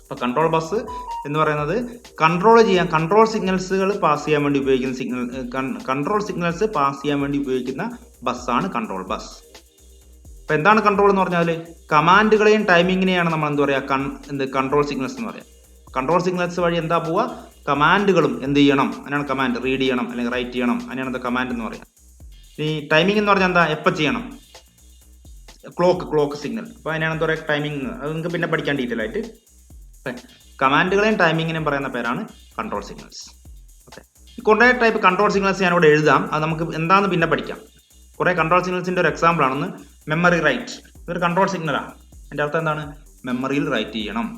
അപ്പൊ കൺട്രോൾ ബസ് എന്ന് പറയുന്നത് കൺട്രോൾ സിഗ്നൽസുകൾ പാസ് ചെയ്യാൻ വേണ്ടി ഉപയോഗിക്കുന്ന കൺട്രോൾ സിഗ്നൽസ് പാസ് ചെയ്യാൻ വേണ്ടി ഉപയോഗിക്കുന്ന ബസ്സാണ് കൺട്രോൾ ബസ്. അപ്പൊ എന്താണ് കൺട്രോൾ എന്ന് പറഞ്ഞാൽ, കമാൻഡുകളെയും ടൈമിങ്ങിനെയാണ് നമ്മൾ എന്താ പറയുക, കൺട്രോൾ സിഗ്നൽസ് എന്ന് പറയാം. കൺട്രോൾ സിഗ്നൽസ് വഴി എന്താ പോവുക, കമാൻഡുകളും എന്ത് ചെയ്യണം, അതിനാണ് കമാൻഡ്, റീഡ് ചെയ്യണം അല്ലെങ്കിൽ റൈറ്റ് ചെയ്യണം, അതിനാണ് എന്താ കമാൻഡ് എന്ന് പറയാം. ഈ ടൈമിംഗ് എന്ന് പറഞ്ഞാൽ എന്താ, എപ്പോൾ ചെയ്യണം, ക്ലോക്ക് സിഗ്നൽ. അപ്പോൾ അതിനാണ് എന്താ പറയുക, ടൈമിംഗ്. അത് നിങ്ങൾക്ക് പിന്നെ പഠിക്കാൻ ഡീറ്റെയിൽ ആയിട്ട്. കമാൻഡുകളെയും ടൈമിങ്ങിനെയും പറയുന്ന പേരാണ് കൺട്രോൾ സിഗ്നൽസ്. ഓക്കെ, കുറേ ടൈപ്പ് കൺട്രോൾ സിഗ്നൽസ് ഞാനിവിടെ എഴുതാം, അത് നമുക്ക് എന്താണെന്ന് പിന്നെ പഠിക്കാം. കുറേ കൺട്രോൾ സിഗ്നൽസിന്റെ ഒരു എക്സാമ്പിൾ ആണെന്ന് മെമ്മറി റൈറ്റ്. ഇതൊരു കൺട്രോൾ സിഗ്നലാണ്. അതിന്റെ അർത്ഥം എന്താണ്, മെമ്മറിയിൽ റൈറ്റ് ചെയ്യണം.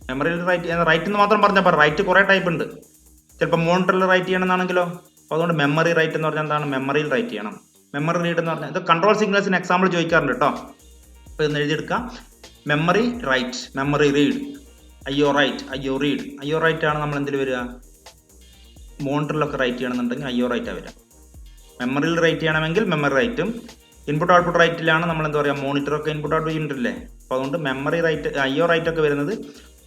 മെമ്മറിയിൽ റൈറ്റ് എന്ന് മാത്രം പറഞ്ഞാൽ റൈറ്റ് കുറേ ടൈപ്പ് ഉണ്ട്. ചിലപ്പോൾ മോണിറ്ററിൽ റൈറ്റ് ചെയ്യണം എന്നാണെങ്കിലോ, അപ്പോൾ അതുകൊണ്ട് മെമ്മറി റൈറ്റ് എന്ന് പറഞ്ഞാൽ എന്താണ്, മെമ്മറിയിൽ റൈറ്റ് ചെയ്യണം. മെമ്മറി റീഡ് എന്ന് പറഞ്ഞാൽ ഇത് കൺട്രോൾ സിഗ്നൽസിന് എക്സാമ്പിൾ ചോദിക്കാറുണ്ട് കേട്ടോ. അപ്പോൾ ഇന്ന് എഴുതിയെടുക്കാം, മെമ്മറി റൈറ്റ്, മെമ്മറി റീഡ്, അയ്യോ റൈറ്റ് ആണ് നമ്മൾ എന്തിൽ വരിക, മോണിറ്ററിലൊക്കെ റൈറ്റ് ചെയ്യണമെന്നുണ്ടെങ്കിൽ അയ്യോ റൈറ്റാണ് വരിക. മെമ്മറിയിൽ റൈറ്റ് ചെയ്യണമെങ്കിൽ മെമ്മറി റൈറ്റും, ഇൻപുട്ട് ഔട്ട്പുട്ട് റൈറ്റിലാണ് നമ്മൾ എന്താ പറയുക, മോണിറ്ററൊക്കെ ഇൻപുട്ട് ഔട്ട്പുട്ട് യൂണിറ്റ് അല്ലേ. അപ്പോൾ അതുകൊണ്ട് മെമ്മറി റൈറ്റ്, അയ്യോ റൈറ്റ് ഒക്കെ വരുന്നത്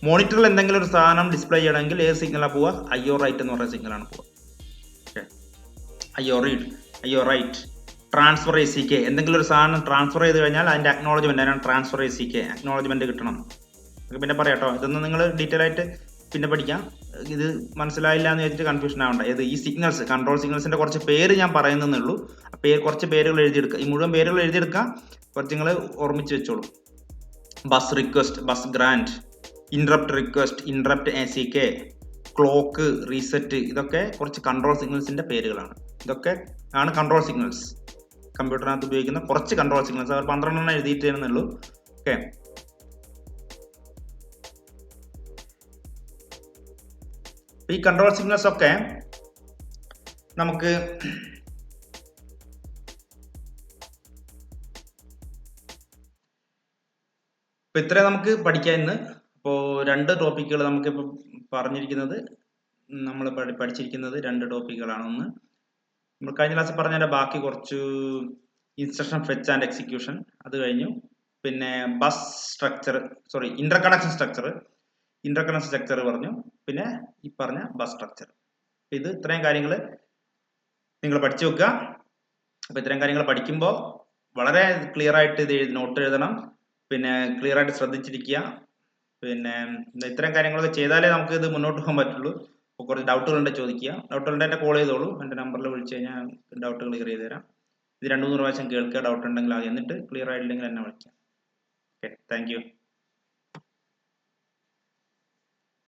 മോണിറ്ററിൽ എന്തെങ്കിലും ഒരു സാധനം ഡിസ്പ്ലേ ചെയ്യണമെങ്കിൽ ഏത് സിഗ്നലാണ് പോവുക, അയ്യോ റൈറ്റ് എന്ന് പറയുന്ന സിഗ്നലാണ് പോവുക. ഓക്കെ, അയ്യോ റീഡ്, അയ്യോ റൈറ്റ്. ട്രാൻസ്ഫർ ACK, എന്തെങ്കിലും ഒരു സാധനം ട്രാൻസ്ഫർ ചെയ്ത് കഴിഞ്ഞാൽ അതിന്റെ അക്നോളജ്മെന്റ്, അതിനാണ് ട്രാൻസ്ഫർ ACK, അക്നോളജ്മെന്റ് കിട്ടണം. പിന്നെ പറയാം കേട്ടോ, ഇതൊന്നും നിങ്ങൾ ഡീറ്റെയിൽ ആയിട്ട് പിന്നെ പഠിക്കാം. ഇത് മനസ്സിലായില്ല എന്ന് വെച്ചിട്ട് കൺഫ്യൂഷൻ ആവണ്ട. ഈ സിഗ്നൽസ്, കൺട്രോൾ സിഗ്നൽസിന്റെ കുറച്ച് പേര് ഞാൻ പറയുന്നേ ഉള്ളൂ. കുറച്ച് പേരുകൾ എഴുതിയെടുക്കുക, ഈ മുഴുവൻ പേരുകൾ എഴുതിയെടുക്കാം, കുറച്ച് നിങ്ങൾ ഓർമ്മിച്ച് വെച്ചോളൂ. Bus request, bus grand, interrupt request, interrupt ACK, clock, reset, ഇതൊക്കെ കുറച്ച് കൺട്രോൾ സിഗ്നൽസിന്റെ പേരുകളാണ്. ഇതൊക്കെ ആണ് കൺട്രോൾ സിഗ്നൽസ്. കമ്പ്യൂട്ടറിനകത്ത് ഉപയോഗിക്കുന്ന കുറച്ച് കൺട്രോൾ സിഗ്നൽസ്, അവർ 12 എഴുതിയിട്ടേ ഉള്ളൂ. ഓക്കെ, ഈ കൺട്രോൾ സിഗ്നൽസ് ഒക്കെ നമുക്ക് ഇത്രയും നമുക്ക് പഠിക്കാം ഇന്ന്. അപ്പോൾ 2 ടോപ്പിക്കുകൾ നമുക്കിപ്പോൾ പറഞ്ഞിരിക്കുന്നത്, നമ്മൾ പഠിച്ചിരിക്കുന്നത് 2 ടോപ്പിക്കുകളാണ്. ഒന്ന് നമ്മൾ കഴിഞ്ഞ ക്ലാസ്സിൽ പറഞ്ഞതിന്റെ ബാക്കി കുറച്ച് ഇൻസ്ട്രക്ഷൻ ഫെച്ച് ആൻഡ് എക്സിക്യൂഷൻ, അത് കഴിഞ്ഞു. പിന്നെ ഇന്റർകണക്ഷൻ സ്ട്രക്ചർ പറഞ്ഞു. പിന്നെ ഈ പറഞ്ഞ ബസ് സ്ട്രക്ചർ. ഇത് ഇത്രയും കാര്യങ്ങൾ നിങ്ങൾ പഠിച്ചു വെക്കുക. അപ്പൊ ഇത്രയും കാര്യങ്ങൾ പഠിക്കുമ്പോൾ വളരെ ക്ലിയർ ആയിട്ട് ഇത് നോട്ട് എഴുതണം. പിന്നെ ക്ലിയർ ആയിട്ട് ശ്രദ്ധിച്ചിരിക്കുക. പിന്നെ ഇത്തരം കാര്യങ്ങളൊക്കെ ചെയ്താലേ നമുക്ക് ഇത് മുന്നോട്ട് പോകാൻ പറ്റുള്ളൂ. അപ്പോൾ കുറച്ച് ഡൗട്ടുകളുണ്ട് ചോദിക്കുക. ഡൗട്ടുകളുടെ എന്നെ കോൾ ചെയ്തോളൂ. എൻ്റെ നമ്പറിൽ വിളിച്ചു കഴിഞ്ഞാൽ ഡൗട്ടുകൾ ക്ലിയർ ചെയ്ത് തരാം. ഇത് 2-3 പ്രാവശ്യം കേൾക്കുക ഡൗട്ട് ഉണ്ടെങ്കിൽ. എന്നിട്ട് ക്ലിയർ ആയിട്ടില്ലെങ്കിൽ എന്നെ വിളിക്കാം. Okay, thank you.